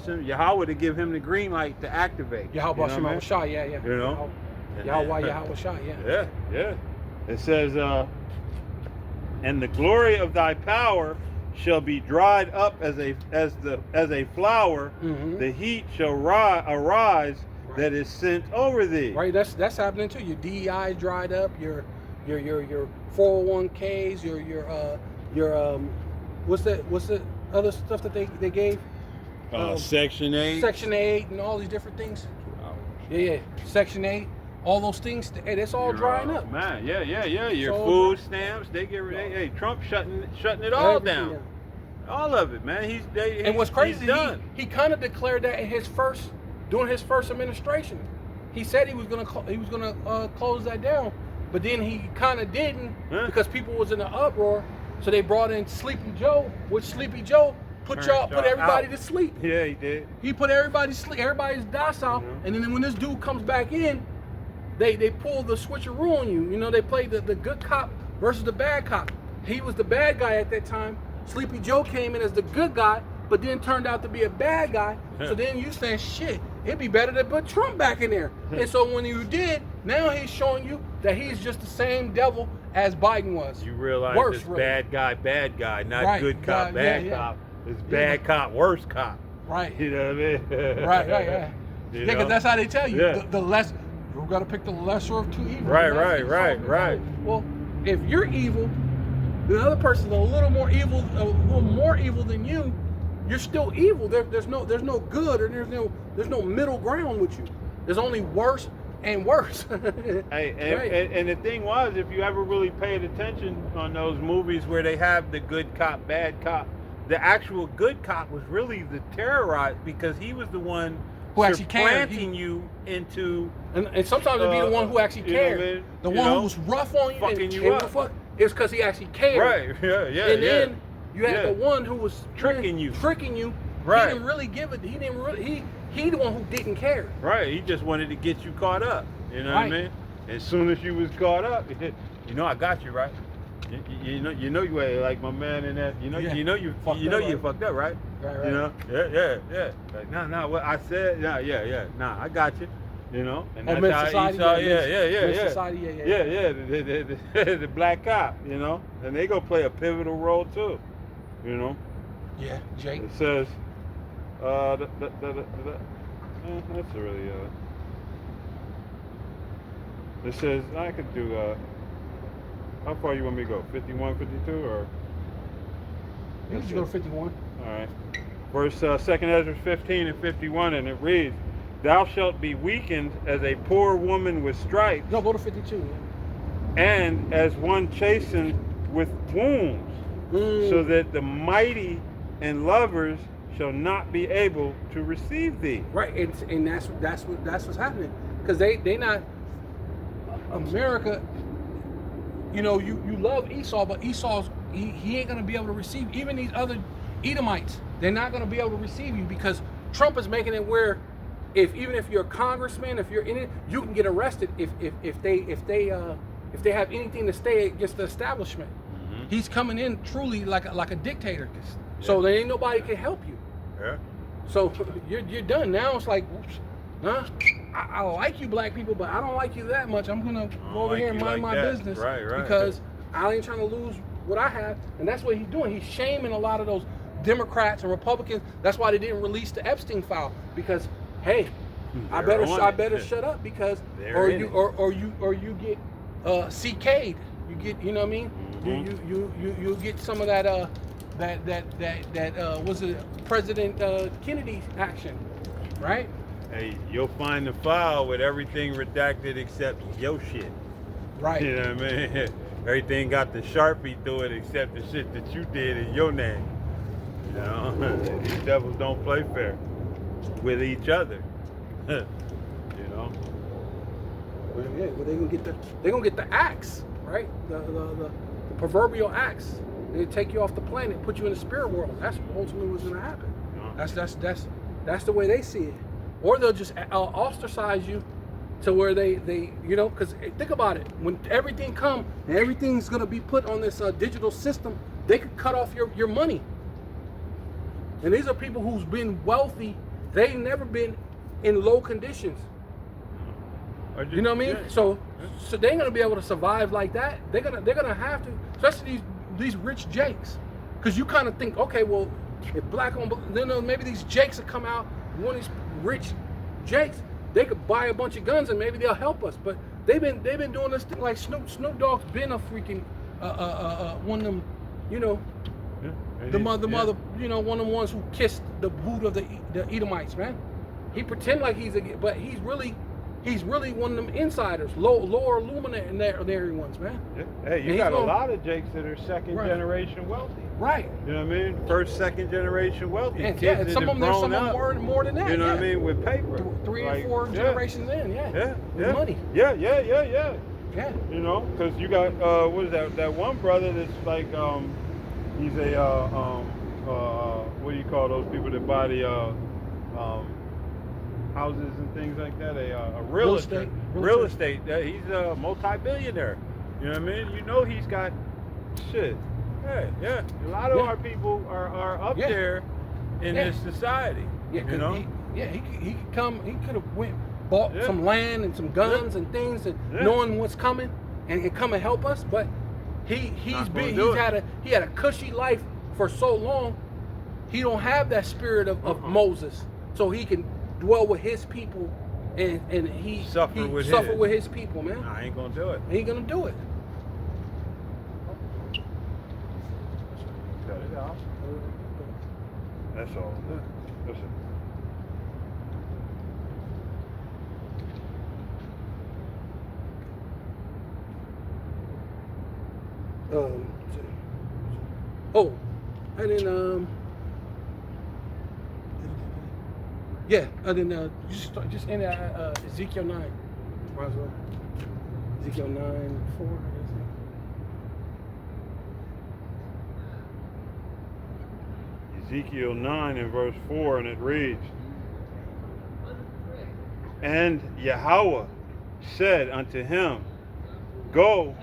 to give him the green light to activate. Yahweh You know what I mean? Shah, yeah. You know? Yahweh Shah, yeah. Yeah. It says, and the glory of thy power shall be dried up as a flower. Mhm. The heat shall arise that is sent over thee. Right, that's happening too. Your DEI is dried up. Your 401ks. Your what's the other stuff that they gave? Section 8. Section 8 and all these different things. Yeah. Section 8. All those things, hey, that's all drying up. Man, yeah. Your So- food stamps, hey, Trump shutting it all Everything down. All of it, man. And what's crazy, he's done. he kind of declared that in during his first administration. He said he was gonna close that down, but then he kind of didn't because people was in an uproar. So they brought in Sleepy Joe, which Sleepy Joe put everybody to sleep. Yeah, he did. He put everybody to sleep. Everybody's docile, and then when this dude comes back in, they pull the switcheroo on you. You know, they play the good cop versus the bad cop. He was the bad guy at that time. Sleepy Joe came in as the good guy, but then turned out to be a bad guy. So then you saying, shit, it'd be better to put Trump back in there. And so when you did, now he's showing you that he's just the same devil as Biden was. You realize Worse, it's really. bad guy, not Right, good cop, bad yeah. cop. It's bad cop, worse cop. Right. You know what I mean? Right. Yeah, You because know? that's how they tell you. Yeah. The less, we've got to pick the lesser of two evils. Right. Well, if you're evil, the other person's a little more evil than you. You're still evil. There's no good, or there's no middle ground with you. There's only worse and worse. And the thing was, if you ever really paid attention on those movies where they have the good cop, bad cop, the actual good cop was really the terrorist because he was the one Who actually cared. supplanting you into. And sometimes it'd be the one who actually you know cared. what I mean? The You one know? who was rough on you Fucking you and up. It's because he actually cared. Right. Yeah. And then you had the one who was tricking you. Right. He didn't really give it. He didn't really. He the one who didn't care. Right. He just wanted to get you caught up. You know Right. what I mean? As soon as you was caught up, you know I got you, right? You know you ain't like my man in that. You fucked up, right? Right. You know, yeah. Like, nah. What I said, yeah. Nah, I got you. You know, and that's Men's how Society, he saw. Men's Yeah. Society, Yeah. The black cop, you know, and they gonna play a pivotal role too. You know. Yeah, Jake. It says, that's really It says I could do. How far you want me to go? 51, 52, or? You can go to 51. All right. Verse 2 Ezra 15 and 51, and it reads, "Thou shalt be weakened as a poor woman with stripes, No, go to 52. and as one chastened with wounds, so that the mighty and lovers shall not be able to receive thee." Right, and that's what's happening, because they not America. You know, you love Esau, but Esau's he ain't gonna be able to receive even these other Edomites. They're not gonna be able to receive you because Trump is making it where even if you're a congressman, if you're in it, you can get arrested if they have anything to say against the establishment. Mm-hmm. He's coming in truly like a dictator. So there ain't nobody can help you. Yeah. So you're done. Now it's like, whoops, huh? I like you black people, but I don't like you that much. I'm gonna go over here and mind my business. Right. Because I ain't trying to lose what I have. And that's what he's doing. He's shaming a lot of those Democrats and Republicans. That's why they didn't release the Epstein file. Because, hey, I better shut up because or you get CK'd. You get, you know what I mean? You get some of that was it President Kennedy action, right? Hey, you'll find the file with everything redacted except your shit. Right. You know what I mean? Everything got the Sharpie through it except the shit that you did in your name. You know? These devils don't play fair with each other. You know? Well, yeah, well, they're gonna get the axe, right? The proverbial axe. They take you off the planet, put you in the spirit world. That's ultimately what's gonna happen. That's the way they see it. Or they'll just ostracize you to where they you know, because think about it, when everything come and everything's gonna be put on this digital system, they could cut off your money. And these are people who's been wealthy. They've never been in low conditions. You know what I mean? Yeah. So they ain't gonna be able to survive like that. They're gonna have to, especially these rich jakes, because you kind of think, okay, well, if black on, then maybe these jakes will come out. One of these rich jakes, they could buy a bunch of guns and maybe they'll help us. But they've been doing this thing like Snoop Dogg's been a freaking one of them, you know, the mother, you know, one of the ones who kissed the boot of the Edomites, man. He pretend like but he's really one of them insiders, lower luminary ones, man. Yeah. Hey, you got a lot of jakes that are second generation wealthy. Right. You know what I mean? First, second generation wealthy. And kids some of them, there's some of them more than that. You know what I mean? With paper. Three and four generations in, with money. Yeah. Yeah. You know, because you got what is that one brother that's like he's a what do you call those people that buy the houses and things like that? A real estate. He's a multi-billionaire. You know what I mean? You know he's got shit. Yeah. A lot of our people are up there in this society. Yeah, you know? He could have bought some land and some guns and things, and knowing what's coming and come and help us. But he had a cushy life for so long. He don't have that spirit of Moses, so he can dwell with his people and he suffer with his people, man. I ain't gonna do it. He ain't gonna do it. Cut it out. That's all. Listen. And then and then just in Ezekiel 9, might as well. Ezekiel 9:4. Ezekiel 9 and verse 4, and it reads, "And Yahweh said unto him, Go."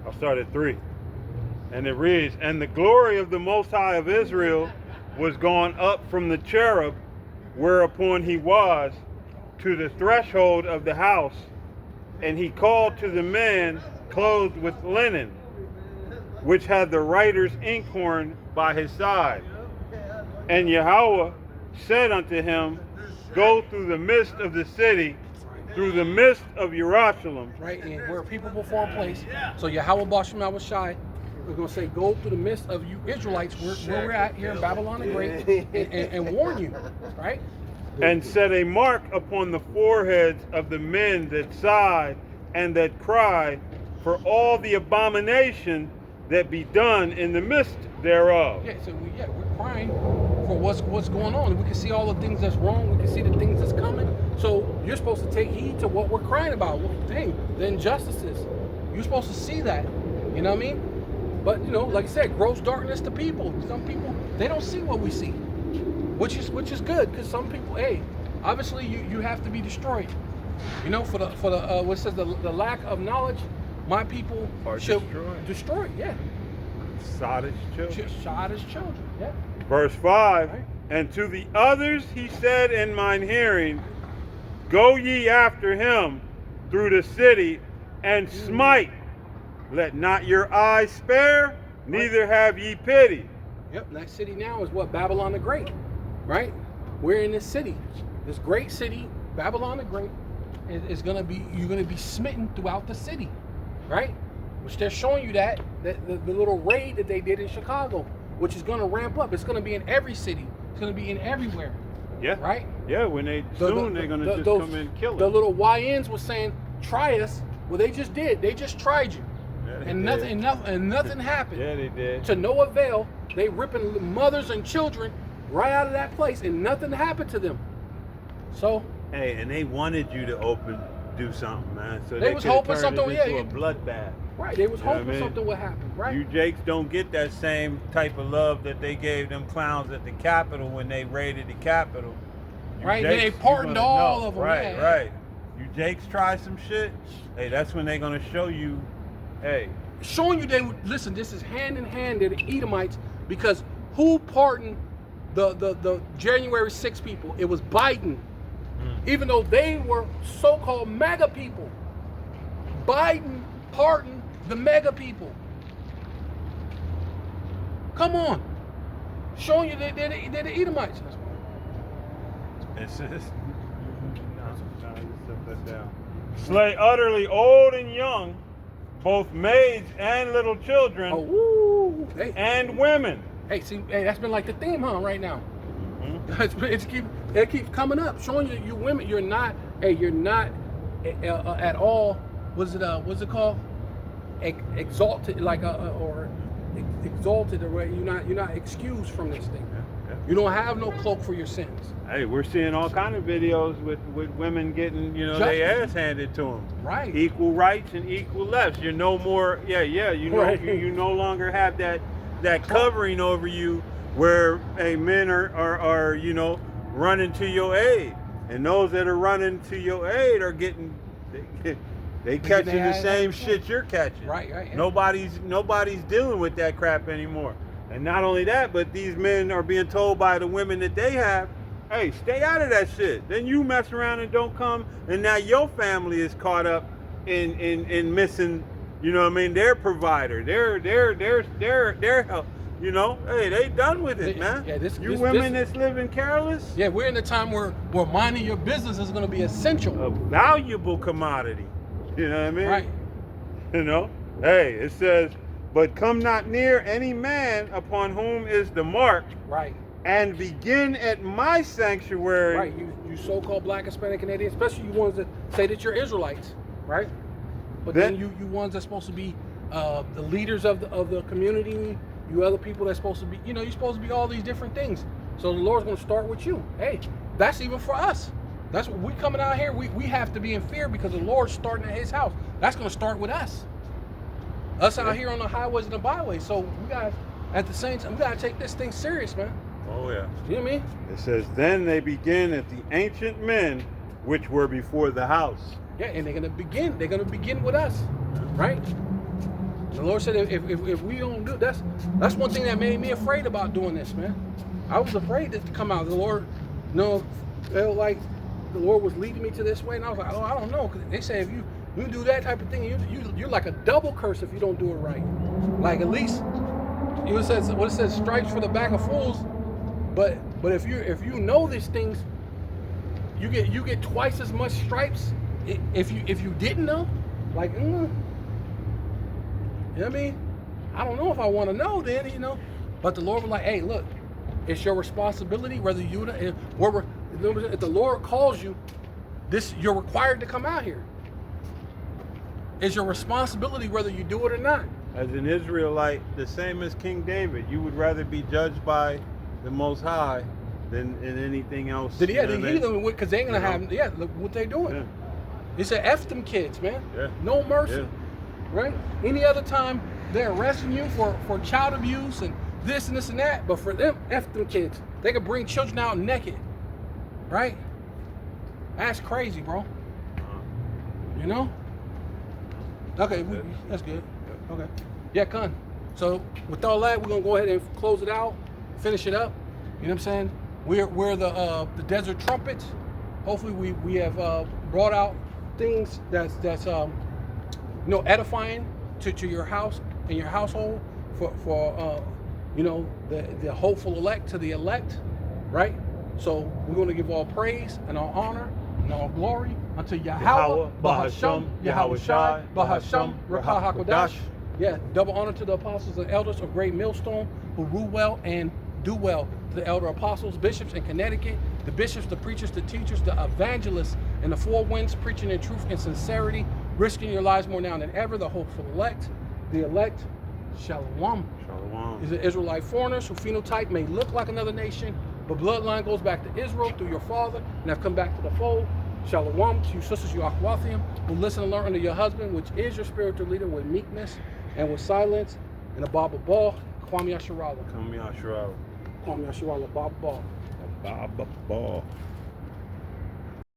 I'll start at 3. And it reads, "And the glory of the Most High of Israel was gone up from the cherub whereupon he was to the threshold of the house, and he called to the man clothed with linen, which had the writer's inkhorn by his side. And Yahweh said unto him, Go through the midst of the city, through the midst of Jerusalem." Right, and where people before a place. So Yahweh Bashem Yahushai, we're going to say, go through the midst of you Israelites, where we're at here in Babylon the Great, and warn you, right? "And set a mark upon the foreheads of the men that sigh and that cry for all the abomination that be done in the midst thereof." Yeah, so we're crying for what's going on. We can see all the things that's wrong. We can see the things that's coming. So you're supposed to take heed to what we're crying about. The injustices. You're supposed to see that. You know what I mean? But, you know, like I said, gross darkness to people. Some people, they don't see what we see, which is good, because some people, obviously you have to be destroyed. You know, for the what says the lack of knowledge, my people are should destroy. Yeah. Sod his children. Shod his children. Yeah. Verse 5, "And to the others he said in mine hearing, Go ye after him through the city, and smite. Let not your eyes spare, neither have ye pity. Yep, and that city now is what? Babylon the Great, right? We're in this city, this great city, Babylon the Great, is gonna be, you're gonna be smitten throughout the city, right? Which they're showing you that the little raid that they did in Chicago, which is gonna ramp up. It's gonna be in every city. It's gonna be in everywhere. Yeah. Right? Yeah, when they're gonna just come and kill The it. little YNs was saying, try us. Well, they just did. They just tried you. Yeah, And nothing happened. Yeah, they did. To no avail. They ripping mothers and children right out of that place, and nothing happened to them. So Hey, and they wanted you to do something, man. So they was could've hoping turned something. it Yeah, into a bloodbath. right. They was You know what hoping I mean? something would happen. Right. You Jakes don't get that same type of love that they gave them clowns at the Capitol when they raided the Capitol. You Right, Jakes, they you pardoned gonna all know. of them, Right, yeah. right. You Jakes try some shit. Hey, that's when they're gonna show you. Hey, Showing you listen. This is hand in hand to the Edomites, because who pardoned the January 6 people? It was Biden. Even though they were so-called MAGA people, Biden pardoned the MAGA people. Come on, showing you they're the Edomites. it's just. Slay utterly old and young, both maids and little children, Hey. and women. Hey, see, hey, that's been like the theme, huh? Right now, it keeps coming up, showing you women. You're not at all. What's it called? Exalted, or exalted, or you're not excused from this thing. You don't have no cloak for your sins. Hey, we're seeing all kind of videos with women getting, their ass handed to them. Right. Equal rights and equal lefts. You're no more, Right. you no longer have that covering over you where men are running to your aid, and those that are running to your aid are getting they catching the same shit you're catching. Right. Yeah. Nobody's dealing with that crap anymore. And not only that, but these men are being told by the women that they have, hey, stay out of that shit. Then you mess around and don't come, and now your family is caught up in missing, their provider, their help. Hey, they done with it, man. Yeah, women that's living careless. Yeah, we're in a time where minding your business is going to be essential. A valuable commodity. You know what I mean? Right. Hey, it says, but come not near any man upon whom is the mark. Right. And begin at my sanctuary. Right. You so-called Black, Hispanic, Canadian, especially you ones that say that you're Israelites, right? But then you ones that's supposed to be the leaders of the community. You other people that's supposed to be, you're supposed to be all these different things. So the Lord's going to start with you. Hey, that's even for us. That's what we coming out here. We have to be in fear because the Lord's starting at His house. That's going to start with us. Us out here on the highways and the byways. So we got, at the same time, we got to take this thing serious, man. Oh yeah. You know what I mean? It says, then they begin at the ancient men which were before the house. Yeah, and they're going to begin with us, right? The Lord said, if we don't do that's one thing that made me afraid about doing this, man. I was afraid to come out. The Lord, felt like the Lord was leading me to this way, and I was like, I don't know, because they say if you do that type of thing, you're like a double curse if you don't do it right. Like at least, it says stripes for the back of fools, but if you know these things, you get twice as much stripes if you didn't know. Like, you know what I mean? I don't know if I want to know then, But the Lord was like, hey, look, it's your responsibility whether if the Lord calls you, you're required to come out here. It's your responsibility whether you do it or not. As an Israelite, the same as King David, you would rather be judged by the Most High than in anything else. The heathen, because they ain't going to have, look what they doing. Yeah. He said, F them kids, man. Yeah. No mercy. Yeah. Right? Any other time, they're arresting you for child abuse and this and that. But for them, F them kids. They could bring children out naked. Right? That's crazy, bro. Okay, that's good. Okay. Yeah, Con. So with all that, we're going to go ahead and close it out, finish it up. You know what I'm saying? We're the Desert Trumpets. Hopefully we have brought out things that's edifying to your house and your household for the hopeful elect to the elect, right? So we're going to give all praise and all honor and all glory unto Yahweh, Bahasham, Yahweh Shai, Bahasham, Rakah HaKodash. Yeah, double honor to the apostles and elders of Great Millstone who rule well and do well. To the elder apostles, bishops in Connecticut, the bishops, the preachers, the teachers, the evangelists in the four winds, preaching in truth and sincerity, risking your lives more now than ever, the hopeful elect, the elect, Shalom. Shalom. Is the Israelite foreigners who phenotype may look like another nation, but bloodline goes back to Israel through your father and have come back to the fold. Shalom to you sisters, you Akhwathim, who listen and learn under your husband, which is your spiritual leader, with meekness and with silence. And the Baba Ball, Kwame Asherala. Come Yashua. Kwame Asherala, Baba Ball. Baba Ball.